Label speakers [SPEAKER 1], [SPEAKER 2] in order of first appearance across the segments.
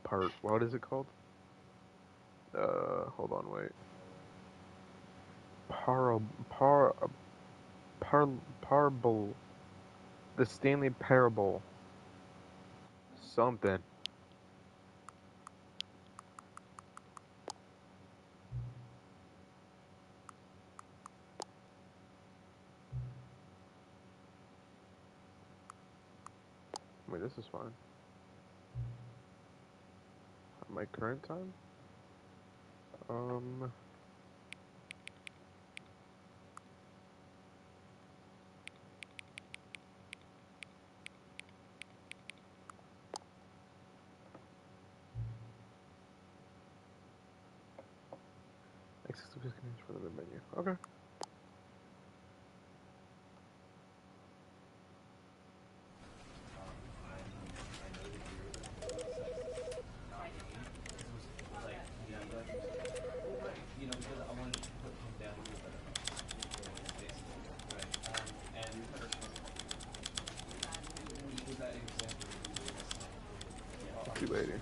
[SPEAKER 1] part. What is it called? Hold on, wait. Par par par parable. The Stanley Parable. Something. Wait, this is fine. My current time? Um. Access to disconnect for the menu. Okay. What's he waiting?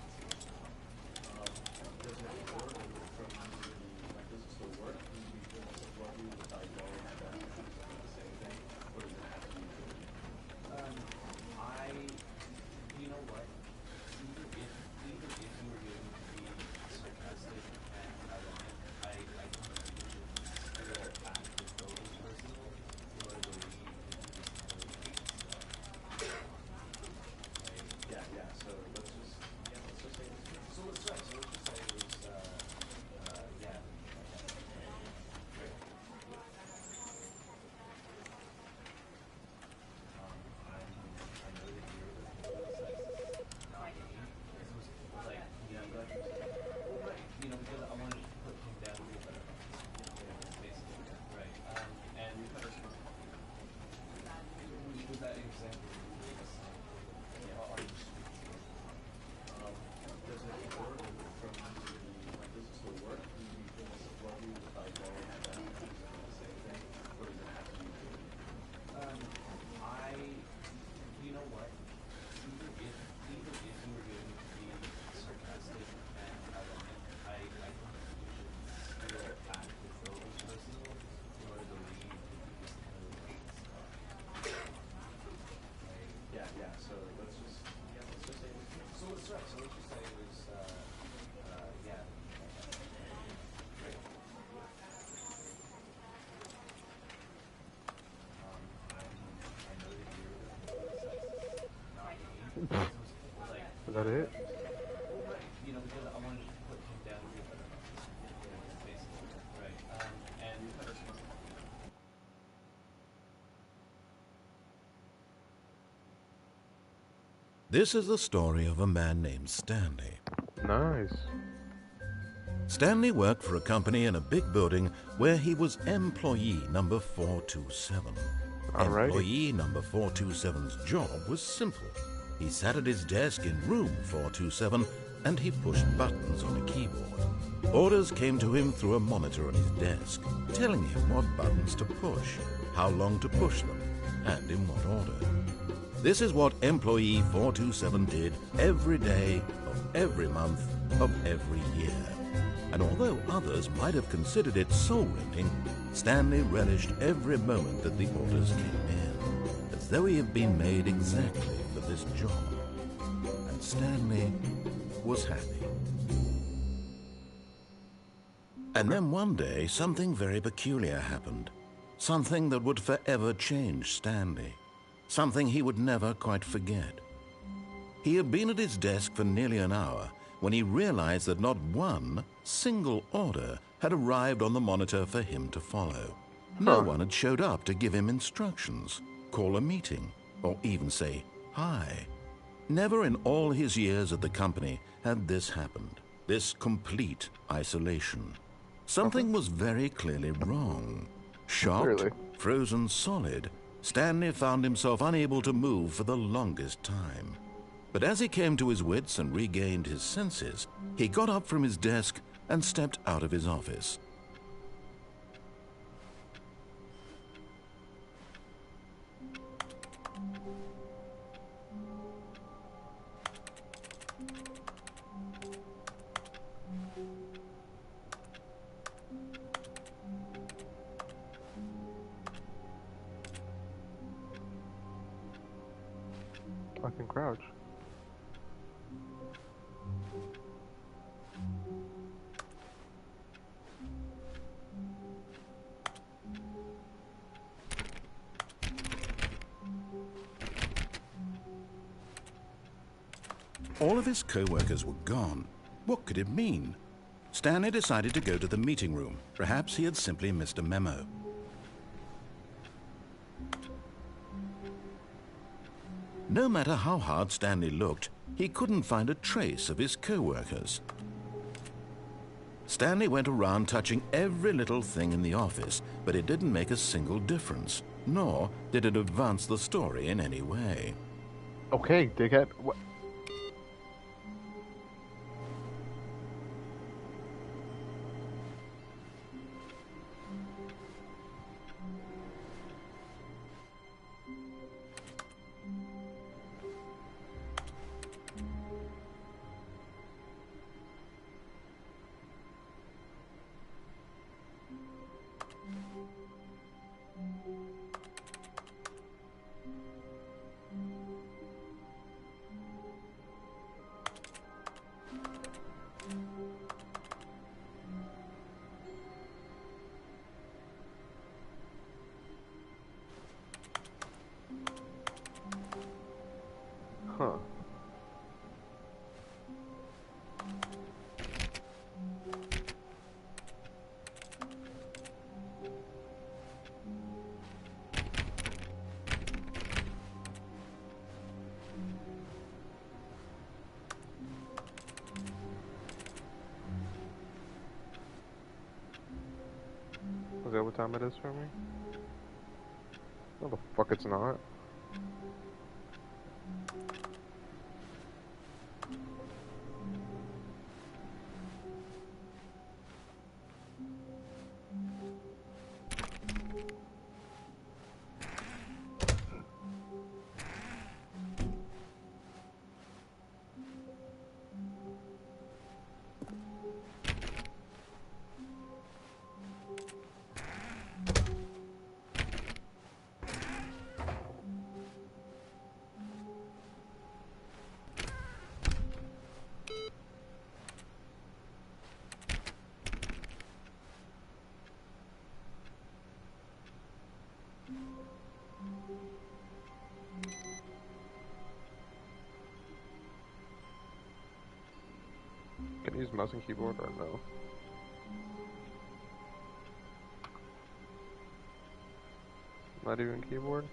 [SPEAKER 1] Is that it?
[SPEAKER 2] This is the story of a man named Stanley.
[SPEAKER 1] Nice.
[SPEAKER 2] Stanley worked for a company in a big building where he was employee number 427.
[SPEAKER 1] Alrighty.
[SPEAKER 2] Employee number 427's job was simple. He sat at his desk in room 427 and he pushed buttons on a keyboard. Orders came to him through a monitor on his desk, telling him what buttons to push, how long to push them, and in what order. This is what employee 427 did every day of every month of every year. And although others might have considered it soul-rending, Stanley relished every moment that the orders came in, as though he had been made exactly for this job. And Stanley was happy. And then one day, something very peculiar happened. Something that would forever change Stanley. Something he would never quite forget. He had been at his desk for nearly an hour when he realized that not one single order had arrived on the monitor for him to follow. No one had showed up to give him instructions, call a meeting, or even say hi. Never in all his years at the company had this happened, this complete isolation. Something was very clearly wrong. Shocked, frozen solid, Stanley found himself unable to move for the longest time. But as he came to his wits and regained his senses, he got up from his desk and stepped out of his office.
[SPEAKER 1] crouch.
[SPEAKER 2] All of his co-workers were gone. What could it mean? Stanley decided to go to the meeting room. Perhaps he had simply missed a memo. No matter how hard Stanley looked, he couldn't find a trace of his co-workers. Stanley went around touching every little thing in the office, but it didn't make a single difference, nor did it advance the story in any way.
[SPEAKER 1] Okay, dickhead. What? Huh. Is that what time it is for me? No, the fuck it's not. Can I use mouse and keyboard or no? Not even keyboard?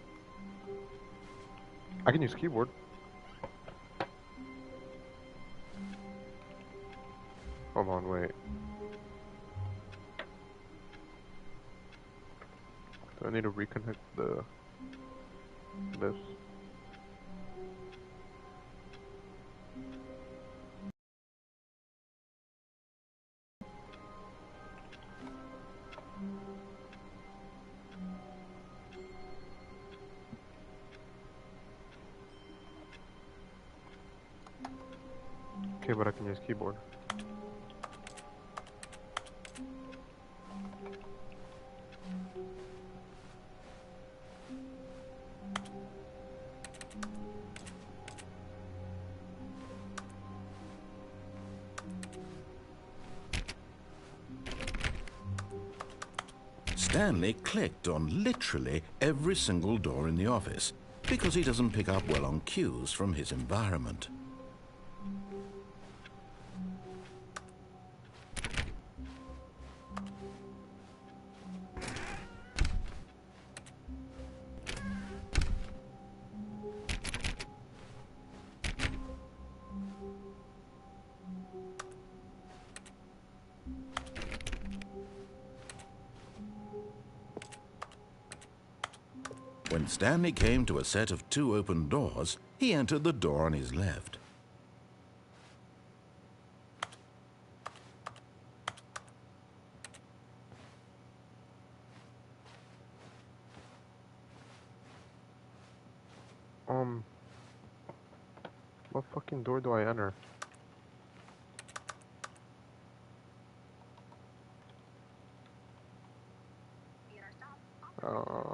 [SPEAKER 1] I can use keyboard. Hold on, wait. Do I need to reconnect this? Okay, but I can use keyboard.
[SPEAKER 2] Stanley clicked on literally every single door in the office because he doesn't pick up well on cues from his environment. When Stanley came to a set of 2 open doors, he entered the door on his left.
[SPEAKER 1] What fucking door do I enter? Uh...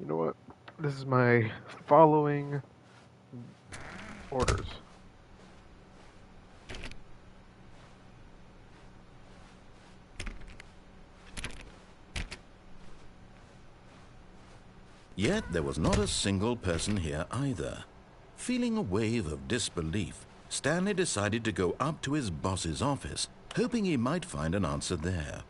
[SPEAKER 1] You know what? This is my following orders.
[SPEAKER 2] Yet there was not a single person here either. Feeling a wave of disbelief, Stanley decided to go up to his boss's office, hoping he might find an answer there.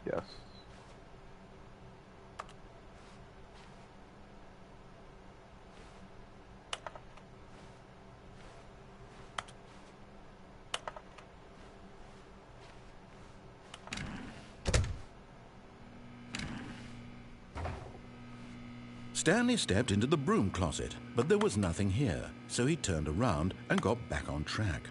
[SPEAKER 1] Yes.
[SPEAKER 2] Stanley stepped into the broom closet, but there was nothing here, so he turned around and got back on track.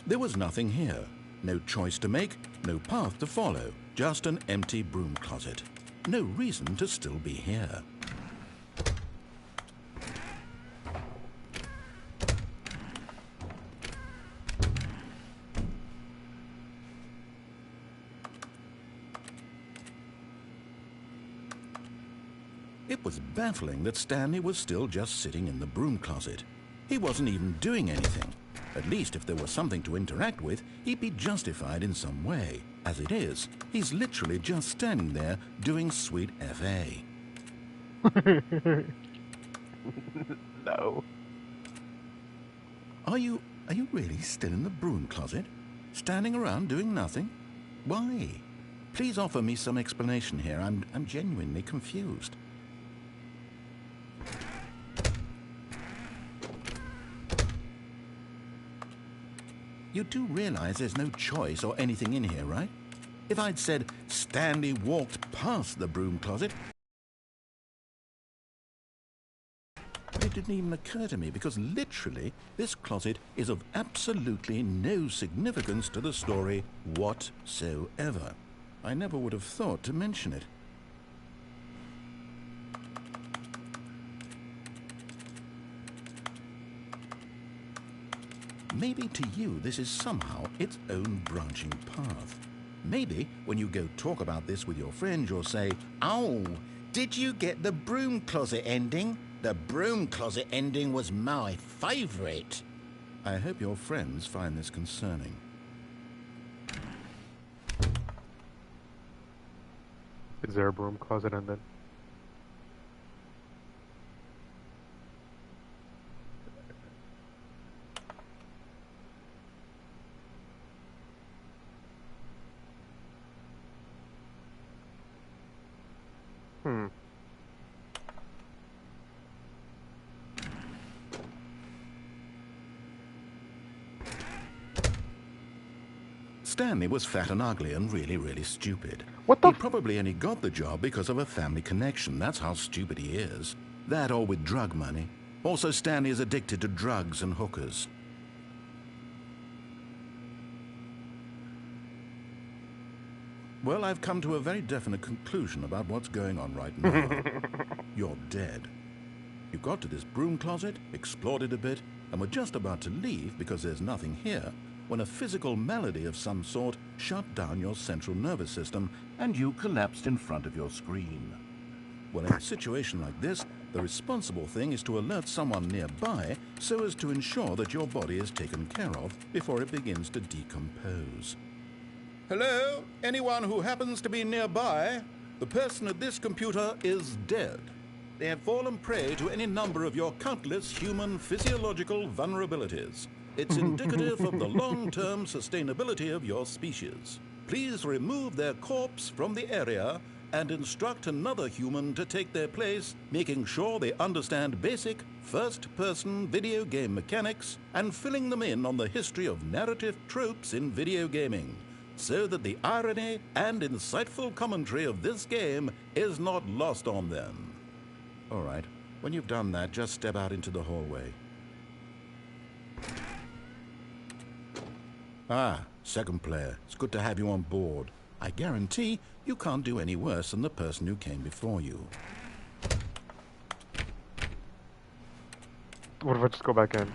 [SPEAKER 2] There was nothing here. No choice to make, no path to follow, just an empty broom closet. No reason to still be here. It was baffling that Stanley was still just sitting in the broom closet. He wasn't even doing anything. At least if there was something to interact with, he'd be justified in some way. As it is, he's literally just standing there doing sweet FA.
[SPEAKER 1] No.
[SPEAKER 2] Are you really still in the broom closet? Standing around doing nothing? Why? Please offer me some explanation here. I'm genuinely confused. You do realize there's no choice or anything in here, right? If I'd said Stanley walked past the broom closet, it didn't even occur to me because literally this closet is of absolutely no significance to the story whatsoever. I never would have thought to mention it. Maybe to you this is somehow its own branching path. Maybe when you go talk about this with your friends you'll say, "Oh, did you get the broom closet ending? The broom closet ending was my favourite." I hope your friends find this concerning.
[SPEAKER 1] Is there a broom closet ended?
[SPEAKER 2] Stanley was fat and ugly and really stupid.
[SPEAKER 1] What the
[SPEAKER 2] He probably only got the job because of a family connection. That's how stupid he is. That or with drug money. Also, Stanley is addicted to drugs and hookers. Well, I've come to a very definite conclusion about what's going on right now. You're dead. You got to this broom closet, explored it a bit, and were just about to leave because there's nothing here, when a physical malady of some sort shut down your central nervous system and you collapsed in front of your screen. Well, in a situation like this, the responsible thing is to alert someone nearby so as to ensure that your body is taken care of before it begins to decompose. Hello? Anyone who happens to be nearby? The person at this computer is dead. They have fallen prey to any number of your countless human physiological vulnerabilities. It's indicative of the long-term sustainability of your species. Please remove their corpse from the area and instruct another human to take their place, making sure they understand basic first-person video game mechanics and filling them in on the history of narrative tropes in video gaming, so that the irony and insightful commentary of this game is not lost on them. All right, when you've done that, just step out into the hallway. Ah, second player, it's good to have you on board. I guarantee you can't do any worse than the person who came before you.
[SPEAKER 1] What if I just go back in?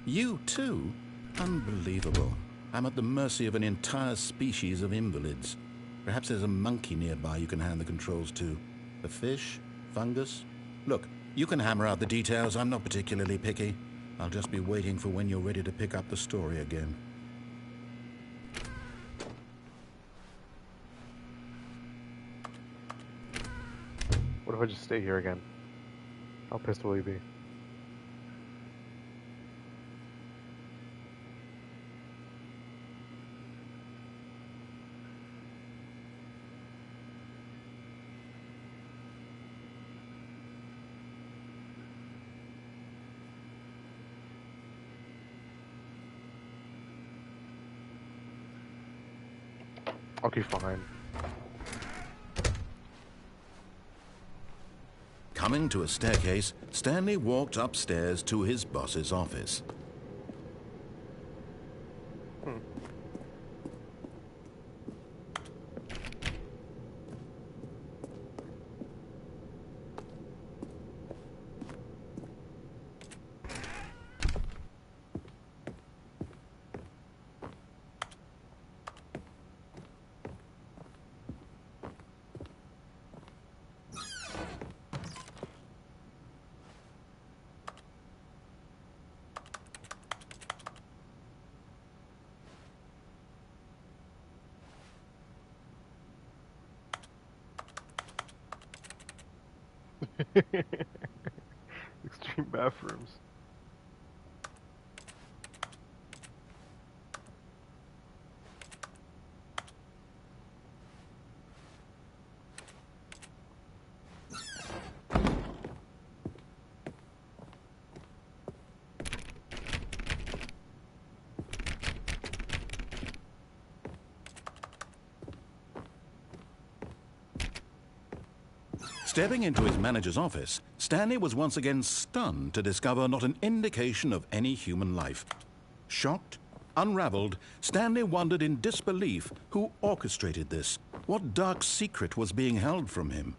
[SPEAKER 2] You too? Unbelievable. I'm at the mercy of an entire species of invalids. Perhaps there's a monkey nearby you can hand the controls to. A fish? Fungus? Look, you can hammer out the details. I'm not particularly picky. I'll just be waiting for when you're ready to pick up the story again.
[SPEAKER 1] What if I just stay here again? How pissed will he be? Okay, fine.
[SPEAKER 2] Coming to a staircase, Stanley walked upstairs to his boss's office.
[SPEAKER 1] Extreme bathrooms.
[SPEAKER 2] Stepping into his manager's office, Stanley was once again stunned to discover not an indication of any human life. Shocked, unraveled, Stanley wondered in disbelief who orchestrated this. What dark secret was being held from him?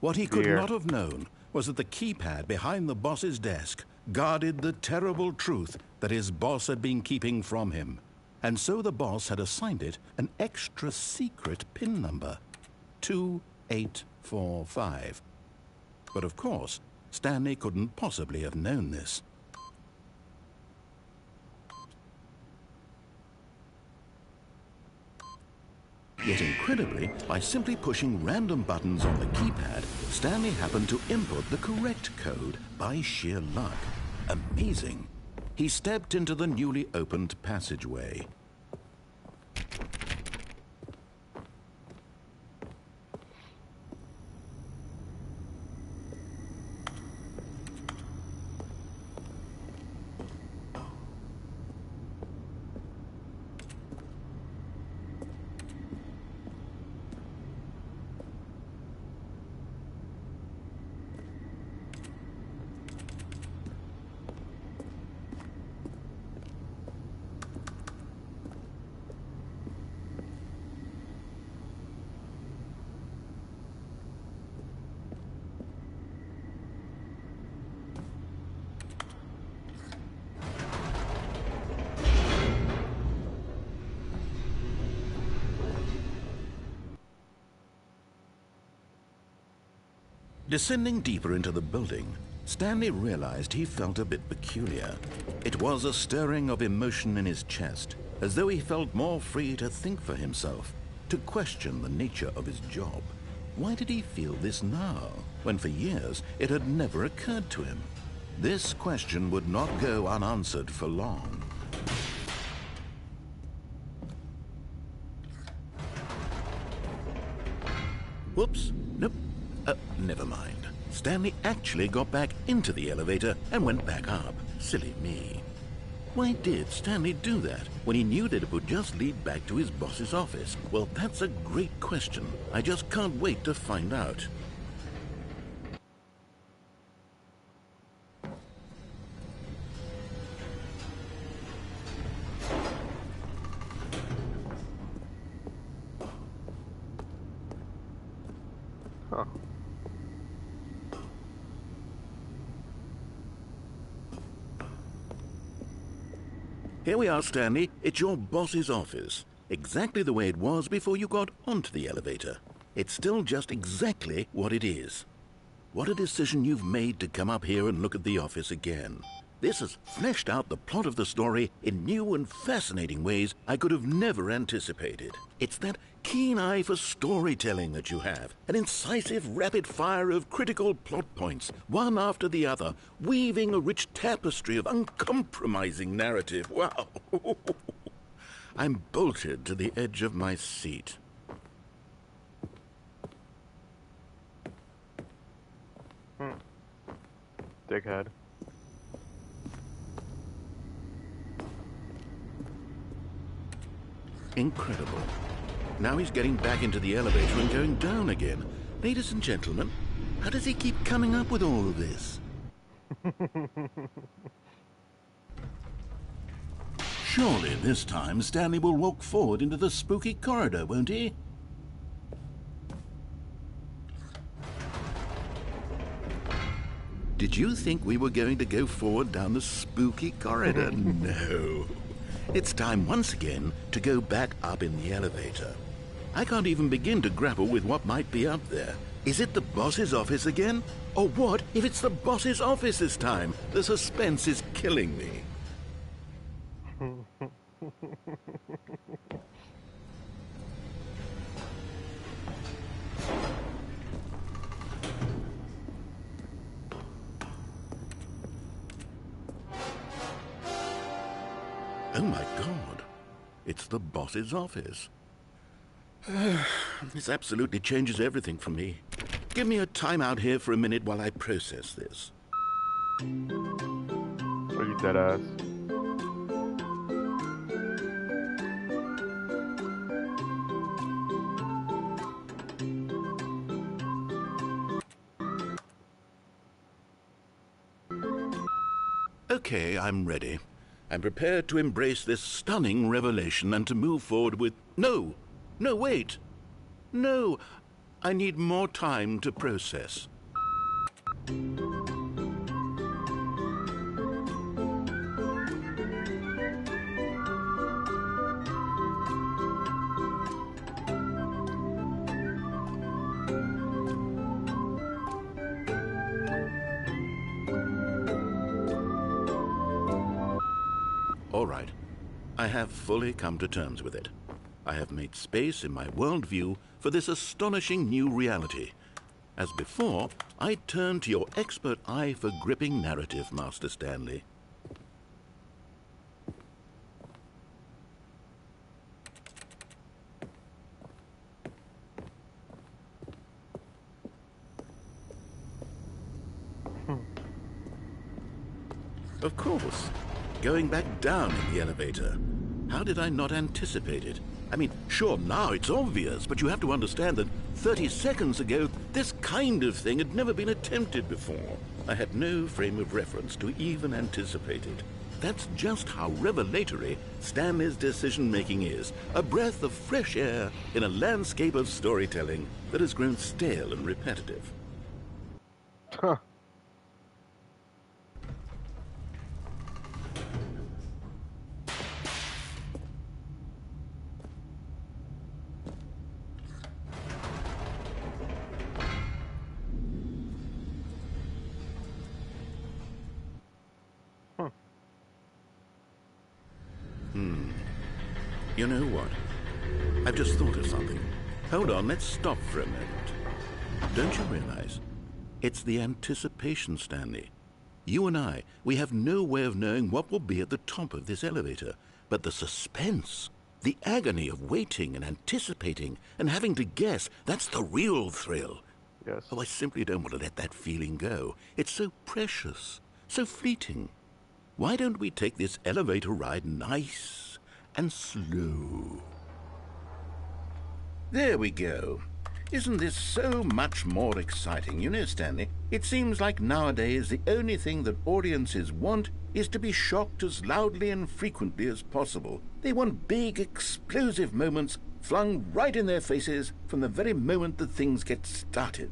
[SPEAKER 2] What he could not have known was that the keypad behind the boss's desk guarded the terrible truth that his boss had been keeping from him. And so the boss had assigned it an extra secret PIN number, 2845. But of course, Stanley couldn't possibly have known this. Yet incredibly, by simply pushing random buttons on the keypad, Stanley happened to input the correct code by sheer luck. Amazing. He stepped into the newly opened passageway. Descending deeper into the building, Stanley realized he felt a bit peculiar. It was a stirring of emotion in his chest, as though he felt more free to think for himself, to question the nature of his job. Why did he feel this now, when for years it had never occurred to him? This question would not go unanswered for long. Whoops. Nope. Never mind. Stanley actually got back into the elevator and went back up. Silly me. Why did Stanley do that when he knew that it would just lead back to his boss's office? Well, that's a great question. I just can't wait to find out.
[SPEAKER 1] Huh.
[SPEAKER 2] Here we are, Stanley. It's your boss's office. Exactly the way it was before you got onto the elevator. It's still just exactly what it is. What a decision you've made to come up here and look at the office again. This has fleshed out the plot of the story in new and fascinating ways I could have never anticipated. It's that keen eye for storytelling that you have, an incisive rapid fire of critical plot points, one after the other, weaving a rich tapestry of uncompromising narrative. Wow! I'm bolted to the edge of my seat.
[SPEAKER 1] Dickhead.
[SPEAKER 2] Incredible. Now he's getting back into the elevator and going down again. Ladies and gentlemen, how does he keep coming up with all of this? Surely this time Stanley will walk forward into the spooky corridor, won't he? Did you think we were going to go forward down the spooky corridor? No. It's time once again to go back up in the elevator. I can't even begin to grapple with what might be up there. Is it the boss's office again? Or what if it's the boss's office this time? The suspense is killing me. Oh my God, it's the boss's office. This absolutely changes everything for me. Give me a time out here for a minute while I process this.
[SPEAKER 1] Are you dead ass?
[SPEAKER 2] Okay, I'm ready. I'm prepared to embrace this stunning revelation and to move forward with... No! No, wait! No! I need more time to process. All right. I have fully come to terms with it. I have made space in my worldview for this astonishing new reality. As before, I turn to your expert eye for gripping narrative, Master Stanley. Of course. Going back down in the elevator. How did I not anticipate it? I mean, sure, now it's obvious, but you have to understand that 30 seconds ago, this kind of thing had never been attempted before. I had no frame of reference to even anticipate it. That's just how revelatory Stanley's decision-making is. A breath of fresh air in a landscape of storytelling that has grown stale and repetitive.
[SPEAKER 1] Huh.
[SPEAKER 2] You know what? I've just thought of something. Hold on, let's stop for a moment. Don't you realize? It's the anticipation, Stanley. You and I, we have no way of knowing what will be at the top of this elevator. But the suspense, The agony of waiting and anticipating and having to guess, that's the real thrill.
[SPEAKER 1] Yes.
[SPEAKER 2] Oh, I simply don't want to let that feeling go. It's so precious, so fleeting. Why don't we take this elevator ride nice and slow? There we go. Isn't this so much more exciting? You know, Stanley, it seems like nowadays the only thing that audiences want is to be shocked as loudly and frequently as possible. They want big, explosive moments flung right in their faces from the very moment that things get started.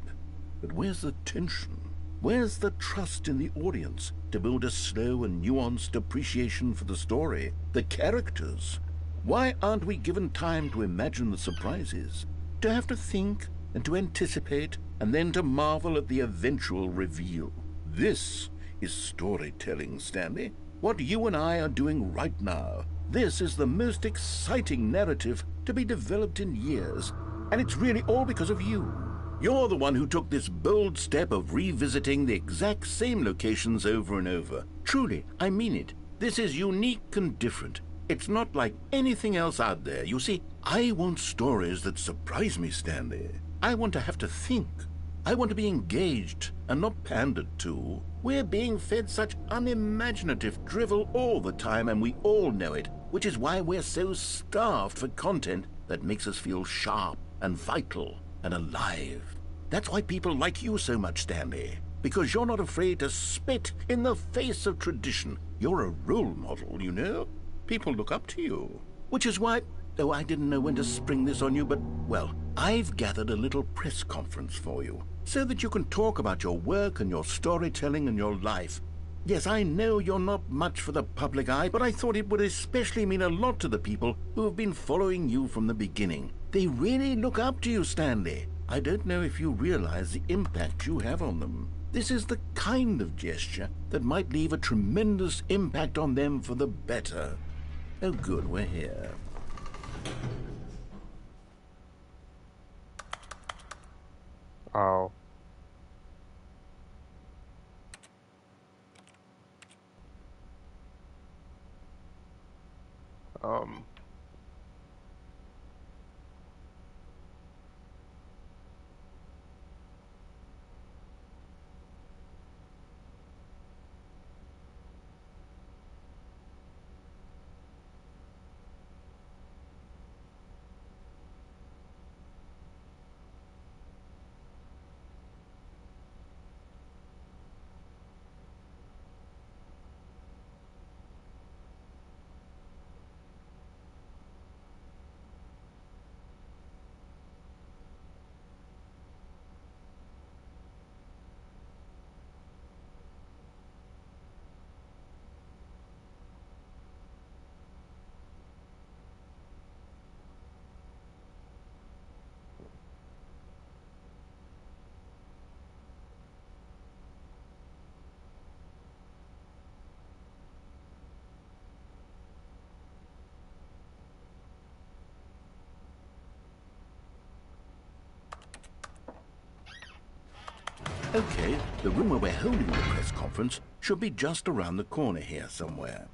[SPEAKER 2] But where's the tension? Where's the trust in the audience to build a slow and nuanced appreciation for the story, the characters? Why aren't we given time to imagine the surprises, to have to think and to anticipate and then to marvel at the eventual reveal? This is storytelling, Stanley. What you and I are doing right now. This is the most exciting narrative to be developed in years, and it's really all because of you. You're the one who took this bold step of revisiting the exact same locations over and over. Truly, I mean it. This is unique and different. It's not like anything else out there. You see, I want stories that surprise me, Stanley. I want to have to think. I want to be engaged and not pandered to. We're being fed such unimaginative drivel all the time, and we all know it, which is why we're so starved for content that makes us feel sharp and vital and alive. That's why people like you so much, Stanley, because you're not afraid to spit in the face of tradition. You're a role model, you know? People look up to you, which is why... Oh, I didn't know when to spring this on you, but, well, I've gathered a little press conference for you so that you can talk about your work and your storytelling and your life. Yes, I know you're not much for the public eye, but I thought it would especially mean a lot to the people who have been following you from the beginning. They really look up to you, Stanley. I don't know if you realize the impact you have on them. This is the kind of gesture that might leave a tremendous impact on them for the better. Oh, good, we're here.
[SPEAKER 1] Oh. Um.
[SPEAKER 2] Okay, the room where we're holding the press conference should be just around the corner here somewhere.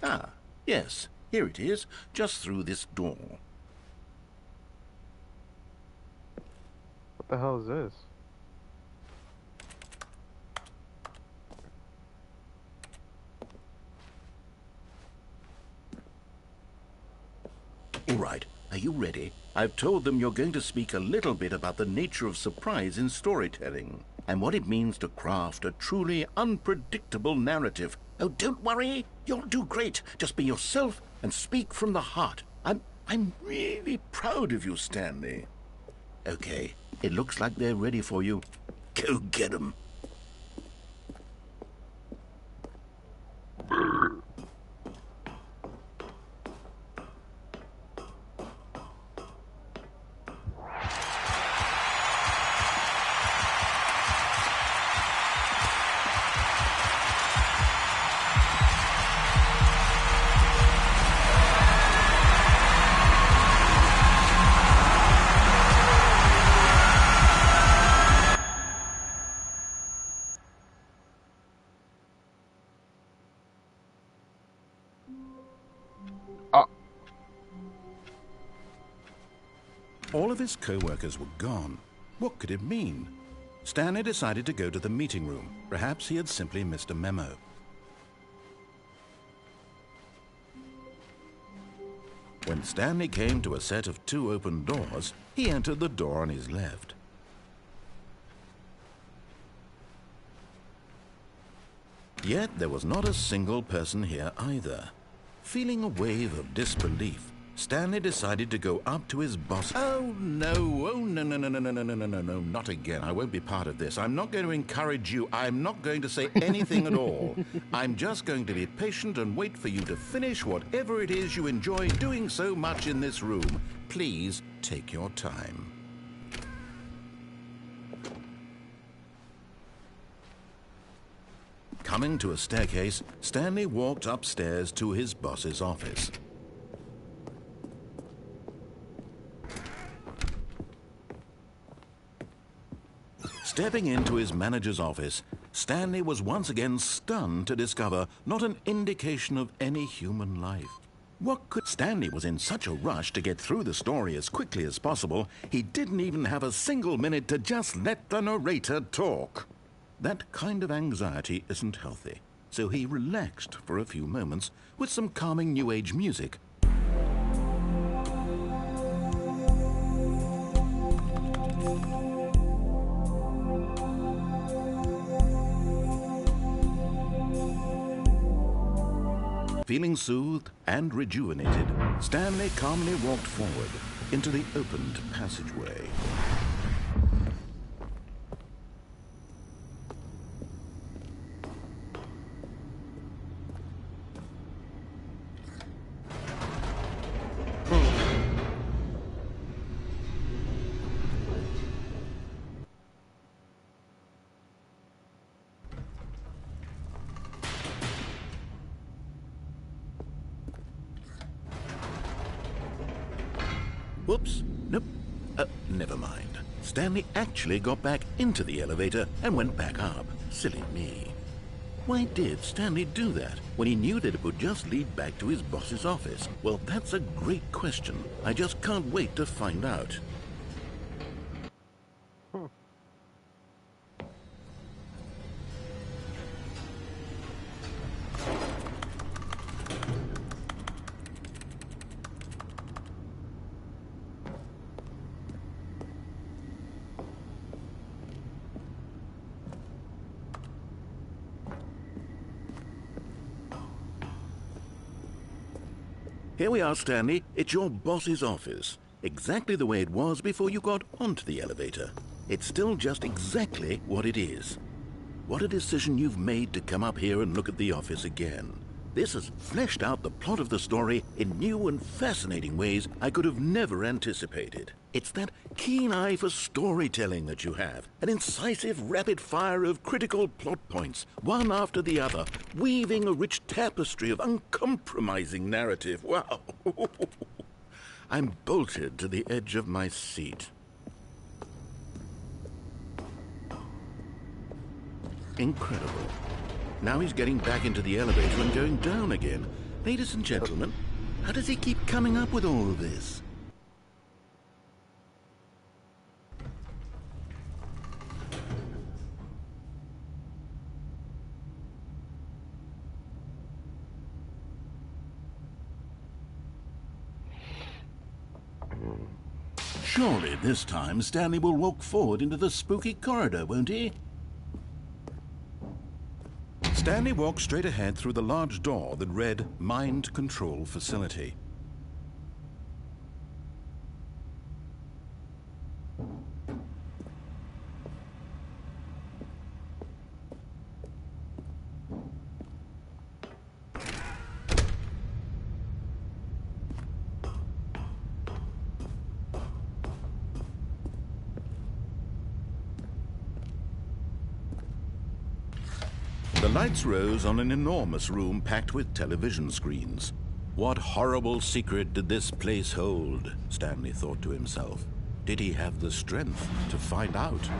[SPEAKER 2] Ah, yes, here it is, just through this door.
[SPEAKER 1] What the hell is this?
[SPEAKER 2] All right, are you ready? I've told them you're going to speak a little bit about the nature of surprise in storytelling and what it means to craft a truly unpredictable narrative. Oh, don't worry, you'll do great. Just be yourself and speak from the heart. I'm really proud of you, Stanley. Okay, it looks like they're ready for you. Go get 'em. All of his co-workers were gone. What could it mean? Stanley decided to go to the meeting room. Perhaps he had simply missed a memo. When Stanley came to a set of 2 open doors, he entered the door on his left. Yet there was not a single person here either. Feeling a wave of disbelief, Stanley decided to go up to his boss. Oh no, no, not again. I won't be part of this. I'm not going to encourage you. I'm not going to say anything at all. I'm just going to be patient and wait for you to finish whatever it is you enjoy doing so much in this room. Please take your time. Coming to a staircase, Stanley walked upstairs to his boss's office. Stepping into his manager's office, Stanley was once again stunned to discover not an indication of any human life. What could... Stanley was in such a rush to get through the story as quickly as possible, he didn't even have a single minute to just let the narrator talk. That kind of anxiety isn't healthy, so he relaxed for a few moments with some calming New Age music. Feeling soothed and rejuvenated, Stanley calmly walked forward into the opened passageway. Whoops. Nope. Never mind. Stanley actually got back into the elevator and went back up. Silly me. Why did Stanley do that when he knew that it would just lead back to his boss's office? Well, that's a great question. I just can't wait to find out. Here we are, Stanley. It's your boss's office. Exactly the way it was before you got onto the elevator. It's still just exactly what it is. What a decision you've made to come up here and look at the office again. This has fleshed out the plot of the story in new and fascinating ways I could have never anticipated. It's that keen eye for storytelling that you have, an incisive rapid fire of critical plot points, one after the other, weaving a rich tapestry of uncompromising narrative. Wow! I'm bolted to the edge of my seat. Incredible. Now he's getting back into the elevator and going down again. Ladies and gentlemen, how does he keep coming up with all of this? Surely this time Stanley will walk forward into the spooky corridor, won't he? Stanley walked straight ahead through the large door that read Mind Control Facility. The lights rose on an enormous room packed with television screens. What horrible secret did this place hold? Stanley thought to himself. Did he have the strength to find out?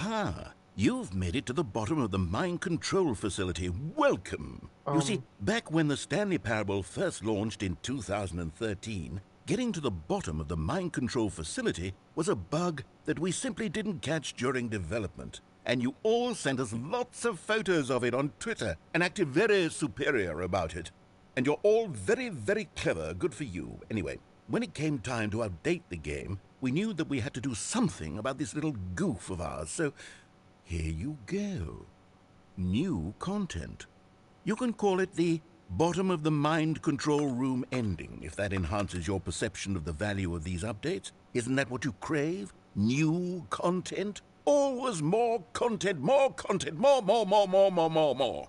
[SPEAKER 2] Aha! You've made it to the bottom of the mind control facility. Welcome! You see, back when the Stanley PABLO first launched in 2013, getting to the bottom of the mind control facility was a bug that we simply didn't catch during development. And you all sent us lots of photos of it on Twitter and acted very superior about it. And you're all very, very clever. Good for you. Anyway, when it came time to update the game, we knew that we had to do something about this little goof of ours, so here you go. New content. You can call it the bottom of the mind control room ending, if that enhances your perception of the value of these updates. Isn't that what you crave? New content? Always more content, more content, more.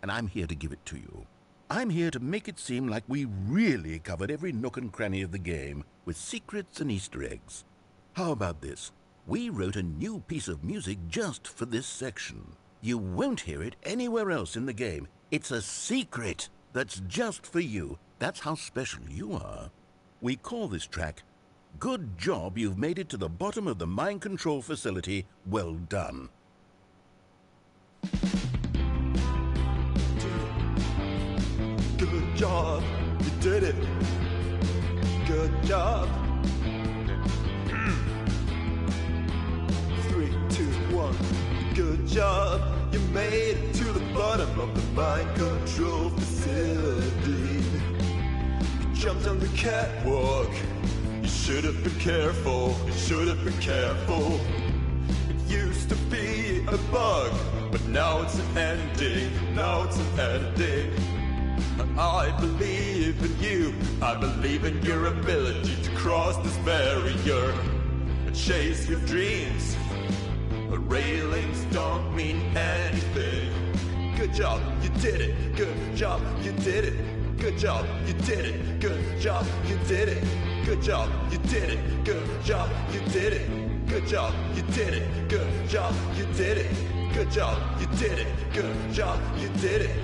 [SPEAKER 2] And I'm here to give it to you. I'm here to make it seem like we really covered every nook and cranny of the game, with secrets and Easter eggs. How about this? We wrote a new piece of music just for this section. You won't hear it anywhere else in the game. It's a secret that's just for you. That's how special you are. We call this track, Good Job You've Made It to the Bottom of the Mind Control Facility. Well done.
[SPEAKER 3] Good job, you did it. Good job. 3, 2, 1. Good job, you made it to the bottom of the mind control facility. You jumped on the catwalk. You should have been careful. You should have been careful. It used to be a bug, but now it's an ending. Now it's an ending. I believe in you. I believe in your ability to cross this barrier and chase your dreams. But railings don't mean anything. Good job, you did it. Good job, you did it. Good job, you did it. Good job, you did it. Good job, you did it. Good job, you did it. Good job, you did it. Good job, you did it. Good job, you did it. Good job, you did it.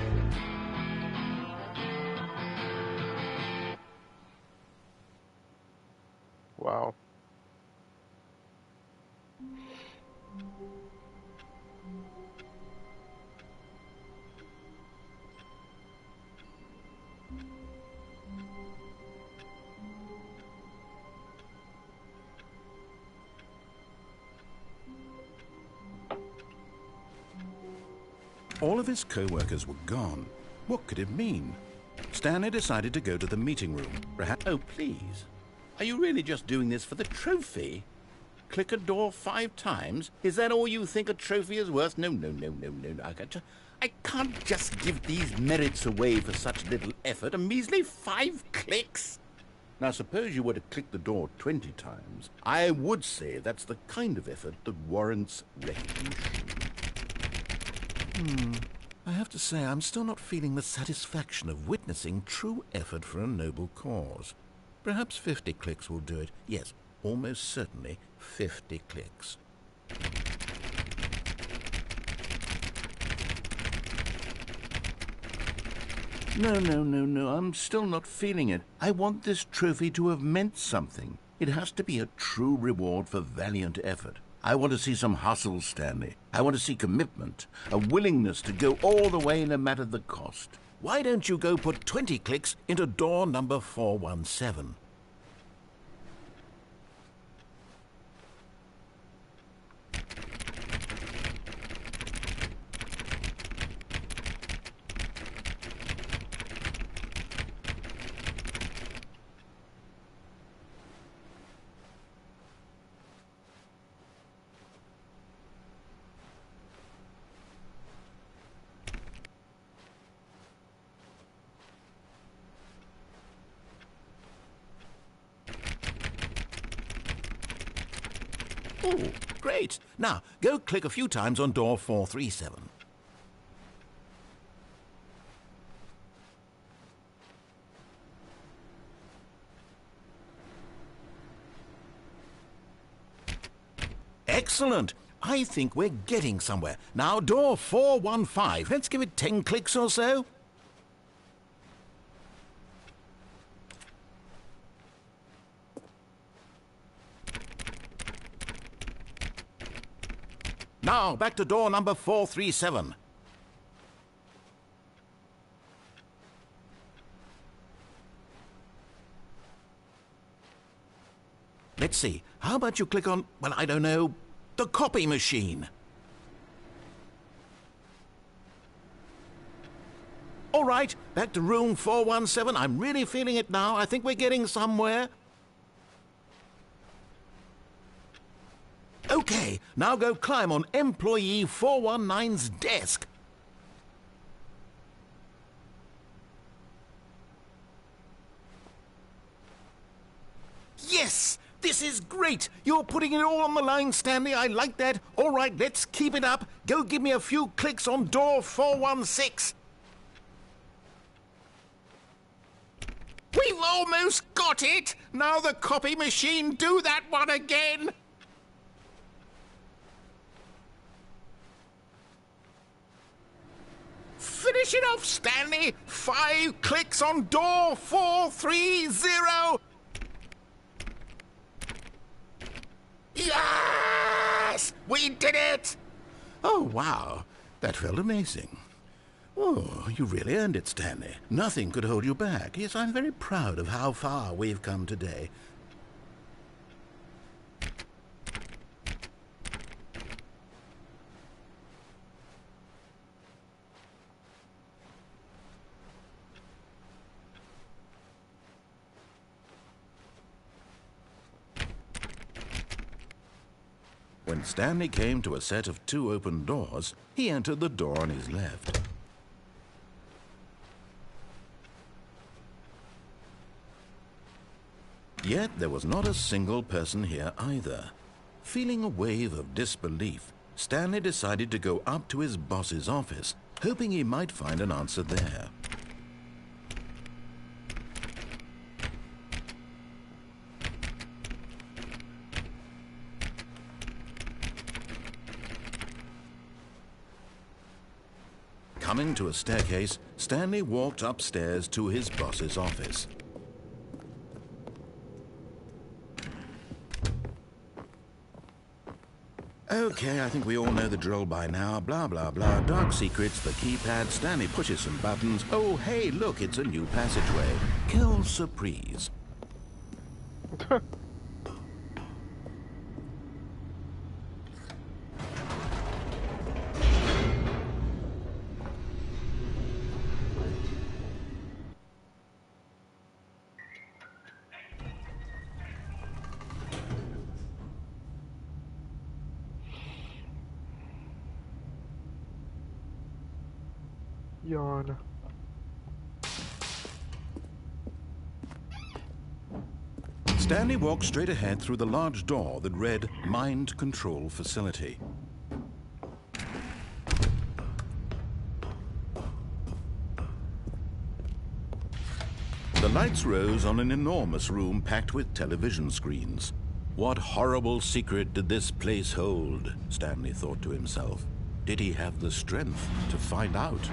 [SPEAKER 1] Wow.
[SPEAKER 2] All of his co-workers were gone. What could it mean? Stanley decided to go to the meeting room. Perhaps... Oh, please. Are you really just doing this for the trophy? Click a door 5 times? Is that all you think a trophy is worth? No. I can't just give these merits away for such little effort. A measly 5 clicks? Now, suppose you were to click the door 20 times. I would say that's the kind of effort that warrants recognition. I have to say, I'm still not feeling the satisfaction of witnessing true effort for a noble cause. Perhaps 50 clicks will do it. Yes, almost certainly 50 clicks. No, I'm still not feeling it. I want this trophy to have meant something. It has to be a true reward for valiant effort. I want to see some hustle, Stanley. I want to see commitment, a willingness to go all the way no matter the cost. Why don't you go put 20 clicks into door number 417? Oh, great. Now, go click a few times on door 437. Excellent. I think we're getting somewhere. Now, door 415. Let's give it 10 clicks or so. Now, back to door number 437. Let's see. How about you click on, well, I don't know, the copy machine? All right, back to room 417. I'm really feeling it now. I think we're getting somewhere. Okay, now go climb on employee 419's desk. Yes! This is great! You're putting it all on the line, Stanley. I like that. All right, let's keep it up. Go give me a few clicks on door 416. We've almost got it! Now the copy machine, do that one again! Finish it off, Stanley! 5 clicks on door 430! Yes! We did it! Oh, wow. That felt amazing. Oh, you really earned it, Stanley. Nothing could hold you back. Yes, I'm very proud of how far we've come today. When Stanley came to a set of 2 open doors, he entered the door on his left. Yet there was not a single person here either. Feeling a wave of disbelief, Stanley decided to go up to his boss's office, hoping he might find an answer there. Coming to a staircase, Stanley walked upstairs to his boss's office. Okay, I think we all know the drill by now. Blah, blah, blah. Dark secrets, the keypad. Stanley pushes some buttons. Oh, hey, look, it's a new passageway. Kill surprise.
[SPEAKER 1] Yawn.
[SPEAKER 2] Stanley walked straight ahead through the large door that read Mind Control Facility. The lights rose on an enormous room packed with television screens. What horrible secret did this place hold? Stanley thought to himself. Did he have the strength to find out?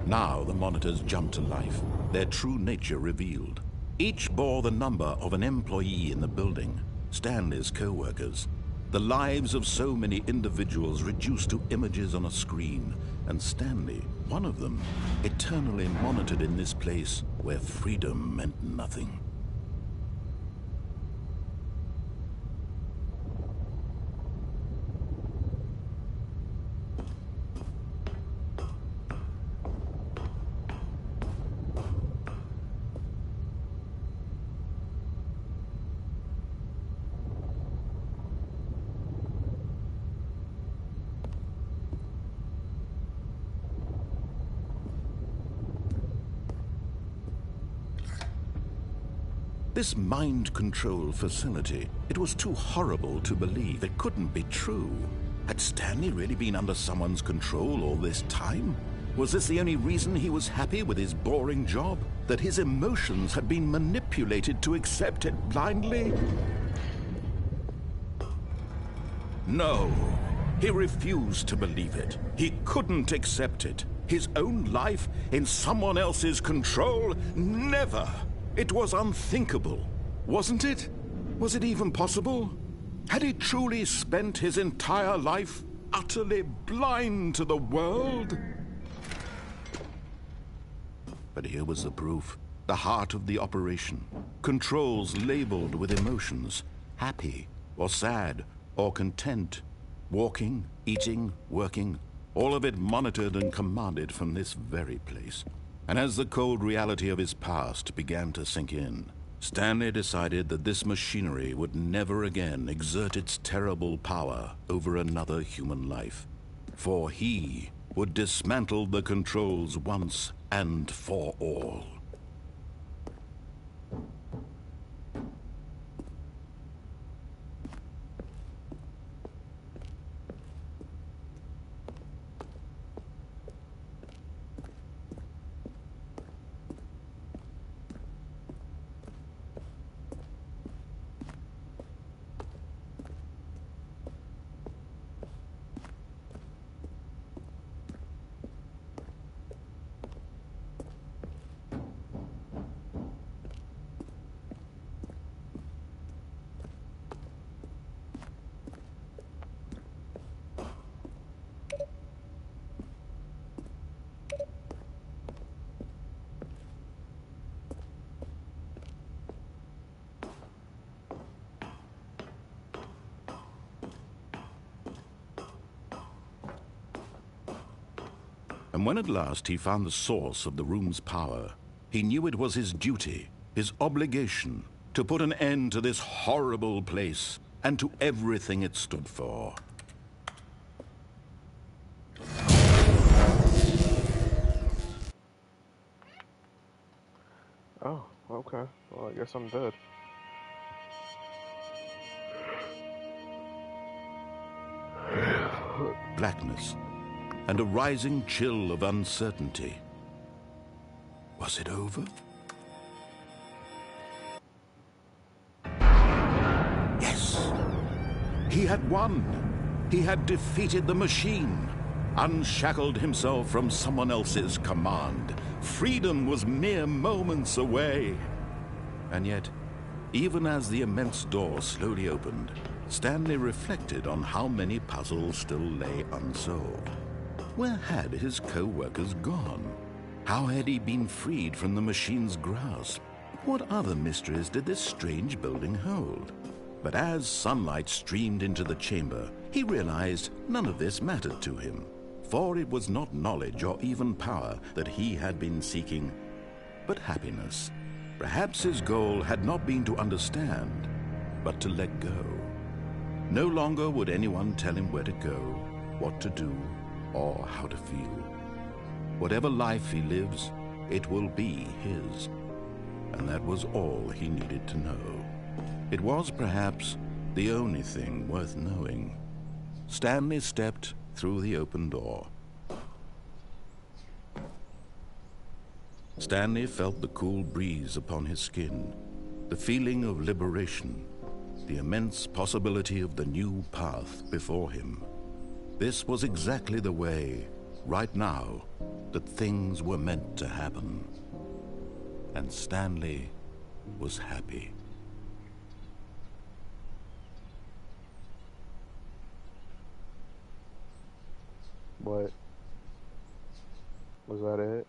[SPEAKER 2] Now the monitors jumped to life, their true nature revealed. Each bore the number of an employee in the building, Stanley's co-workers. The lives of so many individuals reduced to images on a screen, and Stanley, one of them, eternally monitored in this place where freedom meant nothing. This mind control facility, it was too horrible to believe. It couldn't be true. Had Stanley really been under someone's control all this time? Was this the only reason he was happy with his boring job? That his emotions had been manipulated to accept it blindly? No, he refused to believe it. He couldn't accept it. His own life in someone else's control? Never! It was unthinkable, wasn't it? Was it even possible? Had he truly spent his entire life utterly blind to the world? But here was the proof. The heart of the operation. Controls labeled with emotions. Happy, or sad, or content. Walking, eating, working. All of it monitored and commanded from this very place. And as the cold reality of his past began to sink in, Stanley decided that this machinery would never again exert its terrible power over another human life. For he would dismantle the controls once and for all. And when at last he found the source of the room's power, he knew it was his duty, his obligation, to put an end to this horrible place and to everything it stood for.
[SPEAKER 1] Oh, okay. Well, I guess I'm dead.
[SPEAKER 2] Blackness and a rising chill of uncertainty. Was it over? Yes! He had won! He had defeated the machine, unshackled himself from someone else's command. Freedom was mere moments away. And yet, even as the immense door slowly opened, Stanley reflected on how many puzzles still lay unsolved. Where had his co-workers gone? How had he been freed from the machine's grasp? What other mysteries did this strange building hold? But as sunlight streamed into the chamber, he realized none of this mattered to him, for it was not knowledge or even power that he had been seeking, but happiness. Perhaps his goal had not been to understand, but to let go. No longer would anyone tell him where to go, what to do, or how to feel. Whatever life he lives, it will be his. And that was all he needed to know. It was perhaps the only thing worth knowing. Stanley stepped through the open door. Stanley felt the cool breeze upon his skin, the feeling of liberation, the immense possibility of the new path before him. This was exactly the way, right now, that things were meant to happen. And Stanley was happy.
[SPEAKER 1] What? Was that it?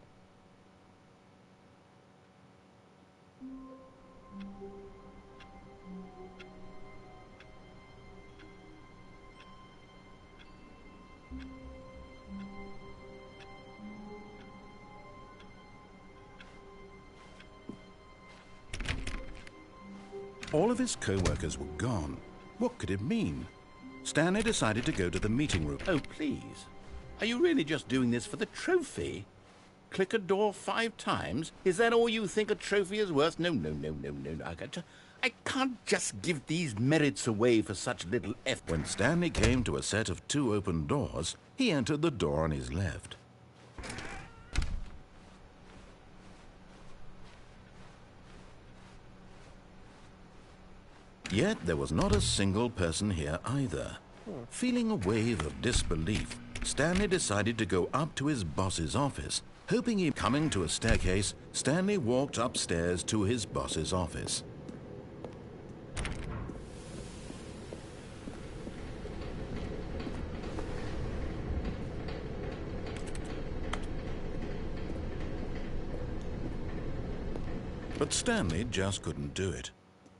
[SPEAKER 2] All of his co-workers were gone. What could it mean? Stanley decided to go to the meeting room.
[SPEAKER 4] Oh, please. Are you really just doing this for the trophy?
[SPEAKER 2] click a door 5 times? Is that all you think a trophy is worth? No. I can't just give these merits away for such little effort. When Stanley came to a set of 2 open doors, he entered the door on his left. Yet there was not a single person here either. Feeling a wave of disbelief, Stanley decided to go up to his boss's office. Hoping he'd coming to a staircase, Stanley walked upstairs to his boss's office. But Stanley just couldn't do it.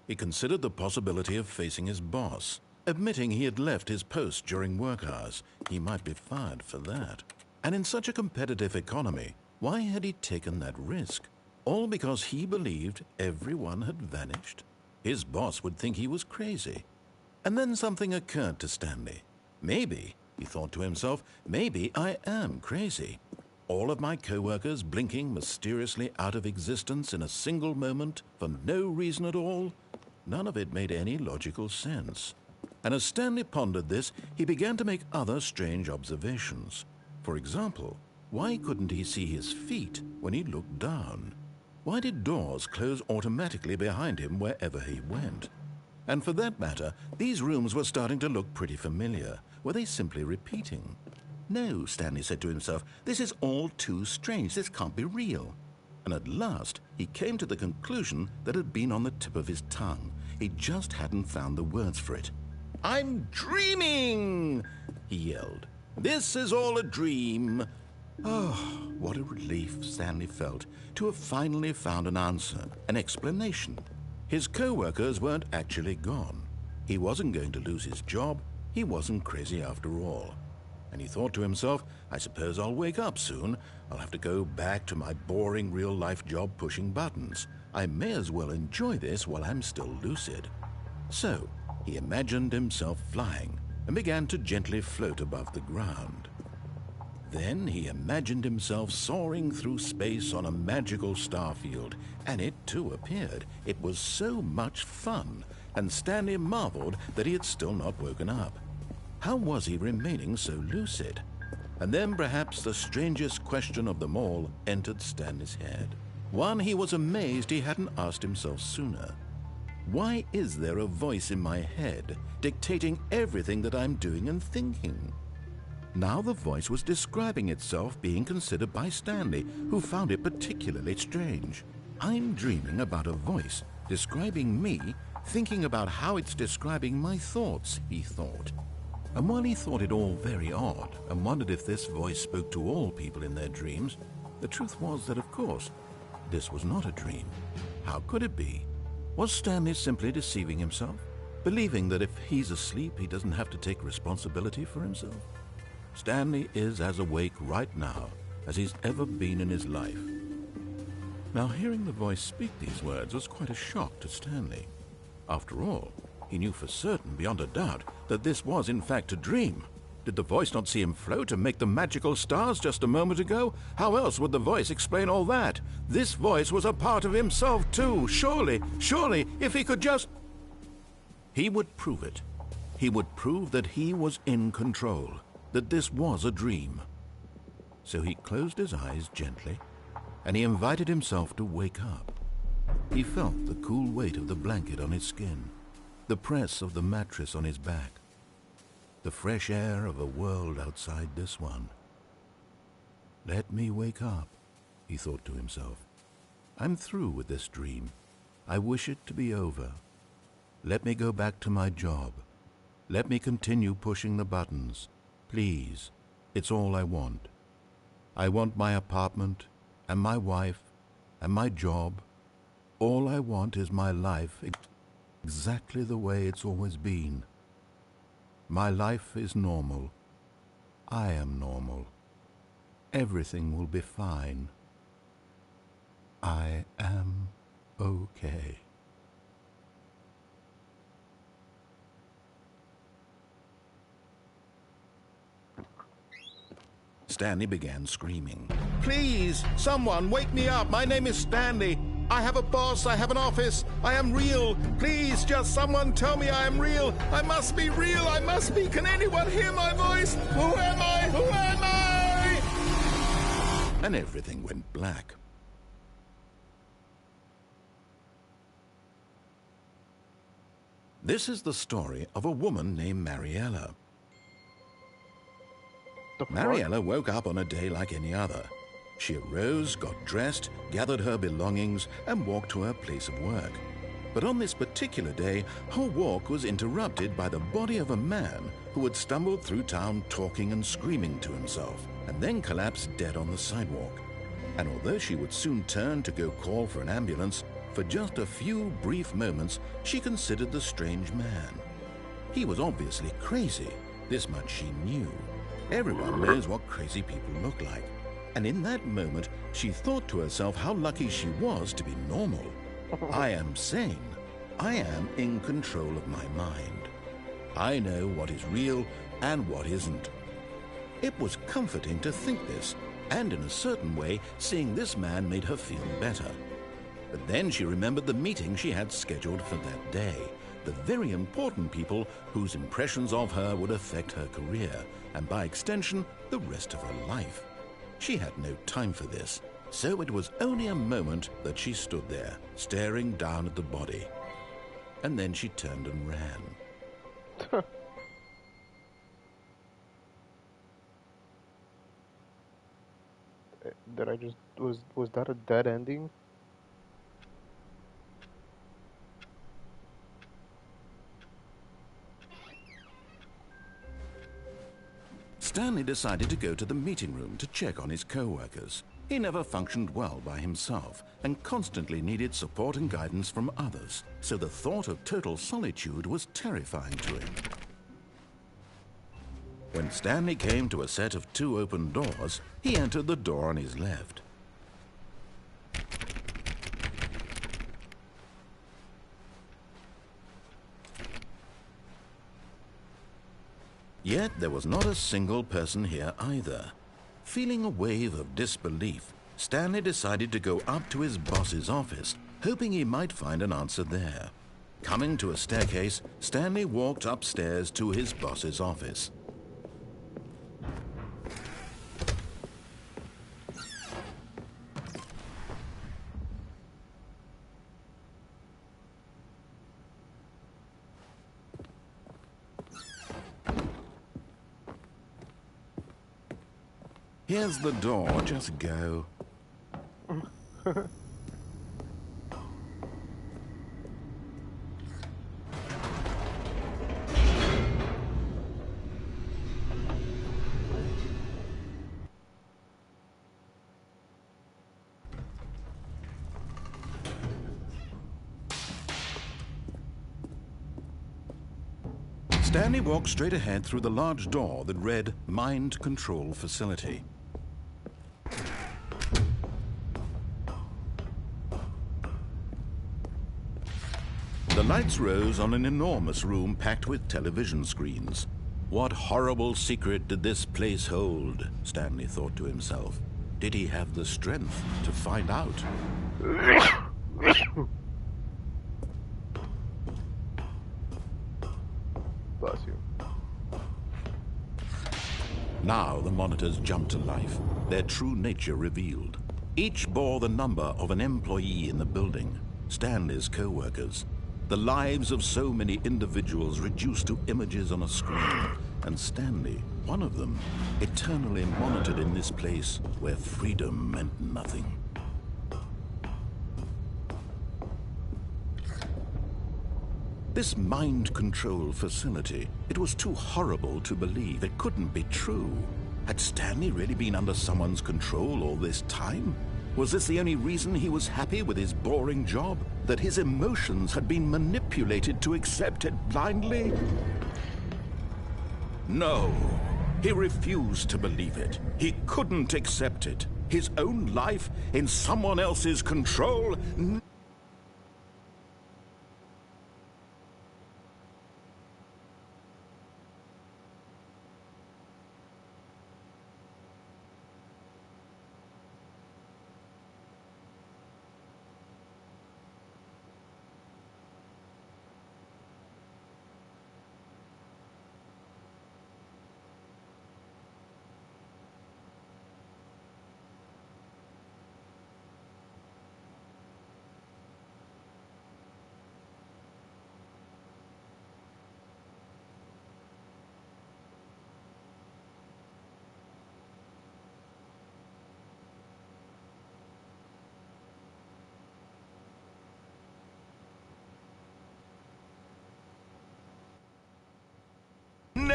[SPEAKER 2] He considered the possibility of facing his boss. Admitting he had left his post during work hours, he might be fired for that. And in such a competitive economy, why had he taken that risk? All because he believed everyone had vanished? His boss would think he was crazy. And then something occurred to Stanley. Maybe, he thought to himself, maybe I am crazy. All of my co-workers blinking mysteriously out of existence in a single moment for no reason at all? None of it made any logical sense. And as Stanley pondered this, he began to make other strange observations. For example, why couldn't he see his feet when he looked down? Why did doors close automatically behind him wherever he went? And for that matter, these rooms were starting to look pretty familiar. Were they simply repeating? No, Stanley said to himself, this is all too strange. This can't be real. And at last, he came to the conclusion that had been on the tip of his tongue. He just hadn't found the words for it. "I'm dreaming!" he yelled. "This is all a dream." Oh, what a relief Stanley felt to have finally found an answer, an explanation. His co-workers weren't actually gone. He wasn't going to lose his job. He wasn't crazy after all. And he thought to himself, I suppose I'll wake up soon. I'll have to go back to my boring real-life job pushing buttons. I may as well enjoy this while I'm still lucid. So, he imagined himself flying and began to gently float above the ground. Then he imagined himself soaring through space on a magical starfield, and it too appeared. It was so much fun, and Stanley marveled that he had still not woken up. How was he remaining so lucid? And then perhaps the strangest question of them all entered Stanley's head. One he was amazed he hadn't asked himself sooner. Why is there a voice in my head dictating everything that I'm doing and thinking? Now the voice was describing itself being considered by Stanley, who found it particularly strange. I'm dreaming about a voice describing me, thinking about how it's describing my thoughts, he thought. And while he thought it all very odd and wondered if this voice spoke to all people in their dreams, the truth was that, of course, this was not a dream. How could it be? Was Stanley simply deceiving himself, believing that if he's asleep, he doesn't have to take responsibility for himself? Stanley is as awake right now as he's ever been in his life. Now, hearing the voice speak these words was quite a shock to Stanley. After all, he knew for certain, beyond a doubt, that this was in fact a dream. Did the voice not see him float and make the magical stars just a moment ago? How else would the voice explain all that? This voice was a part of himself too. Surely, if he could just... He would prove it. He would prove that he was in control, that this was a dream. So he closed his eyes gently, and he invited himself to wake up. He felt the cool weight of the blanket on his skin, the press of the mattress on his back, the fresh air of a world outside this one. Let me wake up, he thought to himself. I'm through with this dream. I wish it to be over. Let me go back to my job. Let me continue pushing the buttons. Please, it's all I want. I want my apartment and my wife and my job. All I want is my life exactly the way it's always been. My life is normal. I am normal. Everything will be fine. I am okay. Stanley began screaming. "Please, someone, wake me up. My name is Stanley. I have a boss. I have an office. I am real. Please, just someone tell me I am real. I must be real. I must be. Can anyone hear my voice? Who am I? Who am I?" And everything went black. This is the story of a woman named Mariella. Mariella woke up on a day like any other. She arose, got dressed, gathered her belongings, and walked to her place of work. But on this particular day, her walk was interrupted by the body of a man who had stumbled through town talking and screaming to himself, and then collapsed dead on the sidewalk. And although she would soon turn to go call for an ambulance, for just a few brief moments she considered the strange man. He was obviously crazy, this much she knew. Everyone knows what crazy people look like. And in that moment, she thought to herself how lucky she was to be normal. I am sane. I am in control of my mind. I know what is real and what isn't. It was comforting to think this, and in a certain way, seeing this man made her feel better. But then she remembered the meeting she had scheduled for that day, the very important people whose impressions of her would affect her career, and by extension, the rest of her life. She had no time for this, so it was only a moment that she stood there, staring down at the body. And then she turned and ran.
[SPEAKER 1] Did I just... Was that a dead ending?
[SPEAKER 2] Stanley decided to go to the meeting room to check on his co-workers. He never functioned well by himself and constantly needed support and guidance from others, so the thought of total solitude was terrifying to him. When Stanley came to a set of 2 open doors, he entered the door on his left. Yet there was not a single person here either. Feeling a wave of disbelief, Stanley decided to go up to his boss's office, hoping he might find an answer there. Coming to a staircase, Stanley walked upstairs to his boss's office. Here's the door, just go. Stanley walked straight ahead through the large door that read Mind Control Facility. The lights rose on an enormous room packed with television screens. What horrible secret did this place hold? Stanley thought to himself. Did he have the strength to find out?
[SPEAKER 1] Bless you.
[SPEAKER 2] Now the monitors jumped to life, their true nature revealed. Each bore the number of an employee in the building, Stanley's co-workers. The lives of so many individuals reduced to images on a screen, and Stanley, one of them, eternally monitored in this place where freedom meant nothing. This mind control facility, it was too horrible to believe. It couldn't be true. Had Stanley really been under someone's control all this time? Was this the only reason he was happy with his boring job? That his emotions had been manipulated to accept it blindly? No, he refused to believe it. He couldn't accept it. His own life in someone else's control?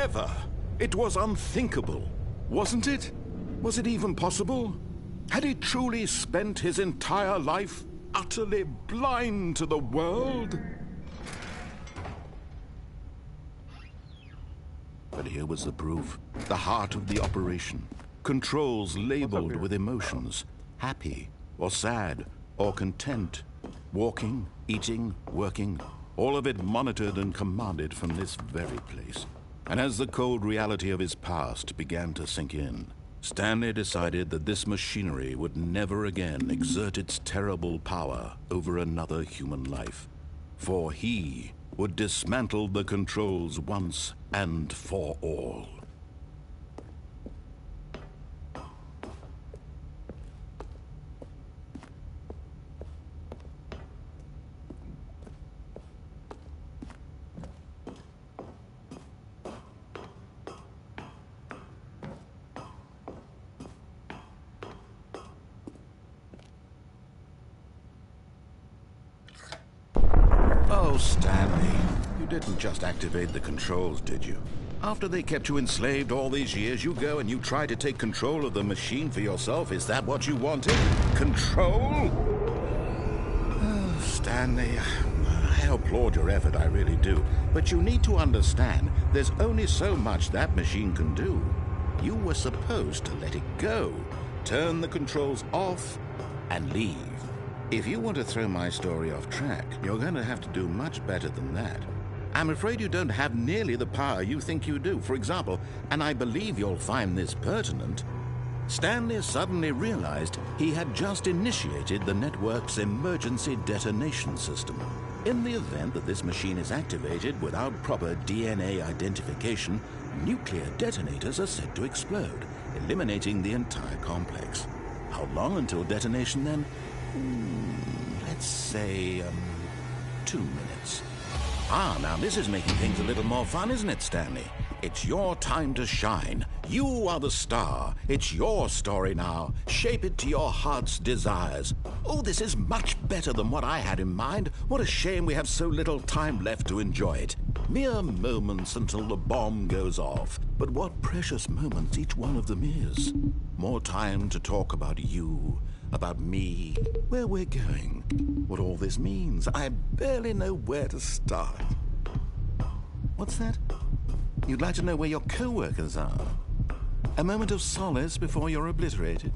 [SPEAKER 2] Never! It was unthinkable, wasn't it? Was it even possible? Had he truly spent his entire life utterly blind to the world? But here was the proof, the heart of the operation. Controls labeled with emotions, happy or sad or content. Walking, eating, working, all of it monitored and commanded from this very place. And as the cold reality of his past began to sink in, Stanley decided that this machinery would never again exert its terrible power over another human life. For he would dismantle the controls once and for all. Oh, Stanley, you didn't just activate the controls, did you? After they kept you enslaved all these years, you go and you try to take control of the machine for yourself. Is that what you wanted? Control? Oh, Stanley, I applaud your effort, I really do. But you need to understand, there's only so much that machine can do. You were supposed to let it go, turn the controls off, and leave. If you want to throw my story off track, you're going to have to do much better than that. I'm afraid you don't have nearly the power you think you do. For example, and I believe you'll find this pertinent, Stanley suddenly realized he had just initiated the network's emergency detonation system. In the event that this machine is activated without proper DNA identification, nuclear detonators are said to explode, eliminating the entire complex. How long until detonation then? Let's say, 2 minutes. Ah, now this is making things a little more fun, isn't it, Stanley? It's your time to shine. You are the star. It's your story now. Shape it to your heart's desires. Oh, this is much better than what I had in mind. What a shame we have so little time left to enjoy it. Mere moments until the bomb goes off. But what precious moments each one of them is. More time to talk about you, about me, where we're going, what all this means. I barely know where to start. What's that? You'd like to know where your co-workers are? A moment of solace before you're obliterated?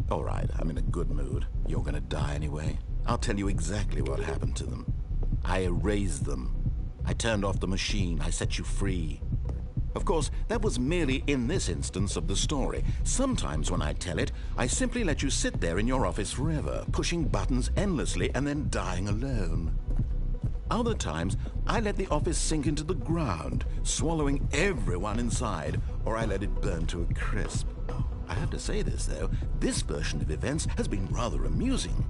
[SPEAKER 2] All right, I'm in a good mood. You're gonna die anyway. I'll tell you exactly what happened to them. I erased them. I turned off the machine. I set you free. Of course, that was merely in this instance of the story. Sometimes when I tell it, I simply let you sit there in your office forever, pushing buttons endlessly and then dying alone. Other times, I let the office sink into the ground, swallowing everyone inside, or I let it burn to a crisp. I have to say this, though, this version of events has been rather amusing.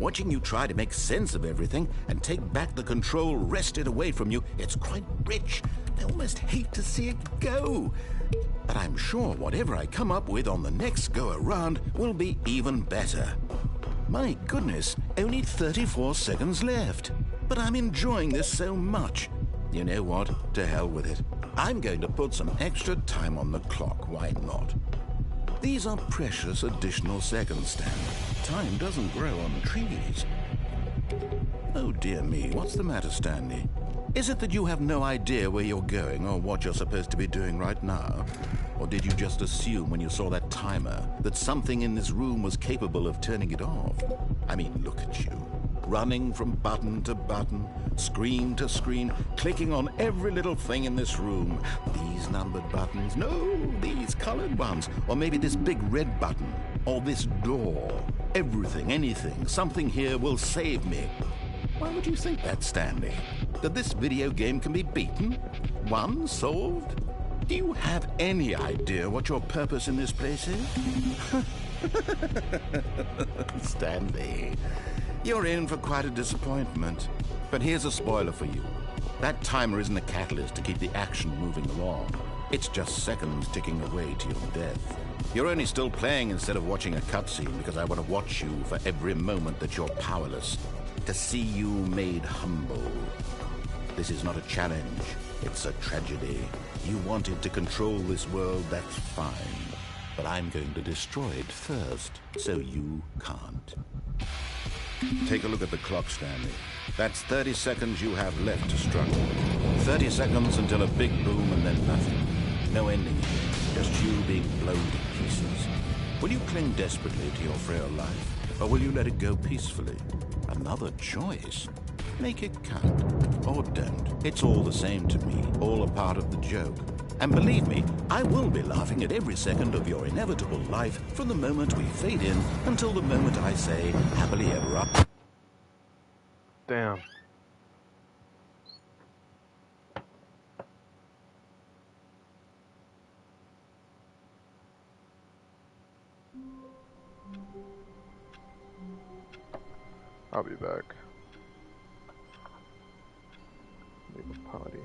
[SPEAKER 2] Watching you try to make sense of everything and take back the control wrested away from you, it's quite rich. I almost hate to see it go. But I'm sure whatever I come up with on the next go-around will be even better. My goodness, only 34 seconds left. But I'm enjoying this so much. You know what? To hell with it. I'm going to put some extra time on the clock. Why not? These are precious additional seconds, Stan. Time doesn't grow on trees. Oh dear me, what's the matter, Stanley? Is it that you have no idea where you're going or what you're supposed to be doing right now? Or did you just assume when you saw that timer that something in this room was capable of turning it off? I mean, look at you. Running from button to button, screen to screen, clicking on every little thing in this room. These numbered buttons, no, these colored ones. Or maybe this big red button, or this door. Everything, anything, something here will save me. Why would you think that, Stanley? That this video game can be beaten? Won? Solved? Do you have any idea what your purpose in this place is? Stanley, you're in for quite a disappointment. But here's a spoiler for you. That timer isn't a catalyst to keep the action moving along. It's just seconds ticking away to your death. You're only still playing instead of watching a cutscene because I want to watch you for every moment that you're powerless. To see you made humble. This is not a challenge. It's a tragedy. You wanted to control this world, that's fine. But I'm going to destroy it first, so you can't. Take a look at the clock, Stanley. That's 30 seconds you have left to struggle. 30 seconds until a big boom and then nothing. No ending here, just you being blown to pieces. Will you cling desperately to your frail life, or will you let it go peacefully? Another choice. Make it count, or don't. It's all the same to me, all a part of the joke. And believe me, I will be laughing at every second of your inevitable life from the moment we fade in until the moment I say, happily ever after.
[SPEAKER 1] Damn. I'll be back. Leave a potty.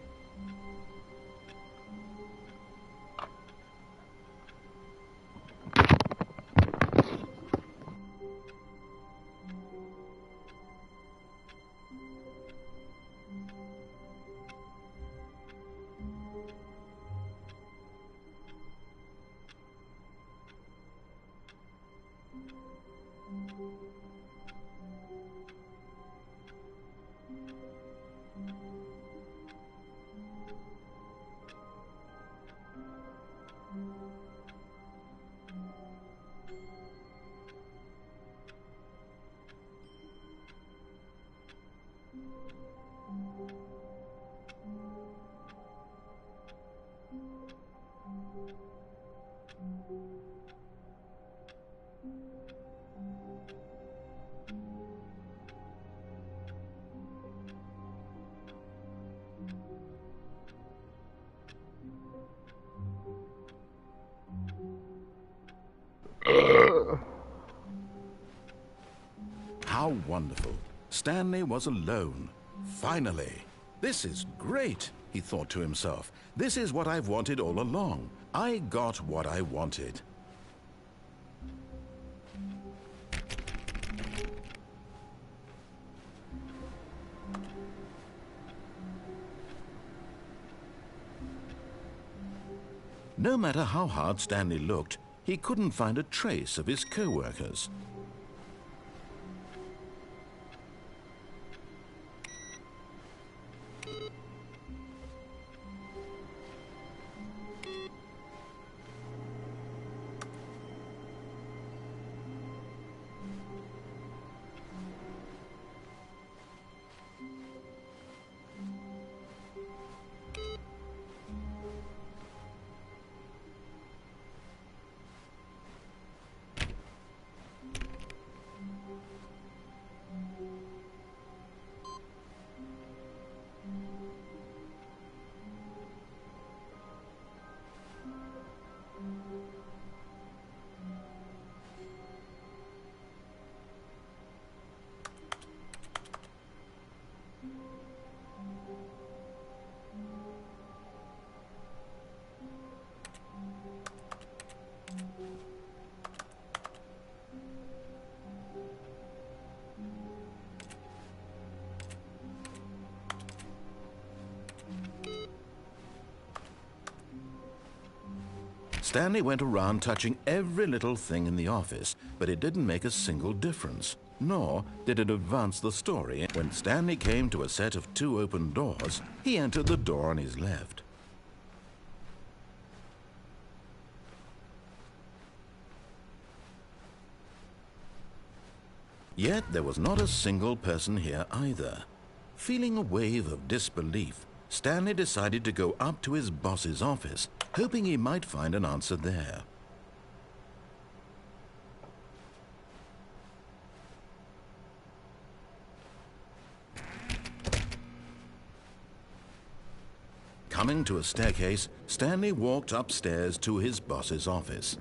[SPEAKER 2] How wonderful. Stanley was alone. Finally. This is great, he thought to himself. This is what I've wanted all along. I got what I wanted. No matter how hard Stanley looked, he couldn't find a trace of his co-workers. Stanley went around touching every little thing in the office, but it didn't make a single difference. Nor did it advance the story. When Stanley came to a set of 2 open doors, he entered the door on his left. Yet there was not a single person here either. Feeling a wave of disbelief, Stanley decided to go up to his boss's office, hoping he might find an answer there. Coming to a staircase, Stanley walked upstairs to his boss's office.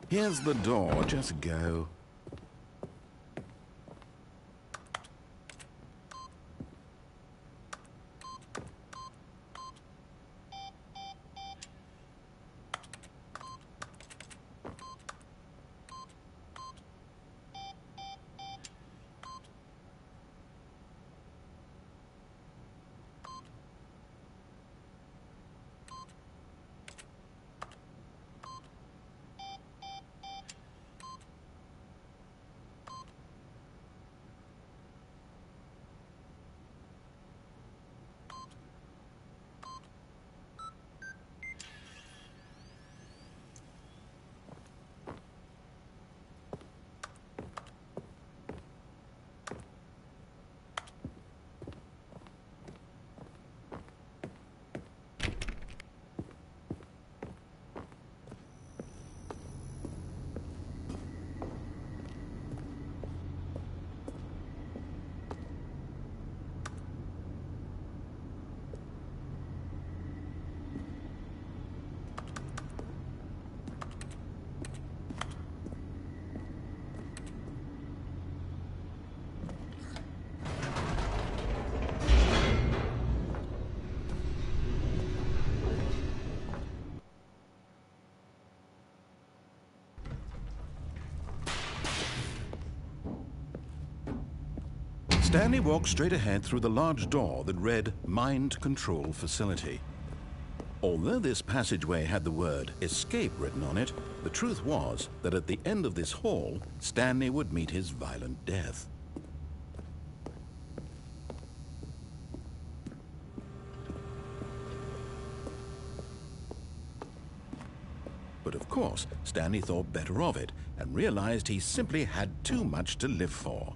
[SPEAKER 2] Here's the door, just go. Stanley walked straight ahead through the large door that read Mind Control Facility. Although this passageway had the word escape written on it, the truth was that at the end of this hall, Stanley would meet his violent death. But of course, Stanley thought better of it and realized he simply had too much to live for.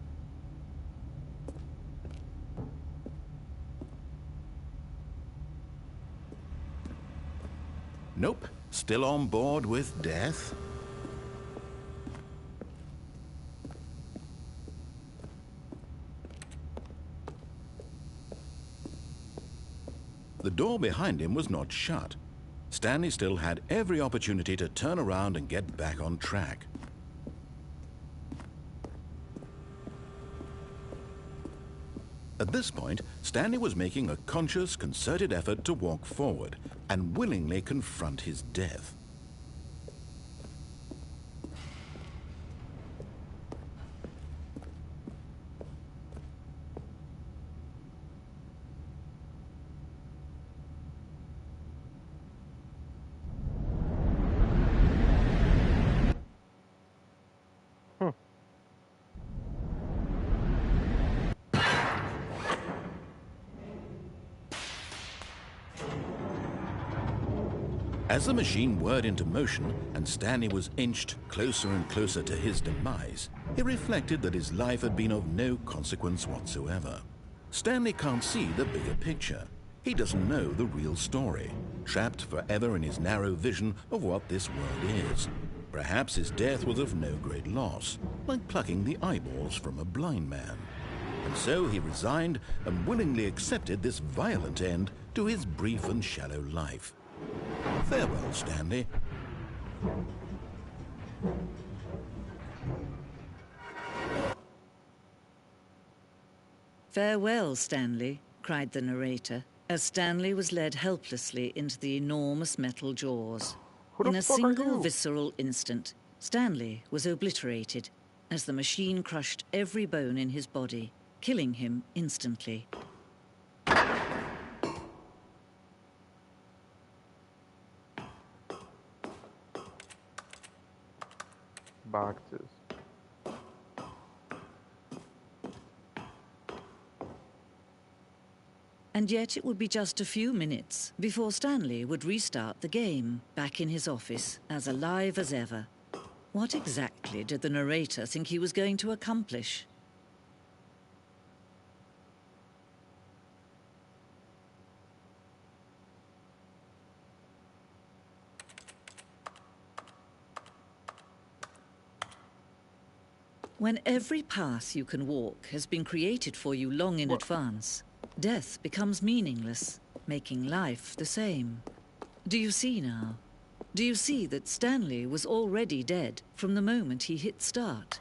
[SPEAKER 2] Nope, still on board with death. The door behind him was not shut. Stanley still had every opportunity to turn around and get back on track. At this point, Stanley was making a conscious, concerted effort to walk forward and willingly confront his death. As the machine whirred into motion and Stanley was inched closer and closer to his demise, he reflected that his life had been of no consequence whatsoever. Stanley can't see the bigger picture. He doesn't know the real story, trapped forever in his narrow vision of what this world is. Perhaps his death was of no great loss, like plucking the eyeballs from a blind man. And so he resigned and willingly accepted this violent end to his brief and shallow life. Farewell, Stanley.
[SPEAKER 4] Farewell, Stanley, cried the narrator, as Stanley was led helplessly into the enormous metal jaws. In a single visceral instant, Stanley was obliterated as the machine crushed every bone in his body, killing him instantly.
[SPEAKER 1] Boxes.
[SPEAKER 4] And yet it would be just a few minutes before Stanley would restart the game, back in his office, as alive as ever. What exactly did the narrator think he was going to accomplish? When every path you can walk has been created for you long in advance, death becomes meaningless, making life the same. Do you see now? Do you see that Stanley was already dead from the moment he hit start?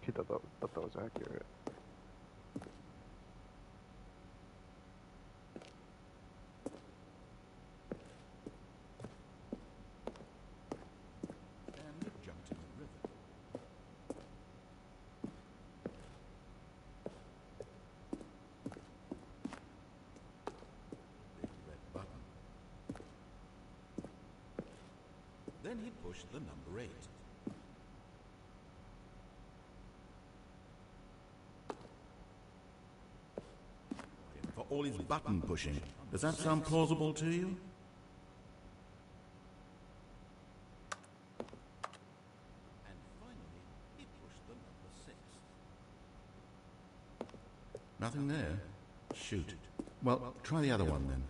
[SPEAKER 1] He thought that was accurate.
[SPEAKER 2] Stanley jumped in the river. Big red button. Then he pushed the number 8. For all his button pushing, does that sound plausible to you? And finally, he pushed the number 6. Nothing there? Shoot. Well, try the other one then.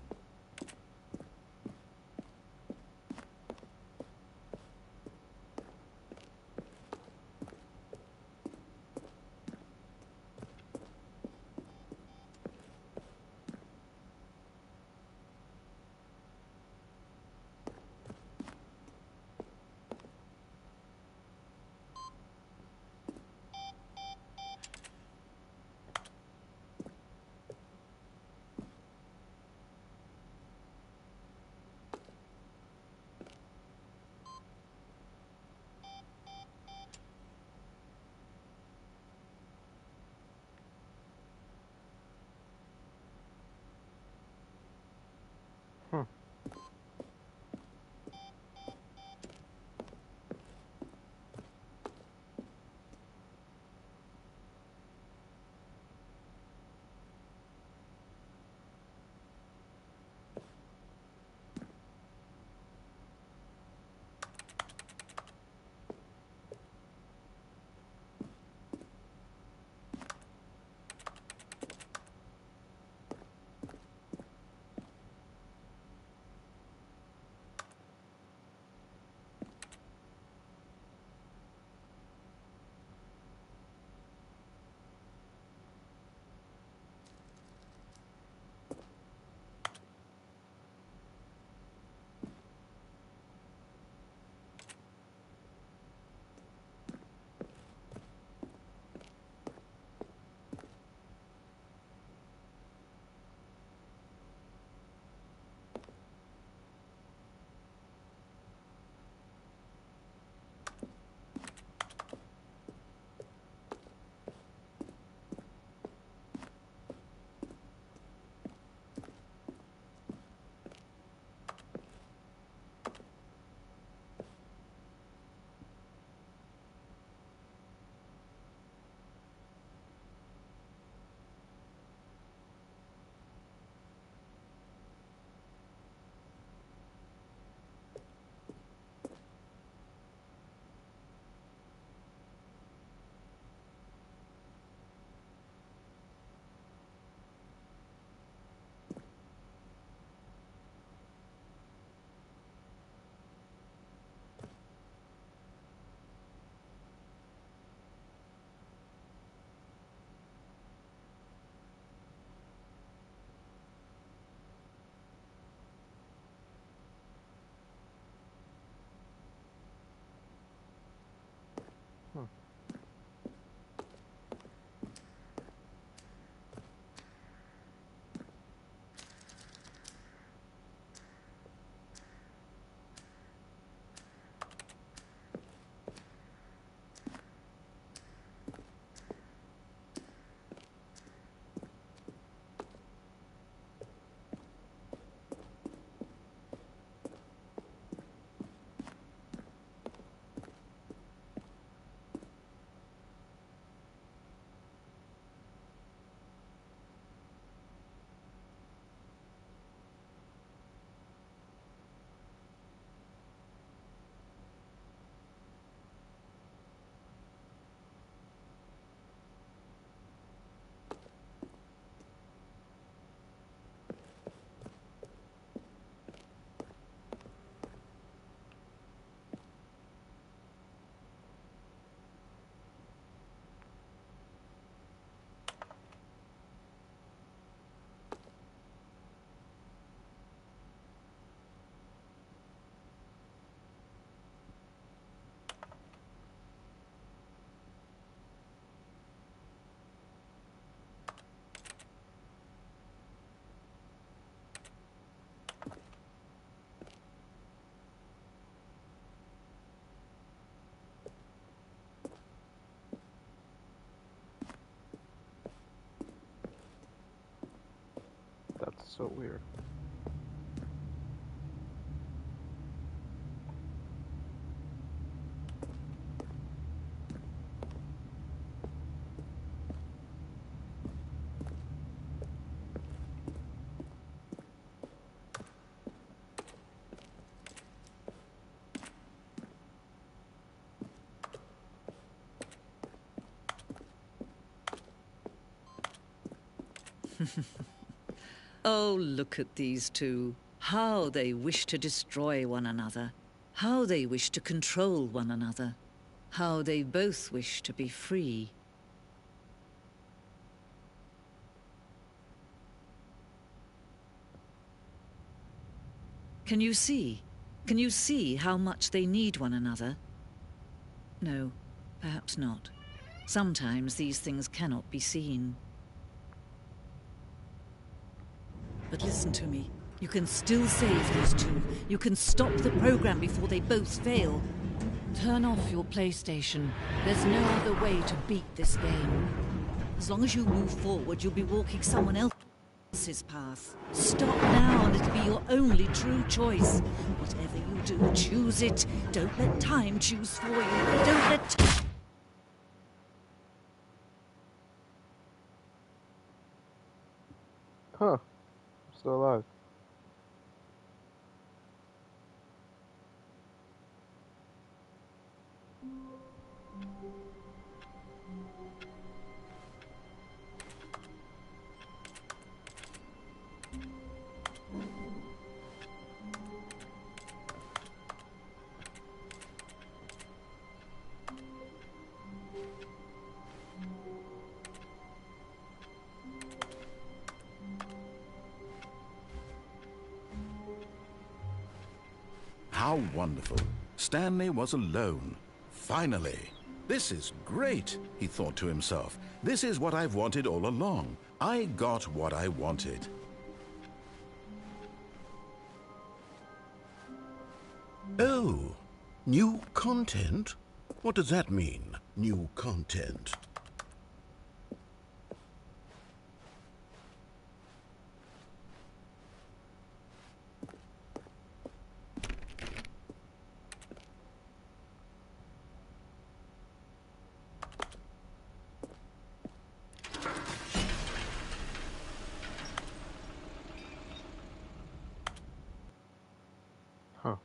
[SPEAKER 1] so weird.
[SPEAKER 4] Oh, look at these two. How they wish to destroy one another. How they wish to control one another. How they both wish to be free. Can you see? Can you see how much they need one another? No, perhaps not. Sometimes these things cannot be seen. But listen to me. You can still save these two. You can stop the program before they both fail. Turn off your PlayStation. There's no other way to beat this game. As long as you move forward, you'll be walking someone else's path. Stop now and it'll be your only true choice. Whatever you do, choose it. Don't let time choose for you. Don't let
[SPEAKER 1] Huh. I'm still alive.
[SPEAKER 2] How wonderful. Stanley was alone. Finally. This is great, he thought to himself. This is what I've wanted all along. I got what I wanted.
[SPEAKER 5] Oh, new content? What does that mean, new content?
[SPEAKER 1] Huh.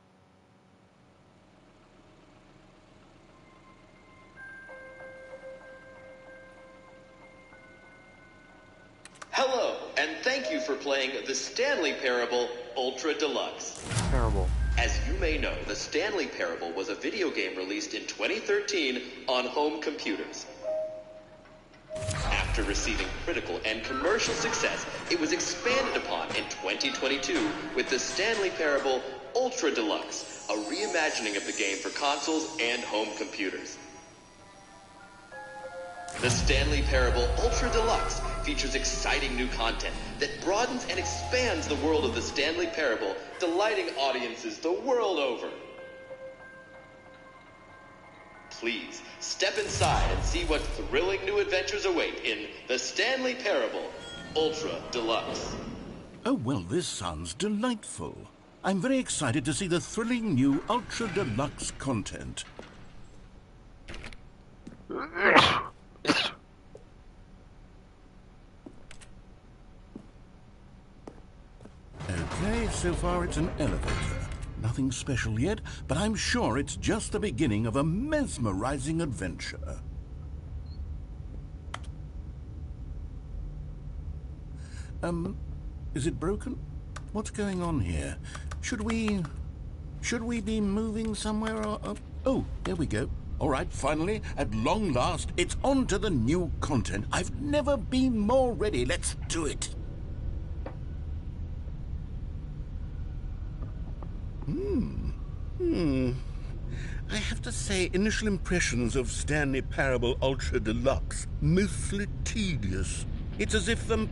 [SPEAKER 6] Hello, and thank you for playing the Stanley Parable Ultra Deluxe.
[SPEAKER 1] Terrible.
[SPEAKER 6] As you may know, the Stanley Parable was a video game released in 2013 on home computers. After receiving critical and commercial success, it was expanded upon in 2022 with the Stanley Parable Ultra Deluxe, a reimagining of the game for consoles and home computers. The Stanley Parable Ultra Deluxe features exciting new content that broadens and expands the world of the Stanley Parable, delighting audiences the world over. Please, step inside and see what thrilling new adventures await in the Stanley Parable Ultra Deluxe.
[SPEAKER 5] Oh, well, this sounds delightful. I'm very excited to see the thrilling new Ultra Deluxe content. Okay, so far it's an elevator. Nothing special yet, but I'm sure it's just the beginning of a mesmerizing adventure. Is it broken? What's going on here? Should we be moving somewhere or... Oh, there we go. All right, finally, at long last, it's on to the new content. I've never been more ready. Let's do it. I have to say, initial impressions of Stanley Parable Ultra Deluxe, mostly tedious. It's as if the...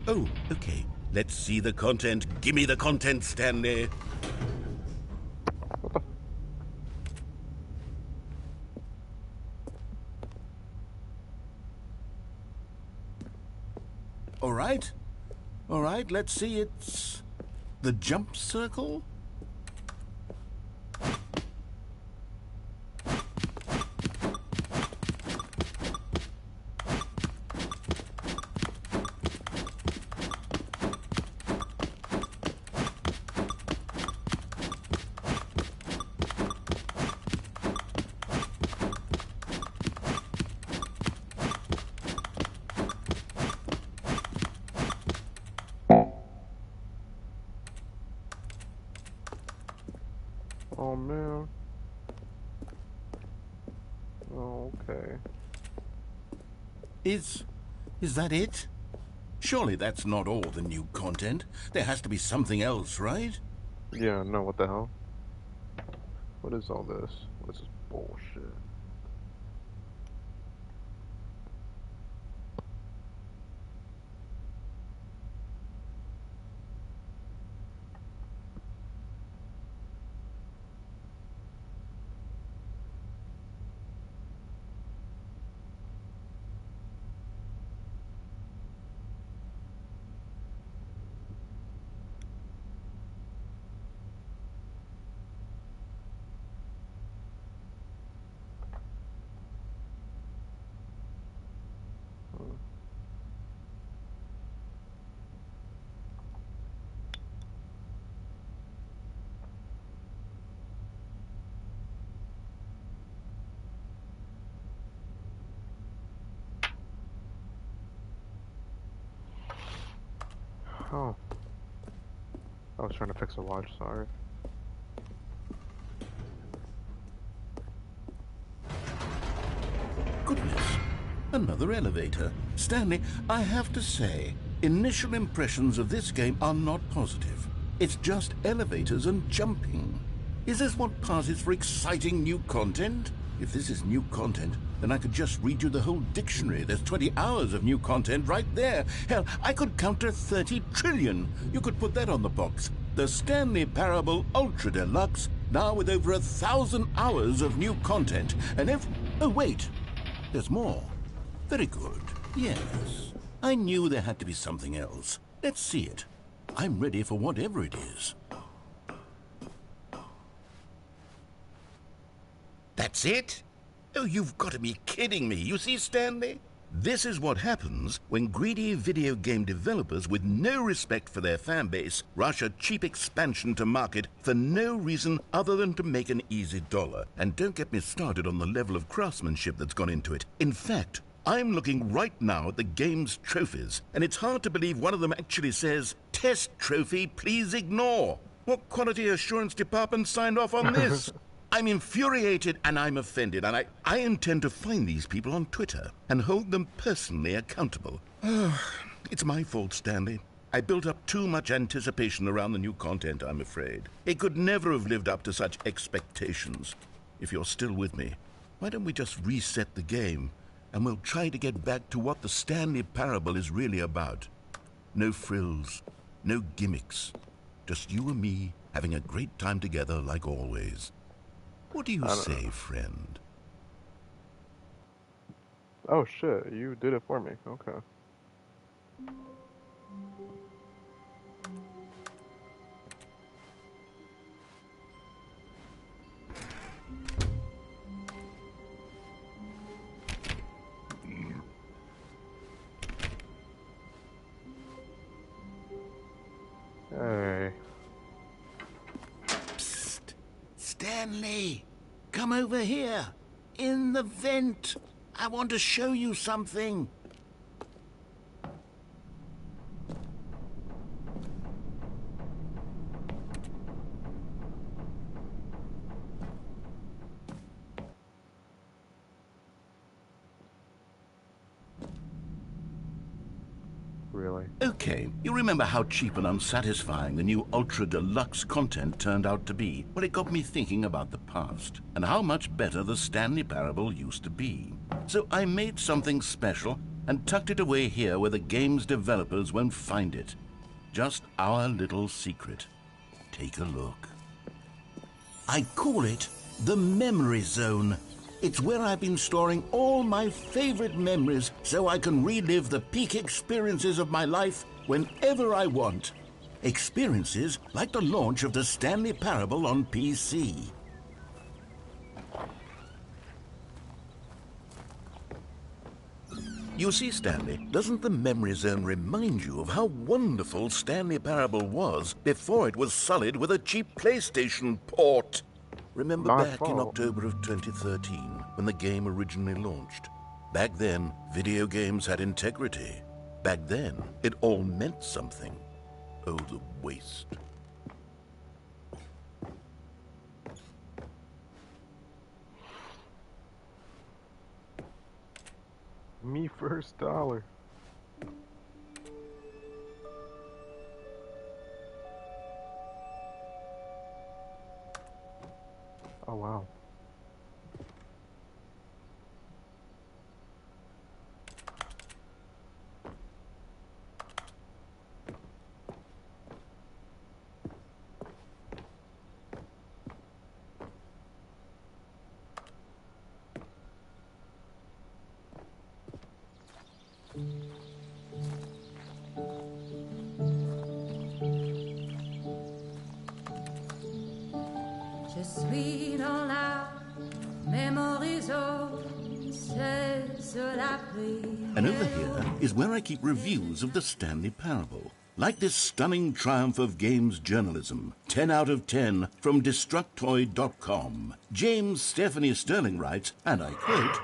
[SPEAKER 5] Oh, okay. Let's see the content. Give me the content, Stanley. All right. All right, let's see. It's the jump circle?
[SPEAKER 1] Oh man. Oh, okay.
[SPEAKER 5] Is that it? Surely that's not all the new content. There has to be something else, right?
[SPEAKER 1] Yeah, no, what the hell? What is all this? What is this bullshit? Oh. I was trying to fix a watch, sorry.
[SPEAKER 5] Goodness. Another elevator. Stanley, I have to say, initial impressions of this game are not positive. It's just elevators and jumping. Is this what passes for exciting new content? If this is new content, then I could just read you the whole dictionary. There's 20 hours of new content right there. Hell, I could count to 30 trillion. You could put that on the box. The Stanley Parable Ultra Deluxe, now with over 1,000 hours of new content. And if... Oh, wait. There's more. Very good. Yes. I knew there had to be something else. Let's see it. I'm ready for whatever it is. That's it? Oh, you've got to be kidding me. You see, Stanley? This is what happens when greedy video game developers with no respect for their fan base rush a cheap expansion to market for no reason other than to make an easy dollar. And don't get me started on the level of craftsmanship that's gone into it. In fact, I'm looking right now at the game's trophies, and it's hard to believe one of them actually says, "Test trophy, please ignore." What quality assurance department signed off on this? I'm infuriated and I'm offended, and I intend to find these people on Twitter and hold them personally accountable. It's my fault, Stanley. I built up too much anticipation around the new content, I'm afraid. It could never have lived up to such expectations. If you're still with me, why don't we just reset the game, and we'll try to get back to what the Stanley Parable is really about. No frills, no gimmicks. Just you and me having a great time together like always. What do you say, friend?
[SPEAKER 1] Oh shit, you did it for me. Okay. Hey.
[SPEAKER 5] Psst. Stanley, come over here. In the vent. I want to show you something.
[SPEAKER 1] Really?
[SPEAKER 5] Okay, you remember how cheap and unsatisfying the new Ultra Deluxe content turned out to be? Well, it got me thinking about the past and how much better the Stanley Parable used to be. So I made something special and tucked it away here where the game's developers won't find it. Just our little secret. Take a look. I call it the Memory Zone. It's where I've been storing all my favorite memories so I can relive the peak experiences of my life whenever I want. Experiences like the launch of the Stanley Parable on PC. You see, Stanley, doesn't the memory zone remind you of how wonderful Stanley Parable was before it was sullied with a cheap PlayStation port? Remember
[SPEAKER 1] My
[SPEAKER 5] back in
[SPEAKER 1] fault.
[SPEAKER 5] October of 2013, when the game originally launched? Back then, video games had integrity. Back then, it all meant something. Oh, the waste.
[SPEAKER 1] Me first dollar. Oh wow.
[SPEAKER 7] Je suis dans la mémorisation, c'est la prière.
[SPEAKER 5] And over here is where I keep reviews of the Stanley Parable. Like this stunning triumph of games journalism, 10 out of 10 from Destructoid.com. James Stephanie Sterling writes, and I quote,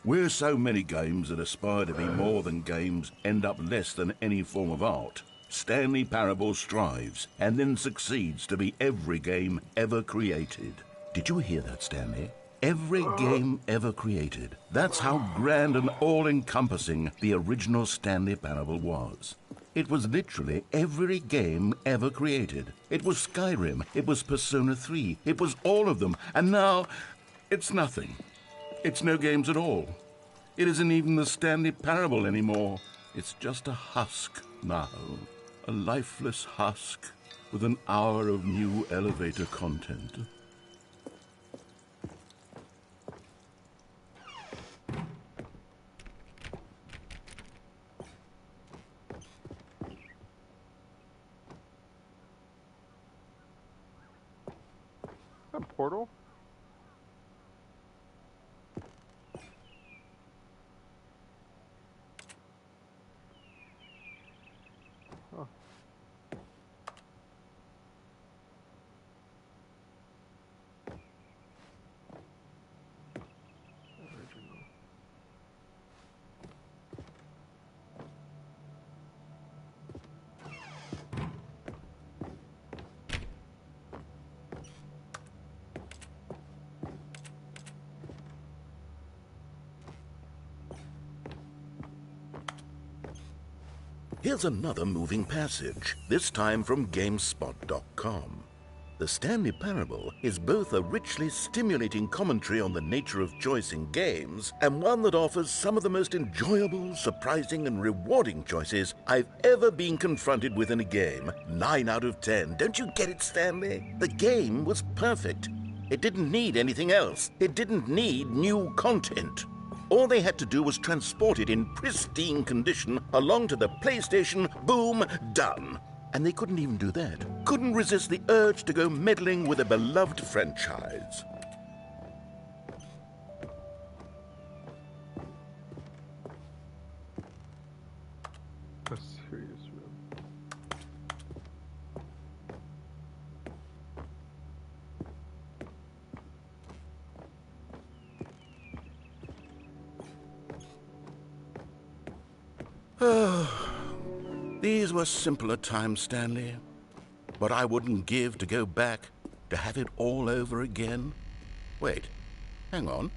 [SPEAKER 5] "Where so many games that aspire to be more than games end up less than any form of art, Stanley Parable strives and then succeeds to be every game ever created." Did you hear that, Stanley? Every game ever created. That's how grand and all-encompassing the original Stanley Parable was. It was literally every game ever created. It was Skyrim, it was Persona 3, it was all of them, and now it's nothing. It's no games at all. It isn't even the Stanley Parable anymore. It's just a husk now. A lifeless husk with an hour of new elevator content.
[SPEAKER 1] Is that Portal? Huh. Original.
[SPEAKER 5] Here's another moving passage, this time from GameSpot.com. The Stanley Parable is both a richly stimulating commentary on the nature of choice in games and one that offers some of the most enjoyable, surprising, and rewarding choices I've ever been confronted with in a game. 9 out of 10. Don't you get it, Stanley? The game was perfect. It didn't need anything else. It didn't need new content. All they had to do was transport it in pristine condition along to the PlayStation, boom, done. And they couldn't even do that. Couldn't resist the urge to go meddling with a beloved franchise.
[SPEAKER 1] A serious room.
[SPEAKER 5] These were simpler times, Stanley. But I wouldn't give to go back to have it all over again. Wait, hang on.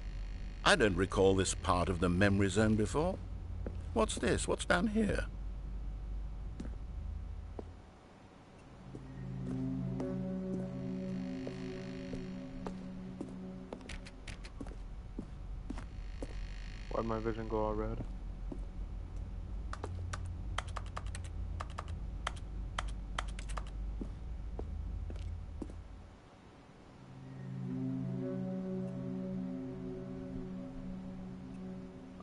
[SPEAKER 5] I don't recall this part of the memory zone before. What's this? What's down here?
[SPEAKER 1] Why'd my vision go all red?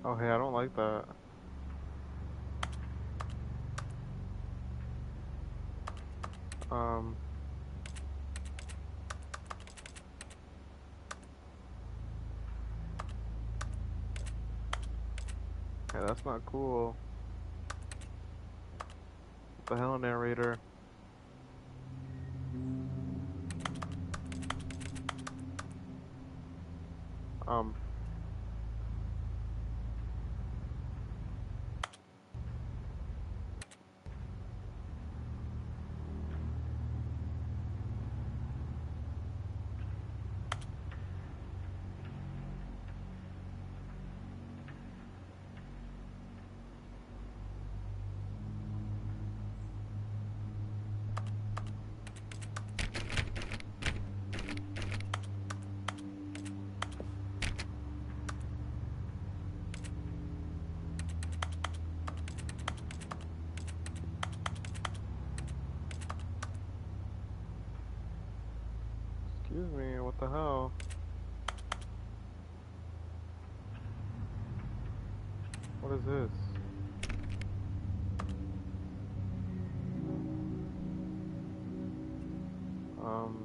[SPEAKER 1] Oh, hey, I don't like that. Yeah, that's not cool. What the hell, narrator? Um, excuse me, what the hell? What is this? Um,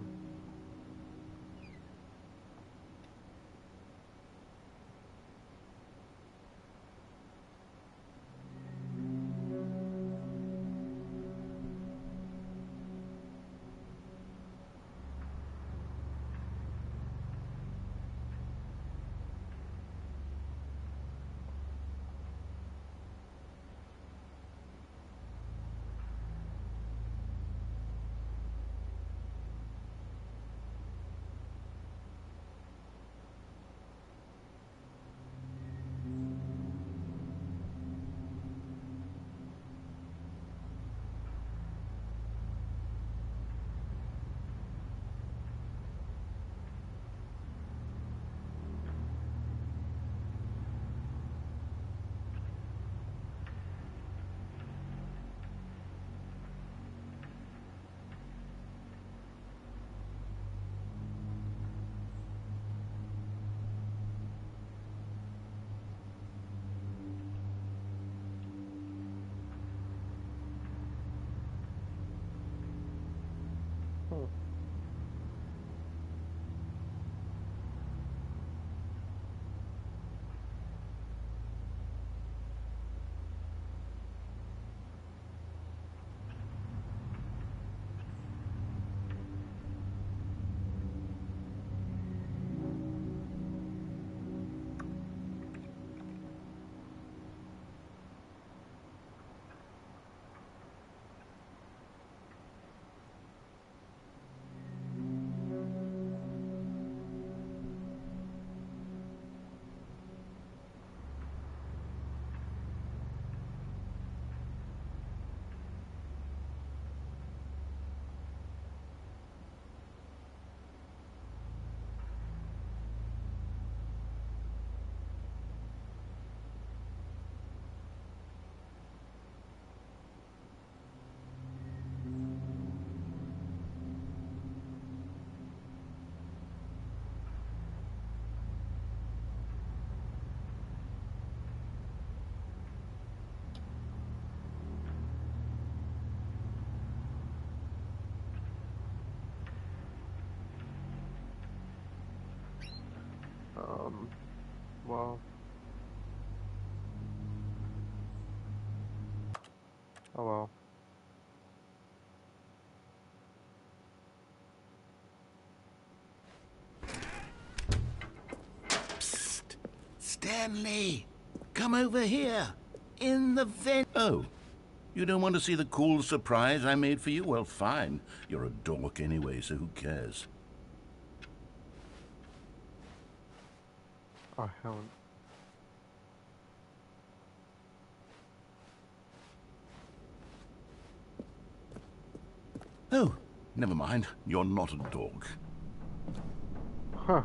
[SPEAKER 1] hmm. Well, oh well.
[SPEAKER 5] Psst! Stanley! Come over here! In the vent. Oh, you don't want to see the cool surprise I made for you? Well, fine. You're a dork anyway, so who cares?
[SPEAKER 1] Oh, hell.
[SPEAKER 5] Oh, never mind. You're not a dog.
[SPEAKER 1] Huh.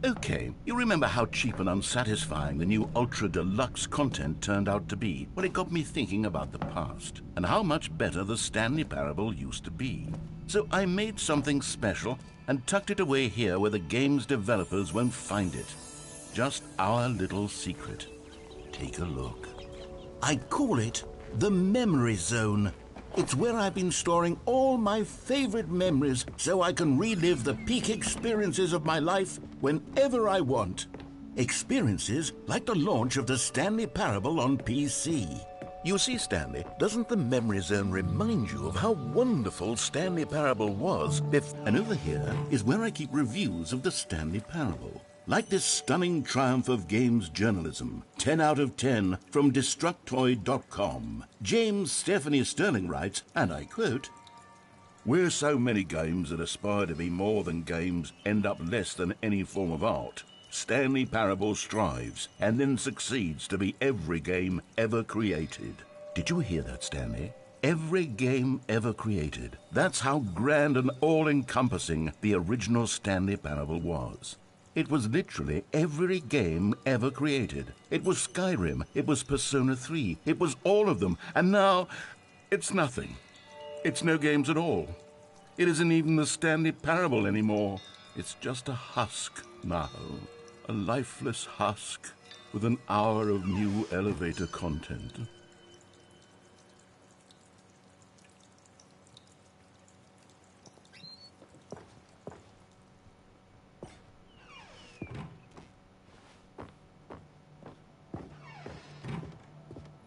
[SPEAKER 5] Okay, you remember how cheap and unsatisfying the new Ultra Deluxe content turned out to be? Well, it got me thinking about the past, and how much better the Stanley Parable used to be. So I made something special and tucked it away here where the game's developers won't find it. Just our little secret. Take a look. I call it the Memory Zone. It's where I've been storing all my favorite memories so I can relive the peak experiences of my life whenever I want. Experiences like the launch of the Stanley Parable on PC. You see, Stanley, doesn't the Memory Zone remind you of how wonderful Stanley Parable was? And over here is where I keep reviews of the Stanley Parable. Like this stunning triumph of games journalism, 10 out of 10 from Destructoid.com. James Stephanie Sterling writes, and I quote, "Where so many games that aspire to be more than games end up less than any form of art, Stanley Parable strives and then succeeds to be every game ever created." Did you hear that, Stanley? Every game ever created. That's how grand and all-encompassing the original Stanley Parable was. It was literally every game ever created. It was Skyrim, it was Persona 3, it was all of them, and now it's nothing. It's no games at all. It isn't even the Stanley Parable anymore. It's just a husk now. A lifeless husk with an hour of new elevator content.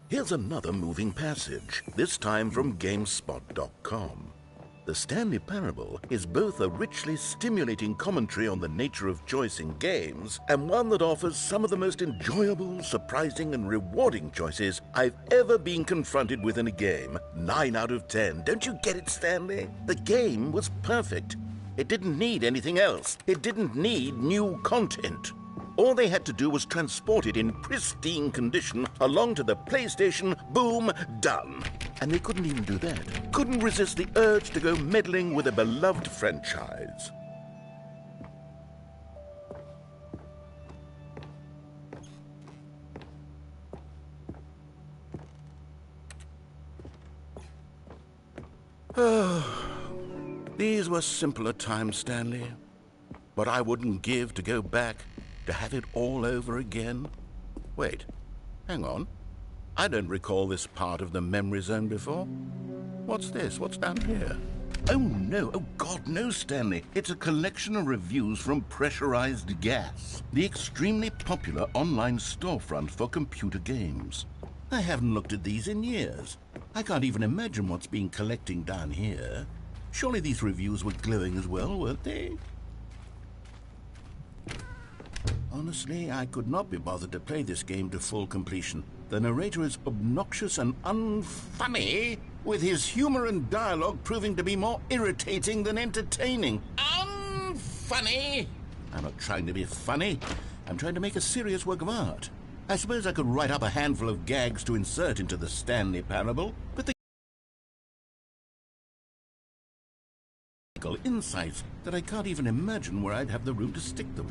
[SPEAKER 5] Here's another moving passage, this time from GameSpot.com. The Stanley Parable is both a richly stimulating commentary on the nature of choice in games and one that offers some of the most enjoyable, surprising, and rewarding choices I've ever been confronted with in a game. 9 out of 10. Don't you get it, Stanley? The game was perfect. It didn't need anything else. It didn't need new content. All they had to do was transport it in pristine condition along to the PlayStation, boom, done. And they couldn't even do that. Couldn't resist the urge to go meddling with a beloved franchise. These were simpler times, Stanley. But I wouldn't give to go back to have it all over again. Wait, hang on. I don't recall this part of the Memory Zone before. What's this? What's down here? Oh no, oh God, no, Stanley. It's a collection of reviews from Pressurized Gas, the extremely popular online storefront for computer games. I haven't looked at these in years. I can't even imagine what's been collecting down here. Surely these reviews were glowing as well, weren't they? Honestly, I could not be bothered to play this game to full completion. The narrator is obnoxious and unfunny, with his humor and dialogue proving to be more irritating than entertaining. Unfunny! I'm not trying to be funny. I'm trying to make a serious work of art. I suppose I could write up a handful of gags to insert into the Stanley Parable, but the insights that I can't even imagine where I'd have the room to stick them.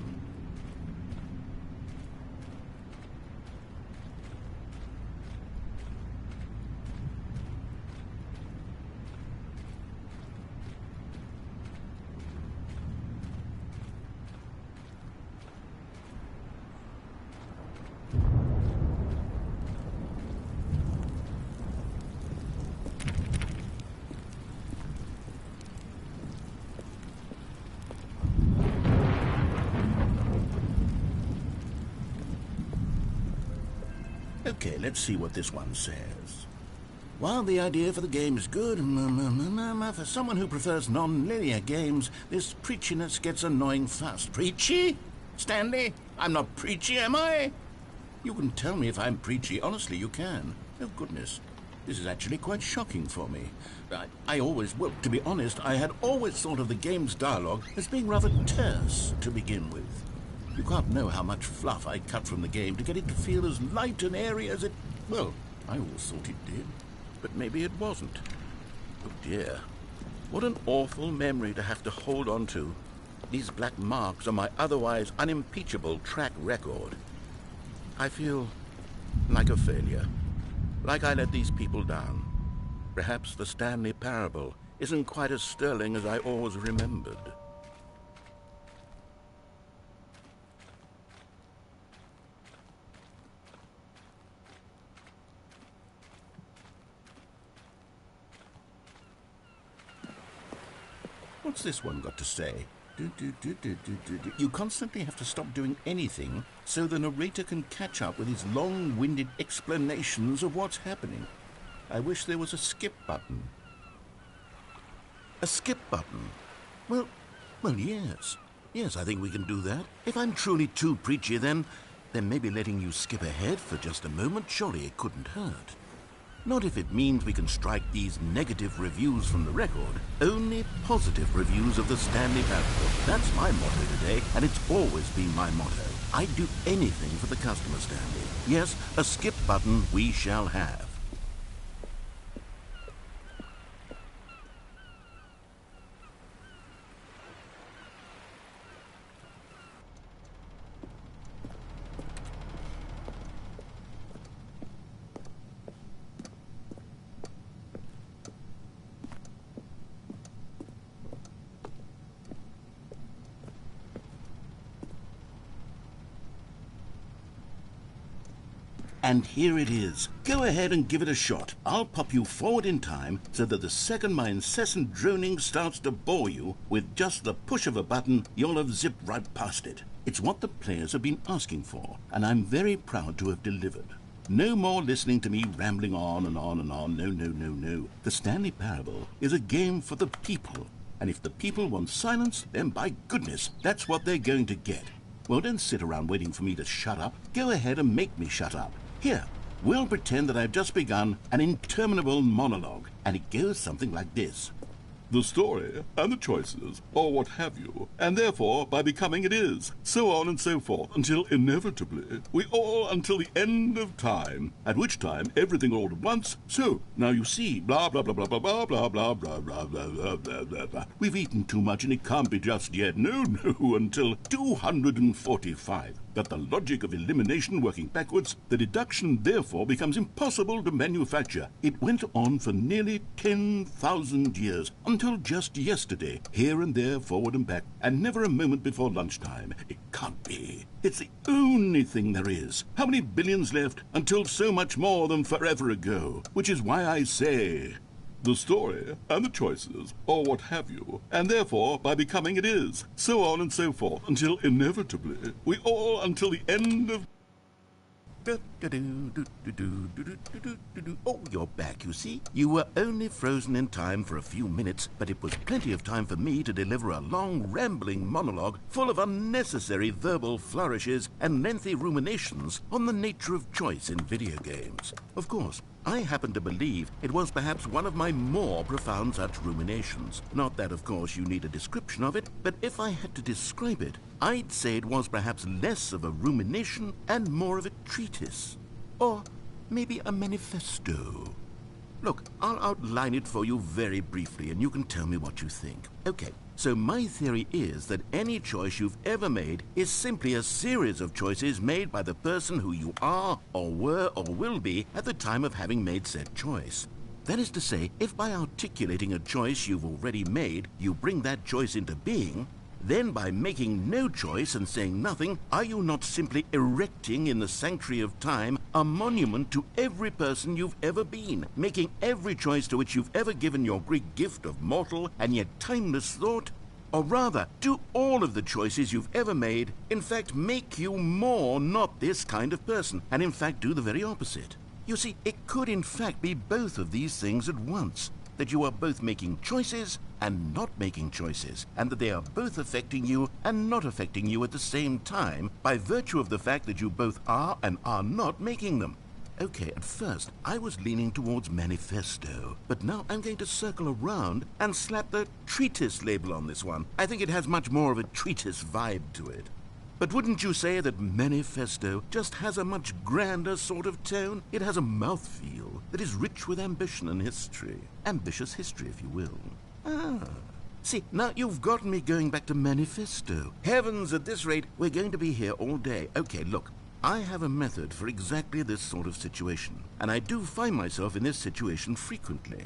[SPEAKER 5] Okay, let's see what this one says. While the idea for the game is good, for someone who prefers non-linear games, this preachiness gets annoying fast. Preachy? Stanley? I'm not preachy, am I? You can tell me if I'm preachy. Honestly, you can. Oh, goodness. This is actually quite shocking for me. Well, to be honest, I had always thought of the game's dialogue as being rather terse to begin with. You can't know how much fluff I cut from the game to get it to feel as light and airy as it... Well, I always thought it did, but maybe it wasn't. Oh dear, what an awful memory to have to hold on to. These black marks on my otherwise unimpeachable track record. I feel like a failure, like I let these people down. Perhaps the Stanley Parable isn't quite as sterling as I always remembered. What's this one got to say? You constantly have to stop doing anything so the narrator can catch up with his long-winded explanations of what's happening. I wish there was a skip button. A skip button? Well, yes. Yes, I think we can do that. If I'm truly too preachy, then maybe letting you skip ahead for just a moment, surely it couldn't hurt. Not if it means we can strike these negative reviews from the record. Only positive reviews of the Stanley PABLO. That's my motto today, and it's always been my motto. I'd do anything for the customer, Stanley. Yes, a skip button we shall have. And here it is. Go ahead and give it a shot. I'll pop you forward in time so that the second my incessant droning starts to bore you, with just the push of a button, you'll have zipped right past it. It's what the players have been asking for, and I'm very proud to have delivered. No more listening to me rambling on and on and on. No. The Stanley Parable is a game for the people. And if the people want silence, then by goodness, that's what they're going to get. Well, don't sit around waiting for me to shut up. Go ahead and make me shut up. Here, we'll pretend that I've just begun an interminable monologue, and it goes something like this. The story, and the choices, or what have you, and therefore, by becoming it is, so on and so forth, until inevitably, we all until the end of time, at which time everything all at once, so, now you see, blah, blah, blah, blah, blah, blah, blah, blah, blah, blah, blah, blah, blah, blah, blah. We've eaten too much and it can't be just yet, no, until 245. But the logic of elimination working backwards, the deduction therefore becomes impossible to manufacture. It went on for nearly 10,000 years, until just yesterday, here and there, forward and back, and never a moment before lunchtime. It can't be. It's the only thing there is. How many billions left until so much more than forever ago? Which is why I say, the story, and the choices, or what have you, and therefore, by becoming it is, so on and so forth, until inevitably, we all until the end of... Oh, you're back, you see. You were only frozen in time for a few minutes, but it was plenty of time for me to deliver a long, rambling monologue full of unnecessary verbal flourishes and lengthy ruminations on the nature of choice in video games. Of course, I happen to believe it was perhaps one of my more profound such ruminations. Not that, of course, you need a description of it, but if I had to describe it, I'd say it was perhaps less of a rumination and more of a treatise. Or maybe a manifesto. Look, I'll outline it for you very briefly, and you can tell me what you think. Okay, so my theory is that any choice you've ever made is simply a series of choices made by the person who you are, or were, or will be at the time of having made said choice. That is to say, if by articulating a choice you've already made, you bring that choice into being, then by making no choice and saying nothing, are you not simply erecting in the sanctuary of time a monument to every person you've ever been, making every choice to which you've ever given your great gift of mortal and yet timeless thought? Or rather, do all of the choices you've ever made, in fact, make you more not this kind of person, and in fact do the very opposite? You see, it could in fact be both of these things at once, that you are both making choices and not making choices, and that they are both affecting you and not affecting you at the same time by virtue of the fact that you both are and are not making them. Okay, at first I was leaning towards manifesto, but now I'm going to circle around and slap the treatise label on this one. I think it has much more of a treatise vibe to it. But wouldn't you say that manifesto just has a much grander sort of tone? It has a mouthfeel that is rich with ambition and history. Ambitious history, if you will. See, now you've got me going back to manifesto. Heavens, at this rate, we're going to be here all day. Okay, look, I have a method for exactly this sort of situation, and I do find myself in this situation frequently.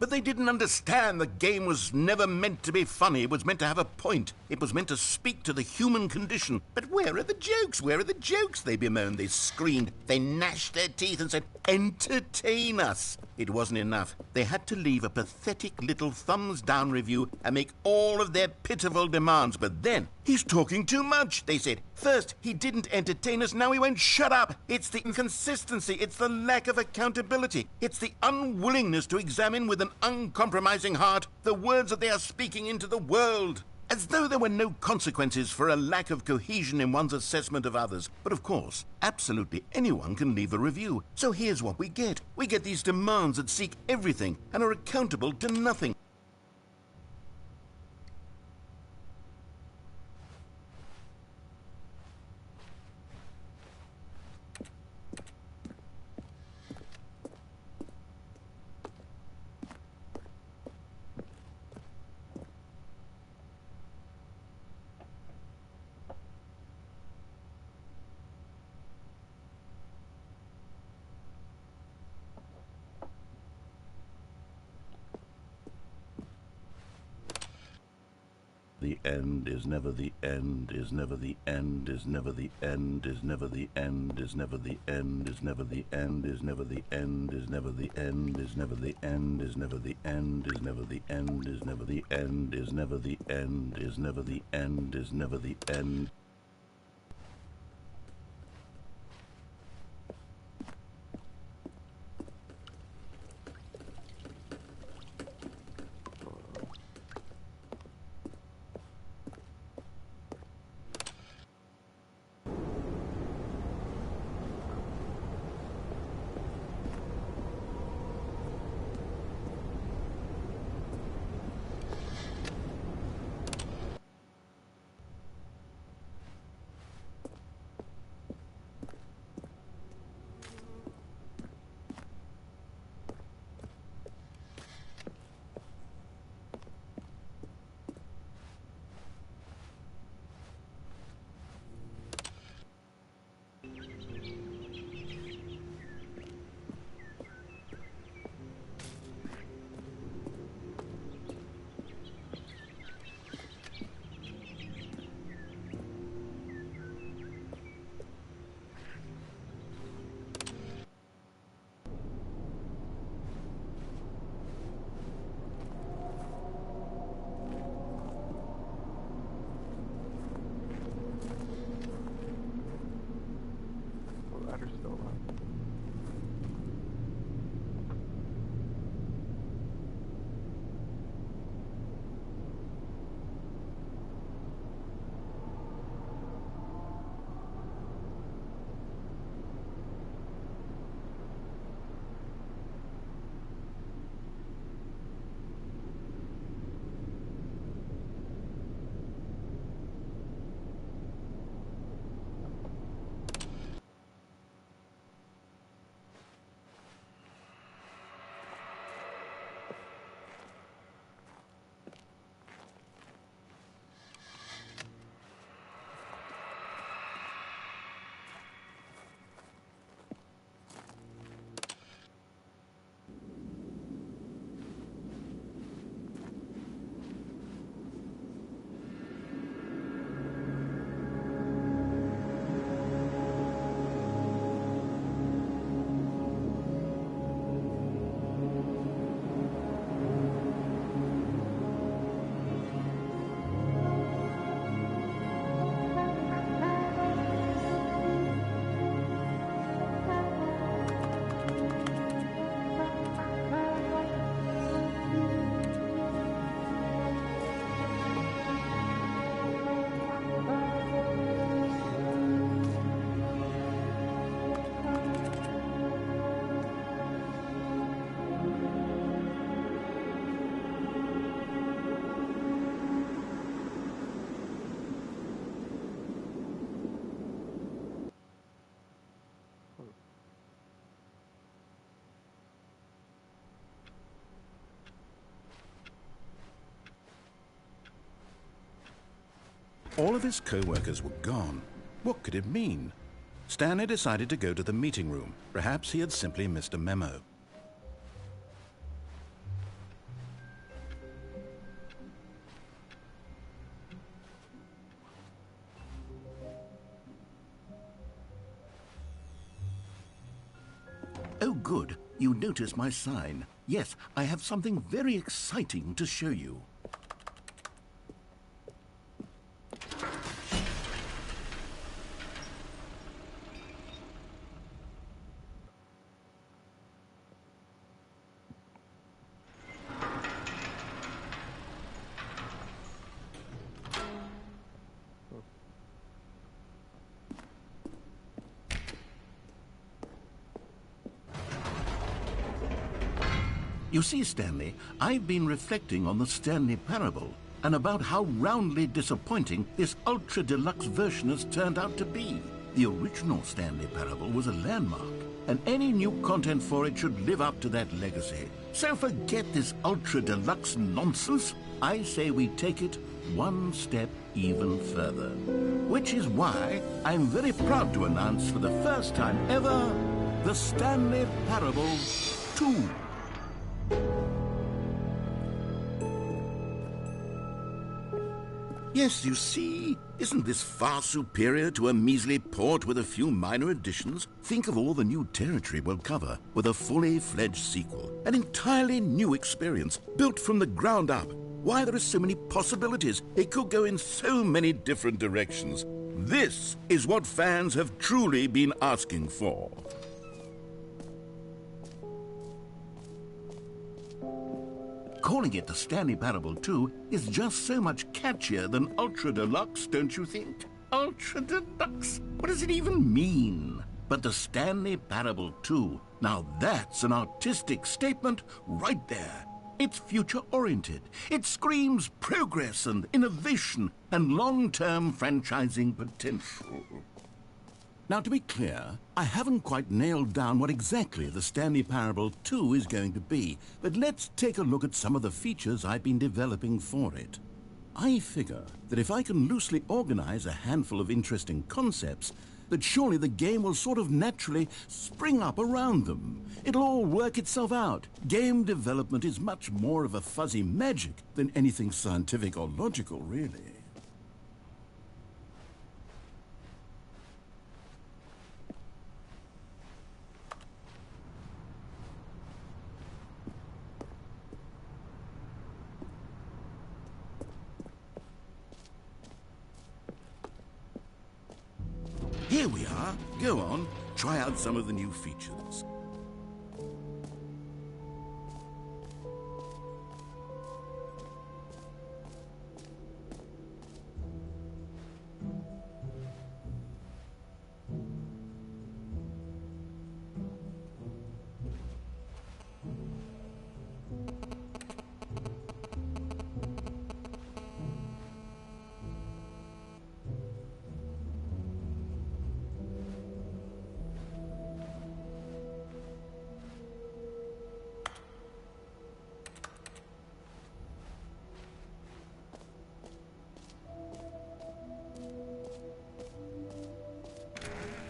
[SPEAKER 5] But they didn't understand the game was never meant to be funny. It was meant to have a point. It was meant to speak to the human condition. But where are the jokes? Where are the jokes? They bemoaned, they screamed, they gnashed their teeth and said, entertain us. It wasn't enough. They had to leave a pathetic little thumbs-down review and make all of their pitiful demands. But then, he's talking too much, they said. First, he didn't entertain us, now he won't shut up. It's the inconsistency, it's the lack of accountability, it's the unwillingness to examine with an uncompromising heart the words that they are speaking into the world. As though there were no consequences for a lack of cohesion in one's assessment of others. But of course, absolutely anyone can leave a review. So here's what we get. We get these demands that seek everything and are accountable to nothing. The end is never the end, is never the end, is never the end, is never the end, is never the end, is never the end, is never the end, is never the end, is never the end, is never the end, is never the end, is never the end, is never the end, is never the end, is never the end. All of his co-workers were gone. What could it mean? Stanley decided to go to the meeting room. Perhaps he had simply missed a memo. Oh, good. You notice my sign. Yes, I have something very exciting to show you. You see, Stanley, I've been reflecting on the Stanley Parable and about how roundly disappointing this ultra deluxe version has turned out to be. The original Stanley Parable was a landmark, and any new content for it should live up to that legacy. So forget this ultra deluxe nonsense. I say we take it one step even further. Which is why I'm very proud to announce for the first time ever, the Stanley Parable 2. Yes, you see, isn't this far superior to a measly port with a few minor additions? Think of all the new territory we'll cover with a fully fledged sequel. An entirely new experience, built from the ground up. Why, there are so many possibilities. It could go in so many different directions. This is what fans have truly been asking for. Calling it the Stanley Parable 2 is just so much catchier than Ultra Deluxe, don't you think? Ultra Deluxe? What does it even mean? But the Stanley Parable 2, now that's an artistic statement right there. It's future-oriented. It screams progress and innovation and long-term franchising potential. Now, to be clear, I haven't quite nailed down what exactly the Stanley Parable 2 is going to be, but let's take a look at some of the features I've been developing for it. I figure that if I can loosely organize a handful of interesting concepts, that surely the game will sort of naturally spring up around them. It'll all work itself out. Game development is much more of a fuzzy magic than anything scientific or logical, really. Here we are. Go on, try out some of the new features.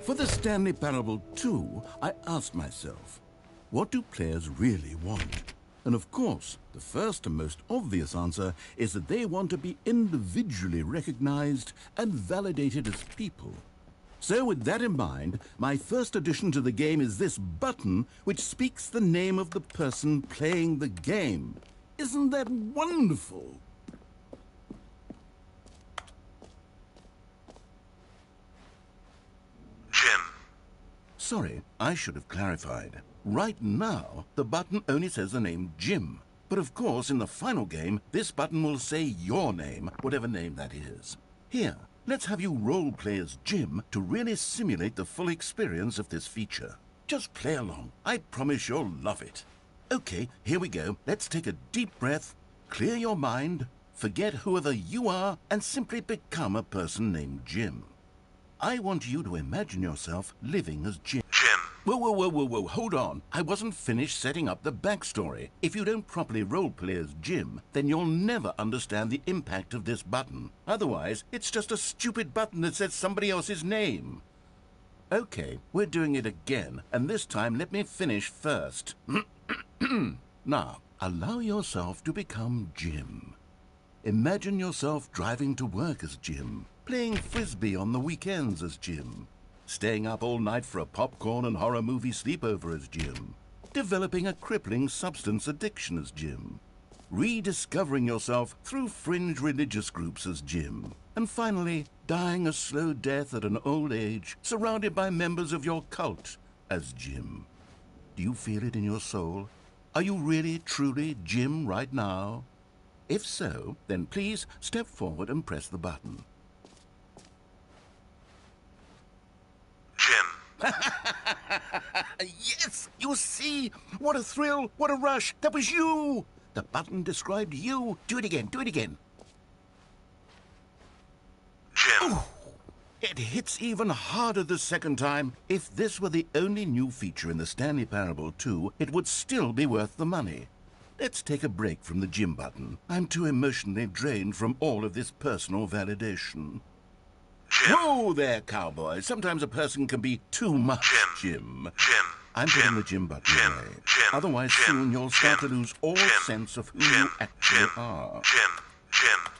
[SPEAKER 5] For the Stanley Parable 2, I asked myself, what do players really want? And of course, the first and most obvious answer is that they want to be individually recognized and validated as people. So with that in mind, my first addition to the game is this button which speaks the name of the person playing the game. Isn't that wonderful?
[SPEAKER 3] Jim.
[SPEAKER 5] Sorry, I should have clarified. Right now, the button only says the name Jim. But of course, in the final game, this button will say your name, whatever name that is. Here, let's have you role-play as Jim to really simulate the full experience of this feature. Just play along. I promise you'll love it. Okay, here we go. Let's take a deep breath, clear your mind, forget whoever you are, and simply become a person named Jim. I want you to imagine yourself living as Jim. Whoa, hold on. I wasn't finished setting up the backstory. If you don't properly roleplay as Jim, then you'll never understand the impact of this button. Otherwise, it's just a stupid button that says somebody else's name. Okay, we're doing it again, and this time let me finish first. Now, allow yourself to become Jim. Imagine yourself driving to work as Jim, playing frisbee on the weekends as Jim, staying up all night for a popcorn and horror movie sleepover as Jim, developing a crippling substance addiction as Jim, rediscovering yourself through fringe religious groups as Jim, and finally dying a slow death at an old age surrounded by members of your cult as Jim. Do you feel it in your soul? Are you really, truly Jim right now? If so, then please step forward and press the button.
[SPEAKER 3] Jim.
[SPEAKER 5] Yes, you see? What a thrill, what a rush. That was you. The button described you. Do it again, do it again.
[SPEAKER 3] Jim.
[SPEAKER 5] Ooh, it hits even harder the second time. If this were the only new feature in the Stanley Parable 2, it would still be worth the money. Let's take a break from the Jim button. I'm too emotionally drained from all of this personal validation.
[SPEAKER 3] Jim.
[SPEAKER 5] Whoa there, cowboy. Sometimes a person can be too much, Jim.
[SPEAKER 3] Jim.
[SPEAKER 5] I'm
[SPEAKER 3] Jim.
[SPEAKER 5] putting the Jim button
[SPEAKER 3] Jim.
[SPEAKER 5] away.
[SPEAKER 3] Jim.
[SPEAKER 5] Otherwise,
[SPEAKER 3] Jim.
[SPEAKER 5] soon you'll start
[SPEAKER 3] Jim.
[SPEAKER 5] to lose all
[SPEAKER 3] Jim.
[SPEAKER 5] sense of who
[SPEAKER 3] Jim.
[SPEAKER 5] you actually
[SPEAKER 3] Jim.
[SPEAKER 5] are.
[SPEAKER 3] Jim. Jim.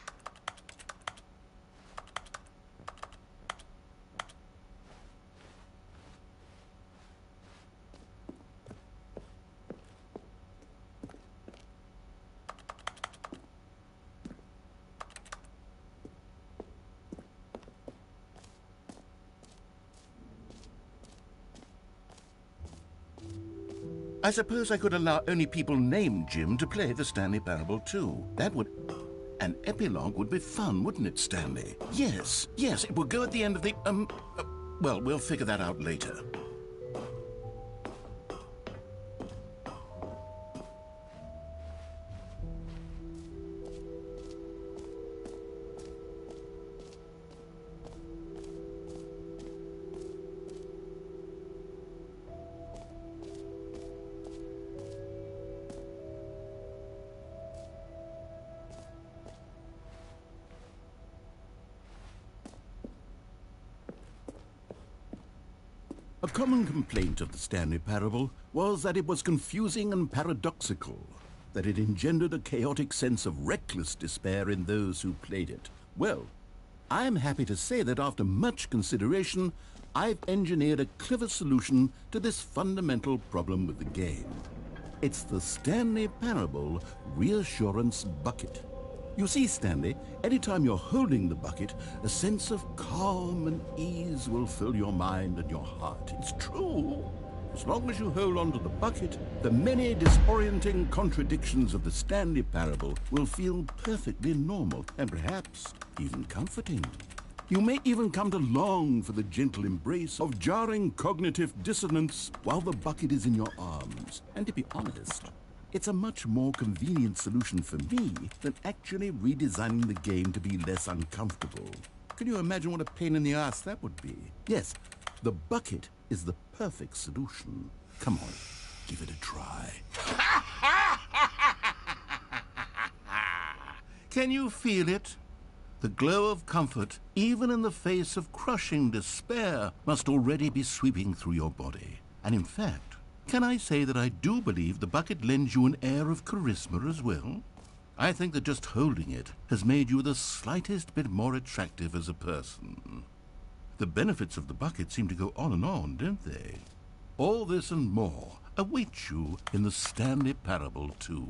[SPEAKER 5] I suppose I could allow only people named Jim to play the Stanley Parable 2. That would... An epilogue would be fun, wouldn't it, Stanley? Yes, yes, it would go at the end of the... well, we'll figure that out later. A common complaint of the Stanley Parable was that it was confusing and paradoxical, that it engendered a chaotic sense of reckless despair in those who played it. Well, I'm happy to say that after much consideration, I've engineered a clever solution to this fundamental problem with the game. It's the Stanley Parable Reassurance Bucket. You see, Stanley, anytime you're holding the bucket, a sense of calm and ease will fill your mind and your heart. It's true. As long as you hold on to the bucket, the many disorienting contradictions of the Stanley Parable will feel perfectly normal and perhaps even comforting. You may even come to long for the gentle embrace of jarring cognitive dissonance while the bucket is in your arms. And to be honest, it's a much more convenient solution for me than actually redesigning the game to be less uncomfortable. Can you imagine what a pain in the ass that would be? Yes, the bucket is the perfect solution. Come on, give it a try. Can you feel it? The glow of comfort, even in the face of crushing despair, must already be sweeping through your body. And in fact, can I say that I do believe the bucket lends you an air of charisma as well? I think that just holding it has made you the slightest bit more attractive as a person. The benefits of the bucket seem to go on, don't they? All this and more await you in the Stanley Parable 2.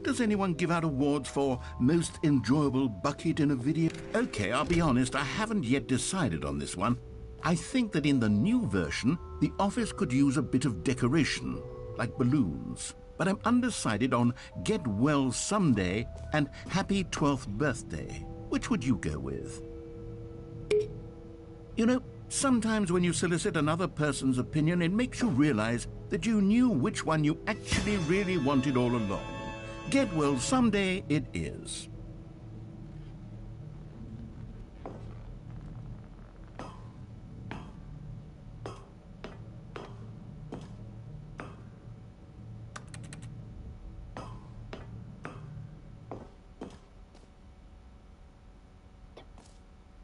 [SPEAKER 5] Does anyone give out awards for most enjoyable bucket in a video? Okay, I'll be honest, I haven't yet decided on this one. I think that in the new version, the office could use a bit of decoration, like balloons. But I'm undecided on Get Well Someday and Happy 12th Birthday. Which would you go with? You know, sometimes when you solicit another person's opinion, it makes you realize that you knew which one you actually really wanted all along. Get well someday it is.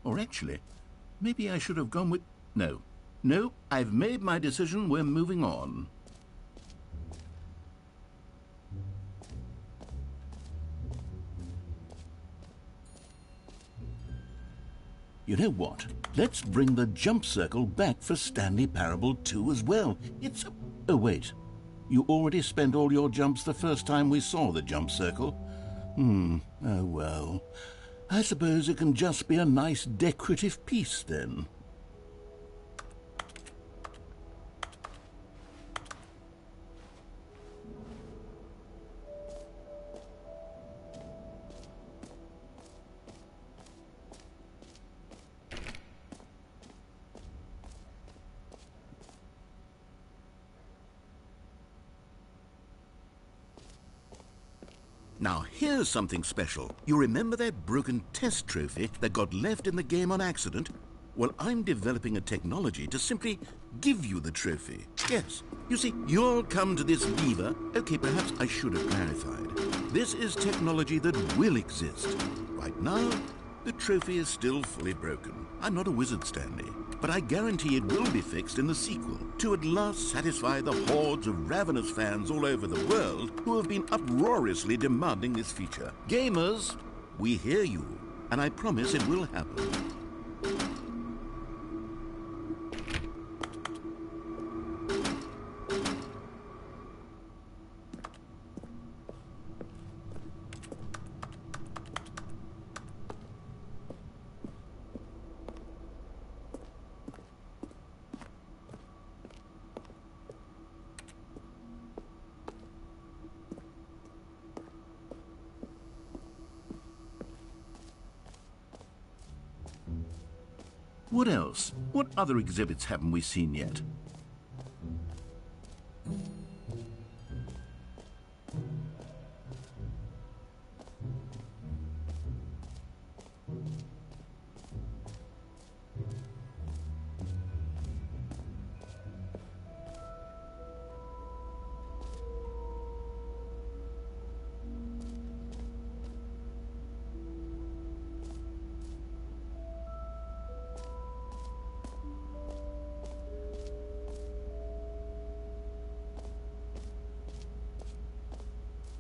[SPEAKER 5] Or actually, Maybe I should have gone with... No. No, I've made my decision. We're moving on. You know what? Let's bring the jump circle back for Stanley Parable 2 as well. It's... Oh, wait. You already spent all your jumps the first time we saw the jump circle? Oh well. I suppose it can just be a nice decorative piece then. Now, here's something special. You remember that broken test trophy that got left in the game on accident? Well, I'm developing a technology to simply give you the trophy. Yes. You see, you'll come to this lever. Okay, perhaps I should have clarified. This is technology that will exist. Right now, the trophy is still fully broken. I'm not a wizard, Stanley, but I guarantee it will be fixed in the sequel to at last satisfy the hordes of ravenous fans all over the world who have been uproariously demanding this feature. Gamers, we hear you, and I promise it will happen. What else? What other exhibits haven't we seen yet?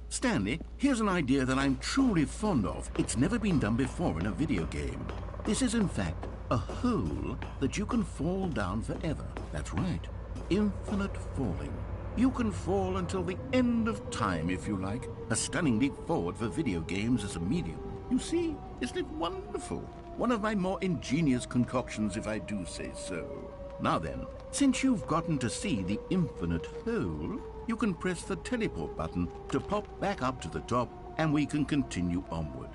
[SPEAKER 5] Stanley, here's an idea that I'm truly fond of. It's never been done before in a video game. This is, in fact, a hole that you can fall down forever. That's right. Infinite falling. You can fall until the end of time, if you like. A stunning leap forward for video games as a medium. You see, isn't it wonderful? One of my more ingenious concoctions, if I do say so. Now then, since you've gotten to see the infinite hole, you can press the teleport button to pop back up to the top, and we can continue onward.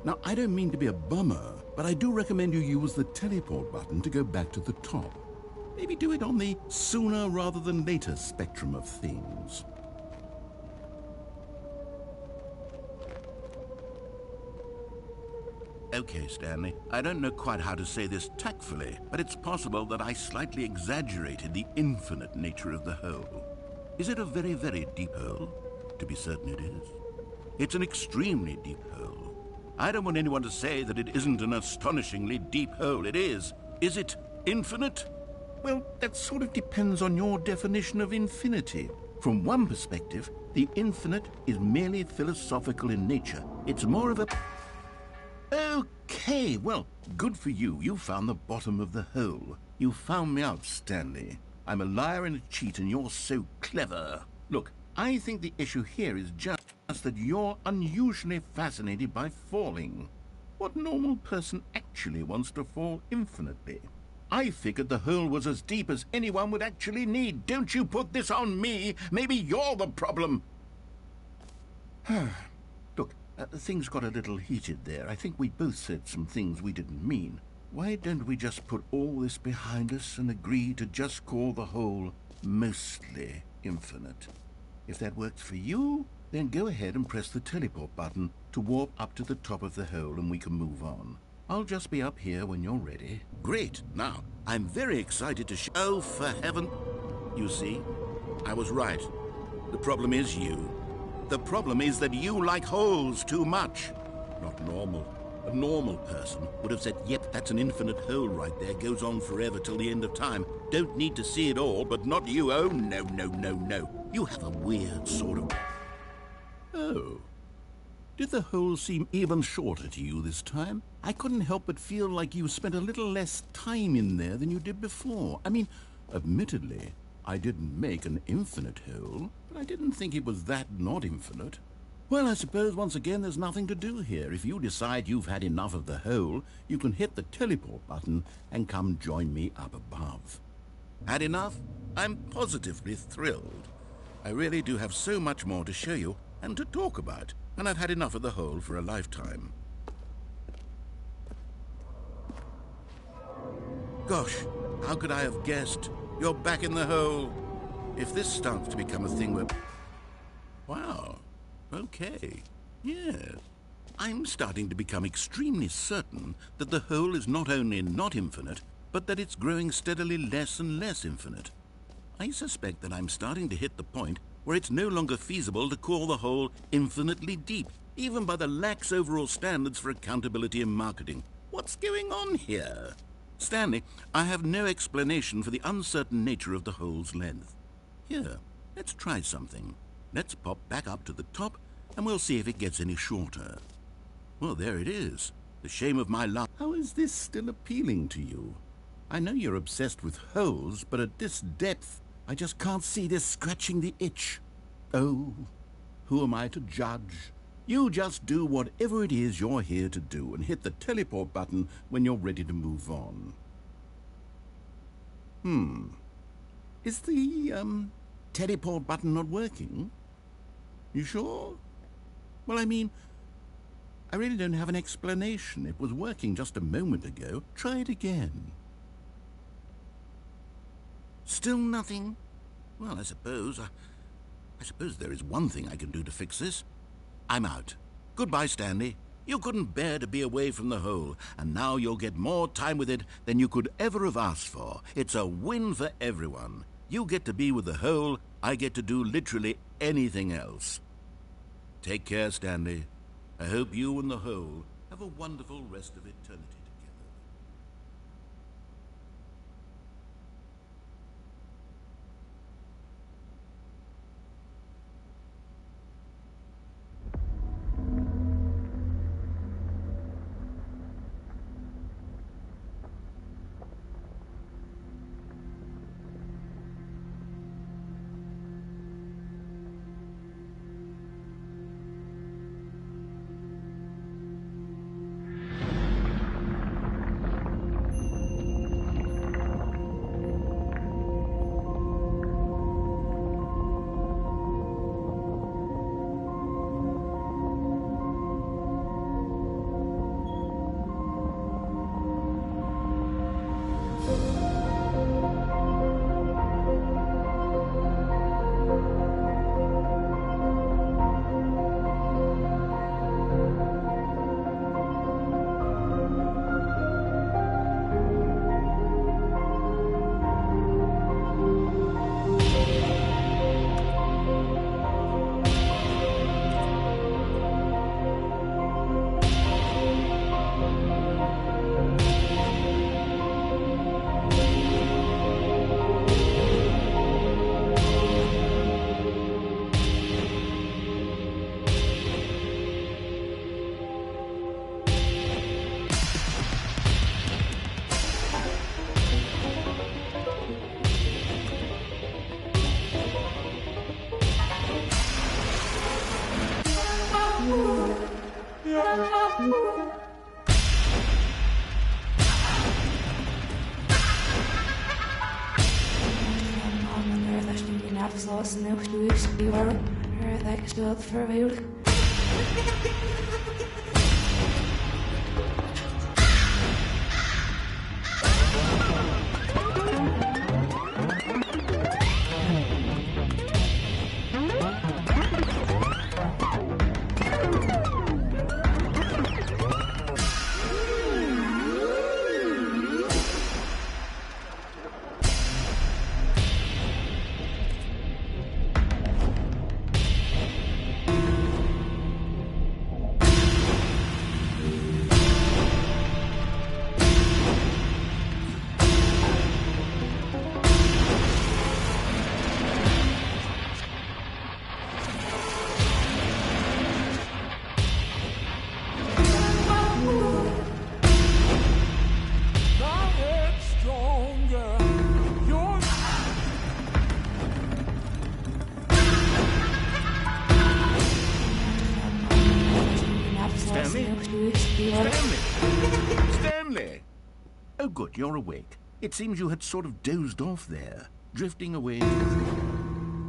[SPEAKER 5] Now, I don't mean to be a bummer, but I do recommend you use the teleport button to go back to the top. Maybe do it on the sooner rather than later spectrum of things. Okay, Stanley, I don't know quite how to say this tactfully, but it's possible that I slightly exaggerated the infinite nature of the hole. Is it a very, very deep hole? To be certain it is. It's an extremely deep hole. I don't want anyone to say that it isn't an astonishingly deep hole. It is. Is it infinite? Well, that sort of depends on your definition of infinity. From one perspective, the infinite is merely philosophical in nature. It's more of a... Okay, well, good for you. You found the bottom of the hole. You found me out, Stanley. I'm a liar and a cheat, and you're so clever. Look, I think the issue here is just that you're unusually fascinated by falling. What normal person actually wants to fall infinitely? I figured the hole was as deep as anyone would actually need. Don't you put this on me. Maybe you're the problem. Look, things got a little heated there. I think we both said some things we didn't mean. Why don't we just put all this behind us and agree to just call the hole mostly infinite? If that works for you, then go ahead and press the teleport button to warp up to the top of the hole and we can move on. I'll just be up here when you're ready. Great. Now, I'm very excited to show... Oh, for heaven... You see, I was right. The problem is you. The problem is that you like holes too much. not normal. A normal person would have said, yep, that's an infinite hole right there, goes on forever till the end of time. Don't need to see it all, but not you. Oh, no, no, no, no. You have a weird sort of... Oh. Did the hole seem even shorter to you this time? I couldn't help but feel like you spent a little less time in there than you did before. I mean, admittedly, I didn't make an infinite hole, but I didn't think it was that not infinite. Well, I suppose once again there's nothing to do here. If you decide you've had enough of the hole, you can hit the teleport button and come join me up above. Had enough? I'm positively thrilled. I really do have so much more to show you and to talk about, and I've had enough of the hole for a lifetime. Gosh, how could I have guessed? You're back in the hole. If this starts to become a thing where... Wow. Okay. Yes. I'm starting to become extremely certain that the hole is not only not infinite, but that it's growing steadily less and less infinite. I suspect that I'm starting to hit the point where it's no longer feasible to call the hole infinitely deep, even by the lax overall standards for accountability and marketing. What's going on here? Stanley, I have no explanation for the uncertain nature of the hole's length. Here, let's try something. Let's pop back up to the top, and we'll see if it gets any shorter. Well, there it is. The shame of my life. How is this still appealing to you? I know you're obsessed with holes, but at this depth, I just can't see this scratching the itch. Oh, who am I to judge? You just do whatever it is you're here to do and hit the teleport button when you're ready to move on. Is the, teleport button not working? You sure? Well, I mean, I really don't have an explanation. It was working just a moment ago. Try it again. Still nothing? Well, I suppose there is one thing I can do to fix this. I'm out. Goodbye, Stanley. You couldn't bear to be away from the hole, and now you'll get more time with it than you could ever have asked for. It's a win for everyone. You get to be with the hole, I get to do literally anything else. Take care, Stanley. I hope you and the hole have a wonderful rest of eternity together.
[SPEAKER 7] Afgesloten nog geweest, die waren er dat gespeeld verweerd.
[SPEAKER 5] Oh, good, you're awake. It seems you had sort of dozed off there, drifting away.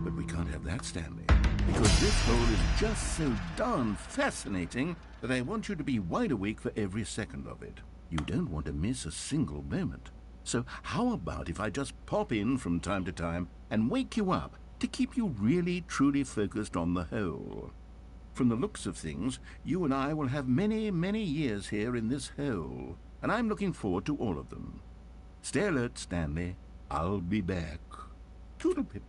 [SPEAKER 5] But we can't have that, Stanley, because this hole is just so darn fascinating that I want you to be wide awake for every second of it. You don't want to miss a single moment. So how about if I just pop in from time to time and wake you up to keep you really, truly focused on the hole? From the looks of things, you and I will have many, many years here in this hole, and I'm looking forward to all of them. Stay alert, Stanley. I'll be back. Toodle-pip.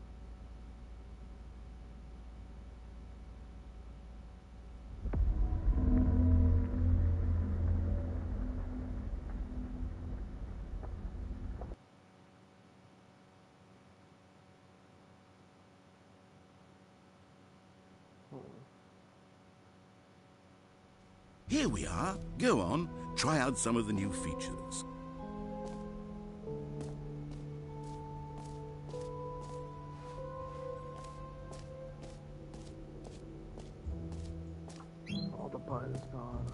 [SPEAKER 5] Here we are. Go on, try out some of the new features.
[SPEAKER 1] All the buttons gone.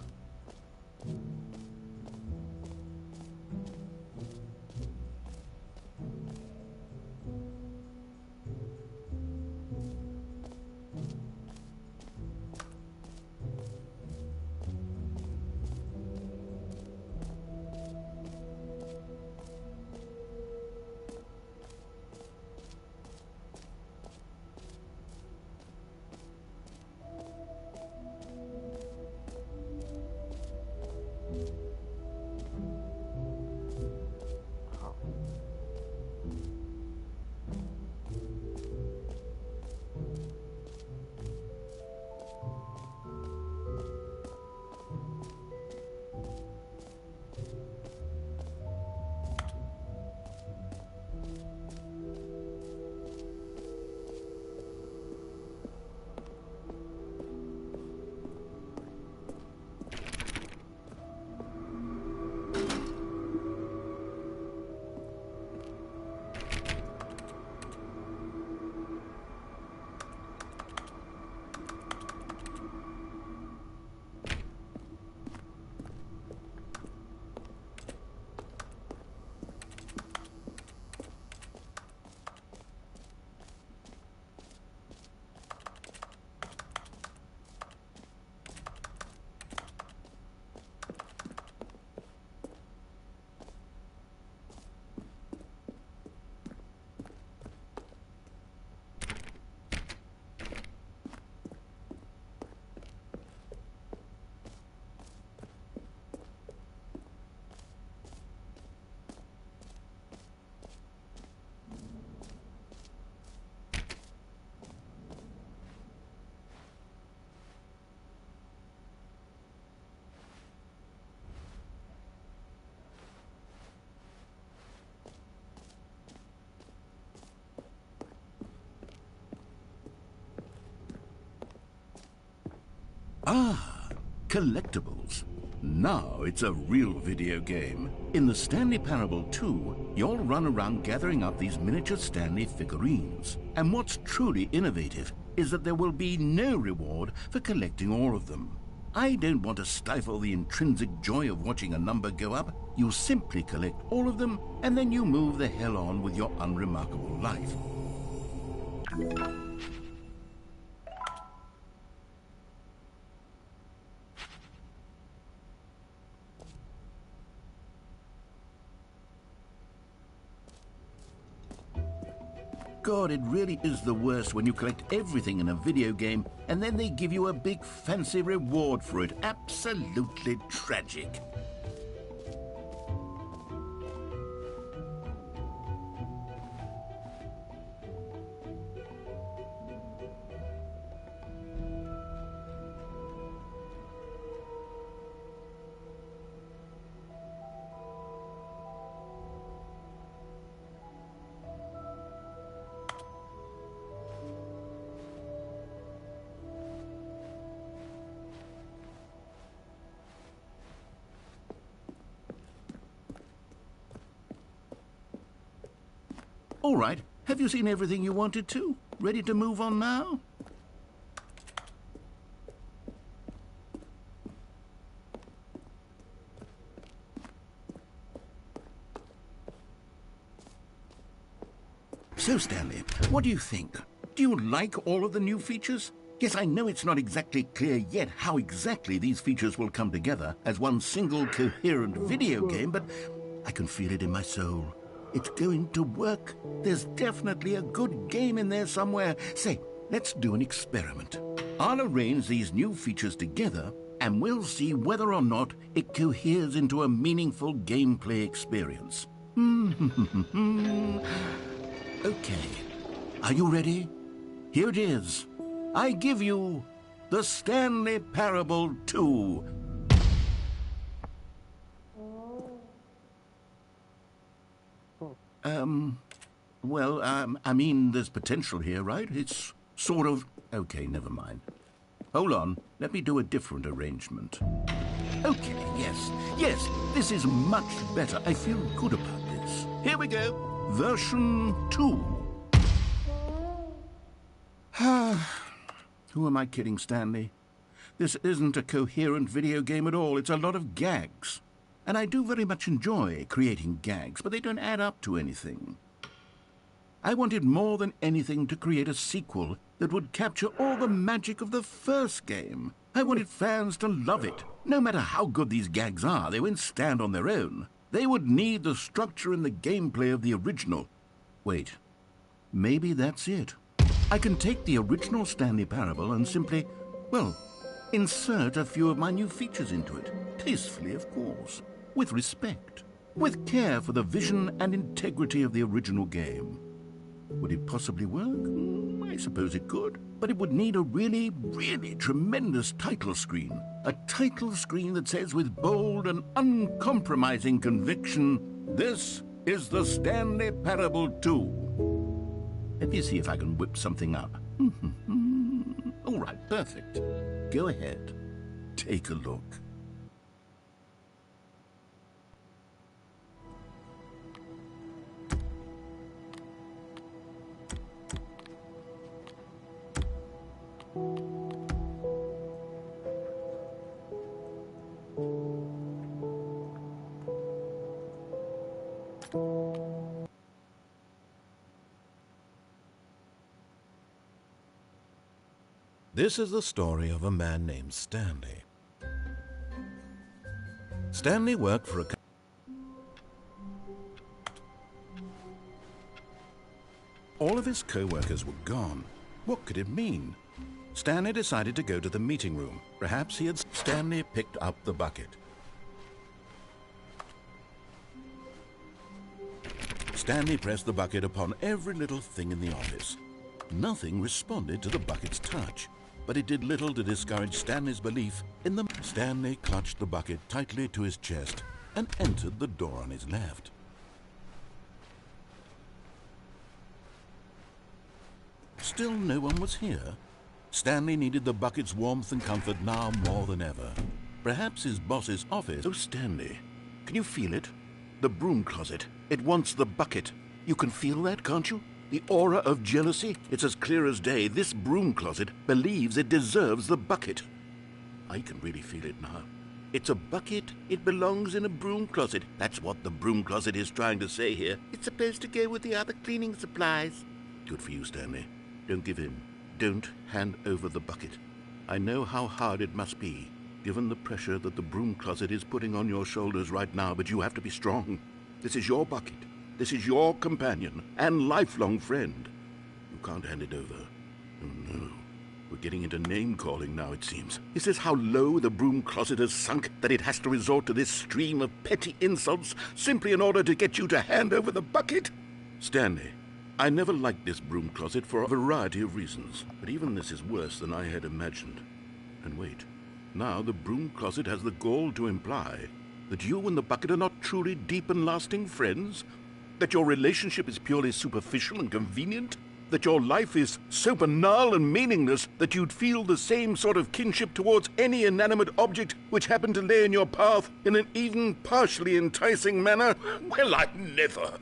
[SPEAKER 5] Ah, collectibles. Now it's a real video game. In the Stanley Parable 2, you'll run around gathering up these miniature Stanley figurines. And what's truly innovative is that there will be no reward for collecting all of them. I don't want to stifle the intrinsic joy of watching a number go up. You simply collect all of them, and then you move the hell on with your unremarkable life. God, it really is the worst when you collect everything in a video game and then they give you a big fancy reward for it. Absolutely tragic. All right, have you seen everything you wanted to? Ready to move on now? So, Stanley, what do you think? Do you like all of the new features? Yes, I know it's not exactly clear yet how exactly these features will come together as one single coherent video game, but I can feel it in my soul. It's going to work. There's definitely a good game in there somewhere. Say, let's do an experiment. I'll arrange these new features together, and we'll see whether or not it coheres into a meaningful gameplay experience. Okay. Are you ready? Here it is. I give you the Stanley Parable 2. I mean, there's potential here, right? It's sort of... Okay, never mind. Hold on, let me do a different arrangement. Okay, yes, this is much better. I feel good about this. Here we go. Version 2. Who am I kidding, Stanley? This isn't a coherent video game at all. It's a lot of gags. And I do very much enjoy creating gags, but they don't add up to anything. I wanted more than anything to create a sequel that would capture all the magic of the first game. I wanted fans to love it. No matter how good these gags are, they won't stand on their own. They would need the structure and the gameplay of the original. Wait, maybe that's it. I can take the original Stanley Parable and simply, well, insert a few of my new features into it. Tastefully, of course. With respect. With care for the vision and integrity of the original game. Would it possibly work? I suppose it could. But it would need a really, really tremendous title screen. A title screen that says with bold and uncompromising conviction, "This is the Stanley Parable 2. Let me see if I can whip something up. All right, perfect. Go ahead. Take a look.
[SPEAKER 2] This is the story of a man named Stanley. Stanley worked for a... All of his co-workers were gone. What could it mean? Stanley decided to go to the meeting room. Perhaps he had... Stanley picked up the bucket. Stanley pressed the bucket upon every little thing in the office. Nothing responded to the bucket's touch, but it did little to discourage Stanley's belief in the... Stanley clutched the bucket tightly to his chest and entered the door on his left. Still no one was here. Stanley needed the bucket's warmth and comfort now more than ever. Perhaps his boss's office... Oh, Stanley, can you feel it? The broom closet. It wants the bucket. You can feel that, can't you? The aura of jealousy? It's as clear as day. This broom closet believes it deserves the bucket. I can really feel it now. It's a bucket. It belongs in a broom closet. That's what the broom closet is trying to say here. It's supposed to go with the other cleaning supplies. Good for you, Stanley. Don't give in. Don't hand over the bucket. I know how hard it must be, given the pressure that the broom closet is putting on your shoulders right now, but you have to be strong. This is your bucket. This is your companion and lifelong friend. You can't hand it over. Oh, no. We're getting into name-calling now, it seems. Is this how low the broom closet has sunk, that it has to resort to this stream of petty insults simply in order to get you to hand over the bucket? Stanley, I never liked this broom closet for a variety of reasons, but even this is worse than I had imagined. And wait, now the broom closet has the gall to imply that you and the bucket are not truly deep and lasting friends? That your relationship is purely superficial and convenient? That your life is so banal and meaningless that you'd feel the same sort of kinship towards any inanimate object which happened to lay in your path in an even partially enticing manner? Well, I'd never.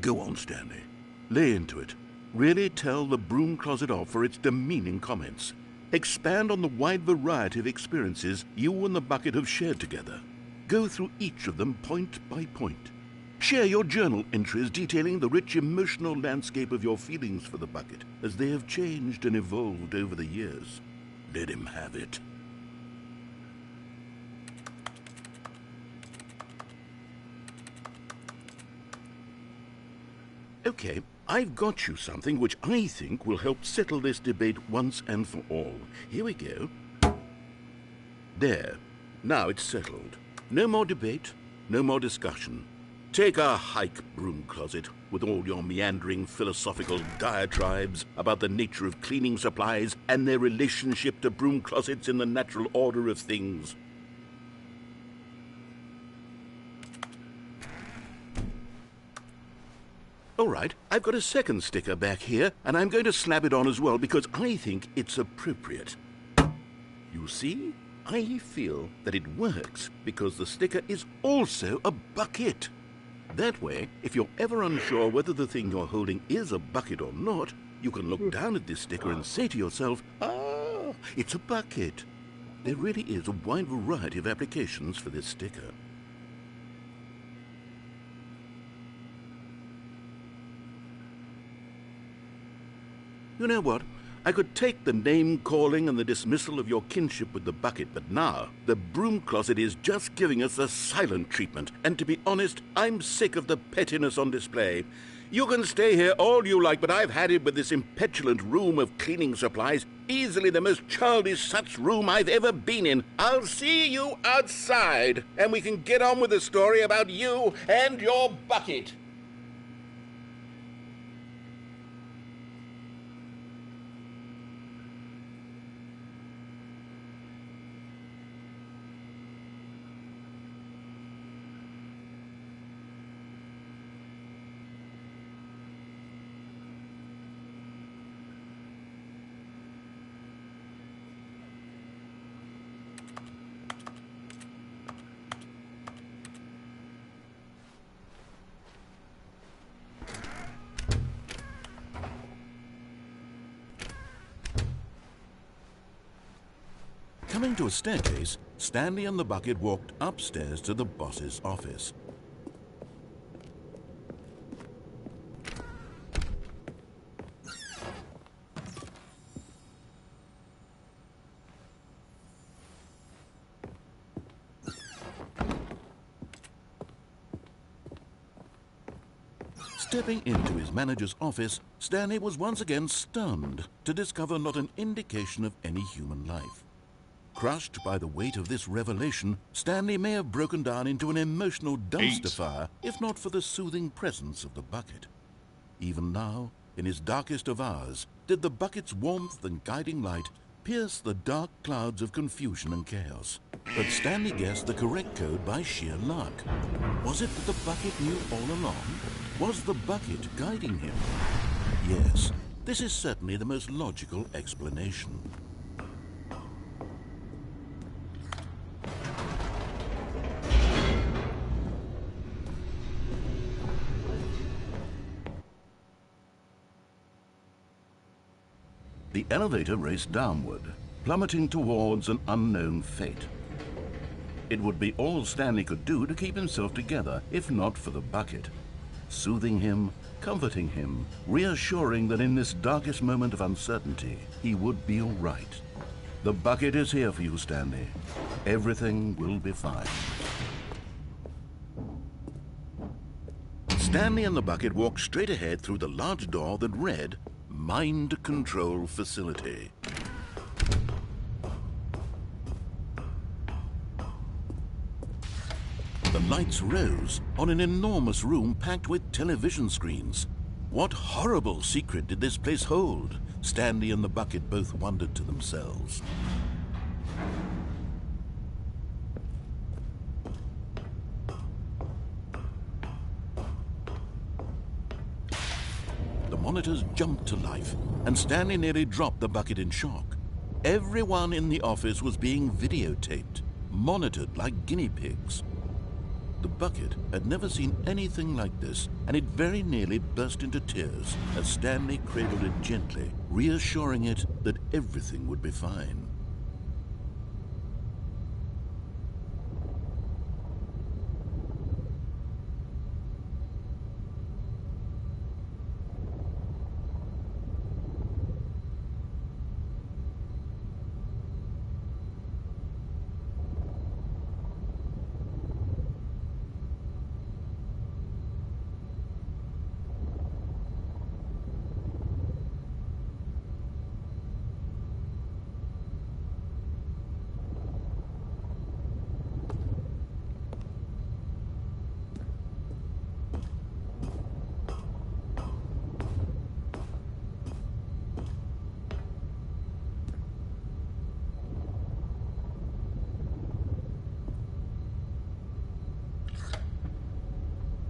[SPEAKER 2] Go on, Stanley. Lay into it. Really tell the broom closet off for its demeaning comments. Expand on the wide variety of experiences you and the bucket have shared together. Go through each of them point by point.
[SPEAKER 5] Share your journal entries detailing the rich emotional landscape of your feelings for the bucket, as they have changed and evolved over the years. Let him have it. Okay, I've got you something which I think will help settle this debate once and for all. Here we go. There. Now it's settled. No more debate, no more discussion. Take a hike, broom closet, with all your meandering philosophical diatribes about the nature of cleaning supplies and their relationship to broom closets in the natural order of things. All right, I've got a second sticker back here, and I'm going to slap it on as well because I think it's appropriate. You see? I feel that it works because the sticker is also a bucket. That way, if you're ever unsure whether the thing you're holding is a bucket or not, you can look down at this sticker and say to yourself, "Ah, it's a bucket." There really is a wide variety of applications for this sticker. You know what? I could take the name-calling and the dismissal of your kinship with the bucket, but now the broom closet is just giving us a silent treatment, and to be honest, I'm sick of the pettiness on display. You can stay here all you like, but I've had it with this impetulant room of cleaning supplies, easily the most childish such room I've ever been in. I'll see you outside, and we can get on with the story about you and your bucket. Coming to a staircase, Stanley and the bucket walked upstairs to the boss's office. Stepping into his manager's office, Stanley was once again stunned to discover not an indication of any human life. Crushed by the weight of this revelation, Stanley may have broken down into an emotional dumpster fire, if not for the soothing presence of the bucket. Even now, in his darkest of hours, did the bucket's warmth and guiding light pierce the dark clouds of confusion and chaos. But Stanley guessed the correct code by sheer luck. Was it that the bucket knew all along? Was the bucket guiding him? Yes, this is certainly the most logical explanation. The elevator raced downward, plummeting towards an unknown fate. It would be all Stanley could do to keep himself together, if not for the bucket. Soothing him, comforting him, reassuring that in this darkest moment of uncertainty, he would be all right. The bucket is here for you, Stanley. Everything will be fine. Stanley and the bucket walked straight ahead through the large door that read, Mind Control Facility. The lights rose on an enormous room packed with television screens. What horrible secret did this place hold? Stanley and the bucket both wondered to themselves. The monitors jumped to life, and Stanley nearly dropped the bucket in shock. Everyone in the office was being videotaped, monitored like guinea pigs. The bucket had never seen anything like this, and it very nearly burst into tears as Stanley cradled it gently, reassuring it that everything would be fine.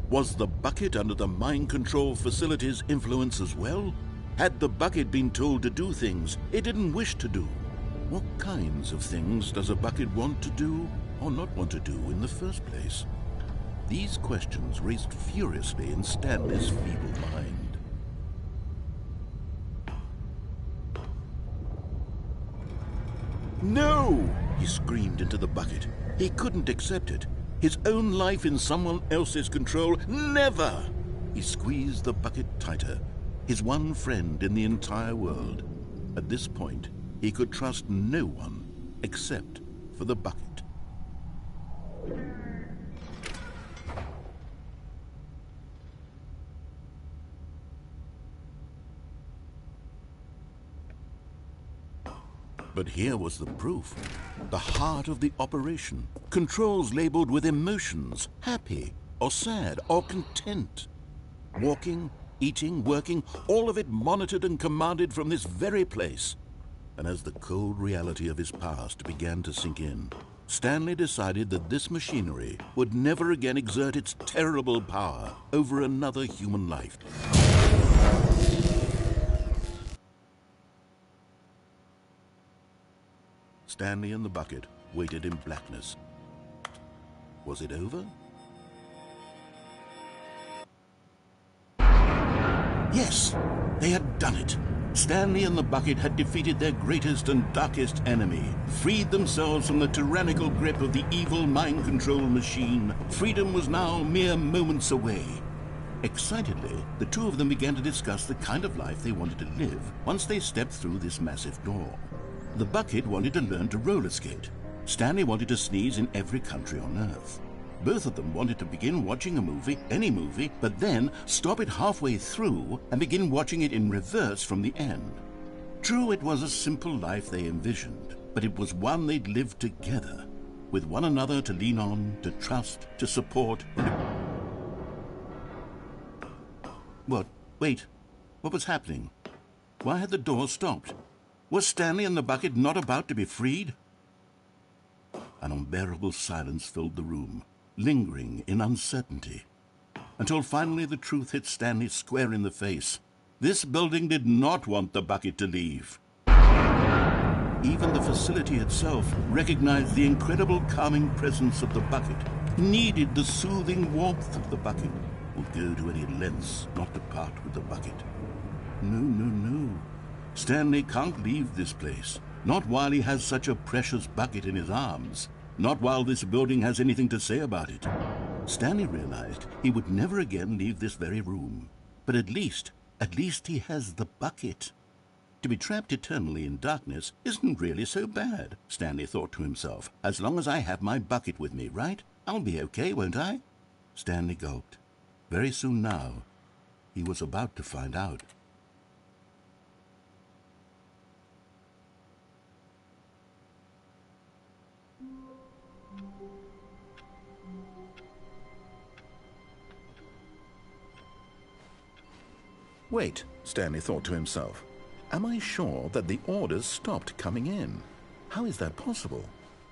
[SPEAKER 5] Was the bucket under the mind control facility's influence as well? Had the bucket been told to do things it didn't wish to do? What kinds of things does a bucket want to do or not want to do in the first place? These questions raced furiously in Stanley's feeble mind. No! He screamed into the bucket. He couldn't accept it. His own life in someone else's control, never! He squeezed the bucket tighter. His one friend in the entire world. At this point, he could trust no one except for the bucket. But here was the proof. The heart of the operation. Controls labeled with emotions, happy or sad or content. Walking, eating, working, all of it monitored and commanded from this very place. And as the cold reality of his past began to sink in, Stanley decided that this machinery would never again exert its terrible power over another human life. Stanley and the bucket waited in blackness. Was it over? Yes, they had done it. Stanley and the bucket had defeated their greatest and darkest enemy, freed themselves from the tyrannical grip of the evil mind control machine. Freedom was now mere moments away. Excitedly, the two of them began to discuss the kind of life they wanted to live once they stepped through this massive door. The bucket wanted to learn to roller skate. Stanley wanted to sneeze in every country on Earth. Both of them wanted to begin watching a movie, any movie, but then stop it halfway through and begin watching it in reverse from the end. True, it was a simple life they envisioned, but it was one they'd lived together, with one another to lean on, to trust, to support. What? Wait. What was happening? Why had the door stopped? Was Stanley and the bucket not about to be freed? An unbearable silence filled the room, lingering in uncertainty, until finally the truth hit Stanley square in the face. This building did not want the bucket to leave. Even the facility itself recognized the incredible calming presence of the bucket, needed the soothing warmth of the bucket, would go to any lengths not to part with the bucket. No, no, no. Stanley can't leave this place. Not while he has such a precious bucket in his arms. Not while this building has anything to say about it. Stanley realized he would never again leave this very room. But at least he has the bucket. To be trapped eternally in darkness isn't really so bad, Stanley thought to himself. As long as I have my bucket with me, right? I'll be okay, won't I? Stanley gulped. Very soon now, he was about to find out. Wait, Stanley thought to himself. Am I sure that the orders stopped coming in? How is that possible?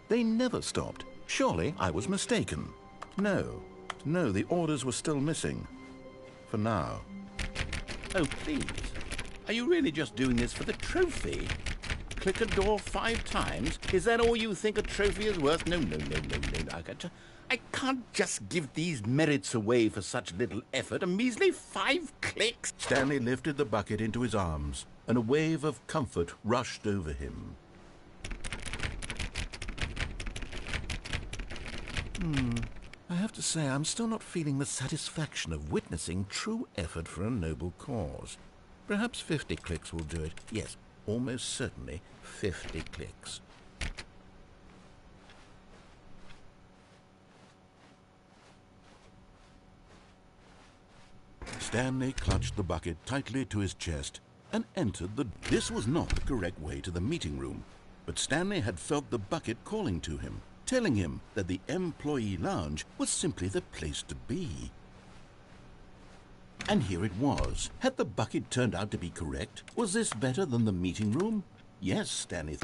[SPEAKER 5] They never stopped. Surely I was mistaken. No, the orders were still missing. For now.
[SPEAKER 8] Oh, please. Are you really just doing this for the trophy? Click a door 5 times? Is that all you think a trophy is worth? No. I can't just give these merits away for such little effort. A measly 5 clicks.
[SPEAKER 5] Stanley lifted the bucket into his arms, and a wave of comfort rushed over him. I have to say, I'm still not feeling the satisfaction of witnessing true effort for a noble cause. Perhaps 50 clicks will do it. Yes, almost certainly 50 clicks. Stanley clutched the bucket tightly to his chest and entered the... This was not the correct way to the meeting room, but Stanley had felt the bucket calling to him, telling him that the employee lounge was simply the place to be. And here it was. Had the bucket turned out to be correct? Was this better than the meeting room? Yes, Stanley...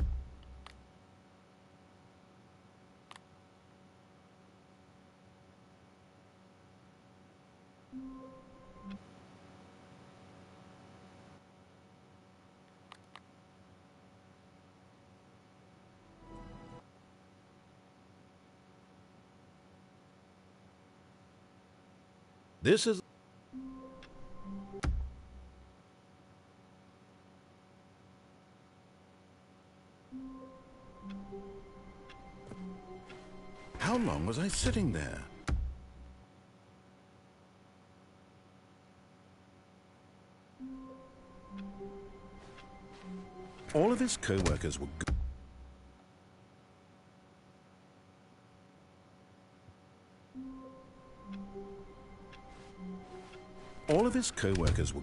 [SPEAKER 2] This is... How long was I sitting there? All of his co-workers were good. All of his co-workers were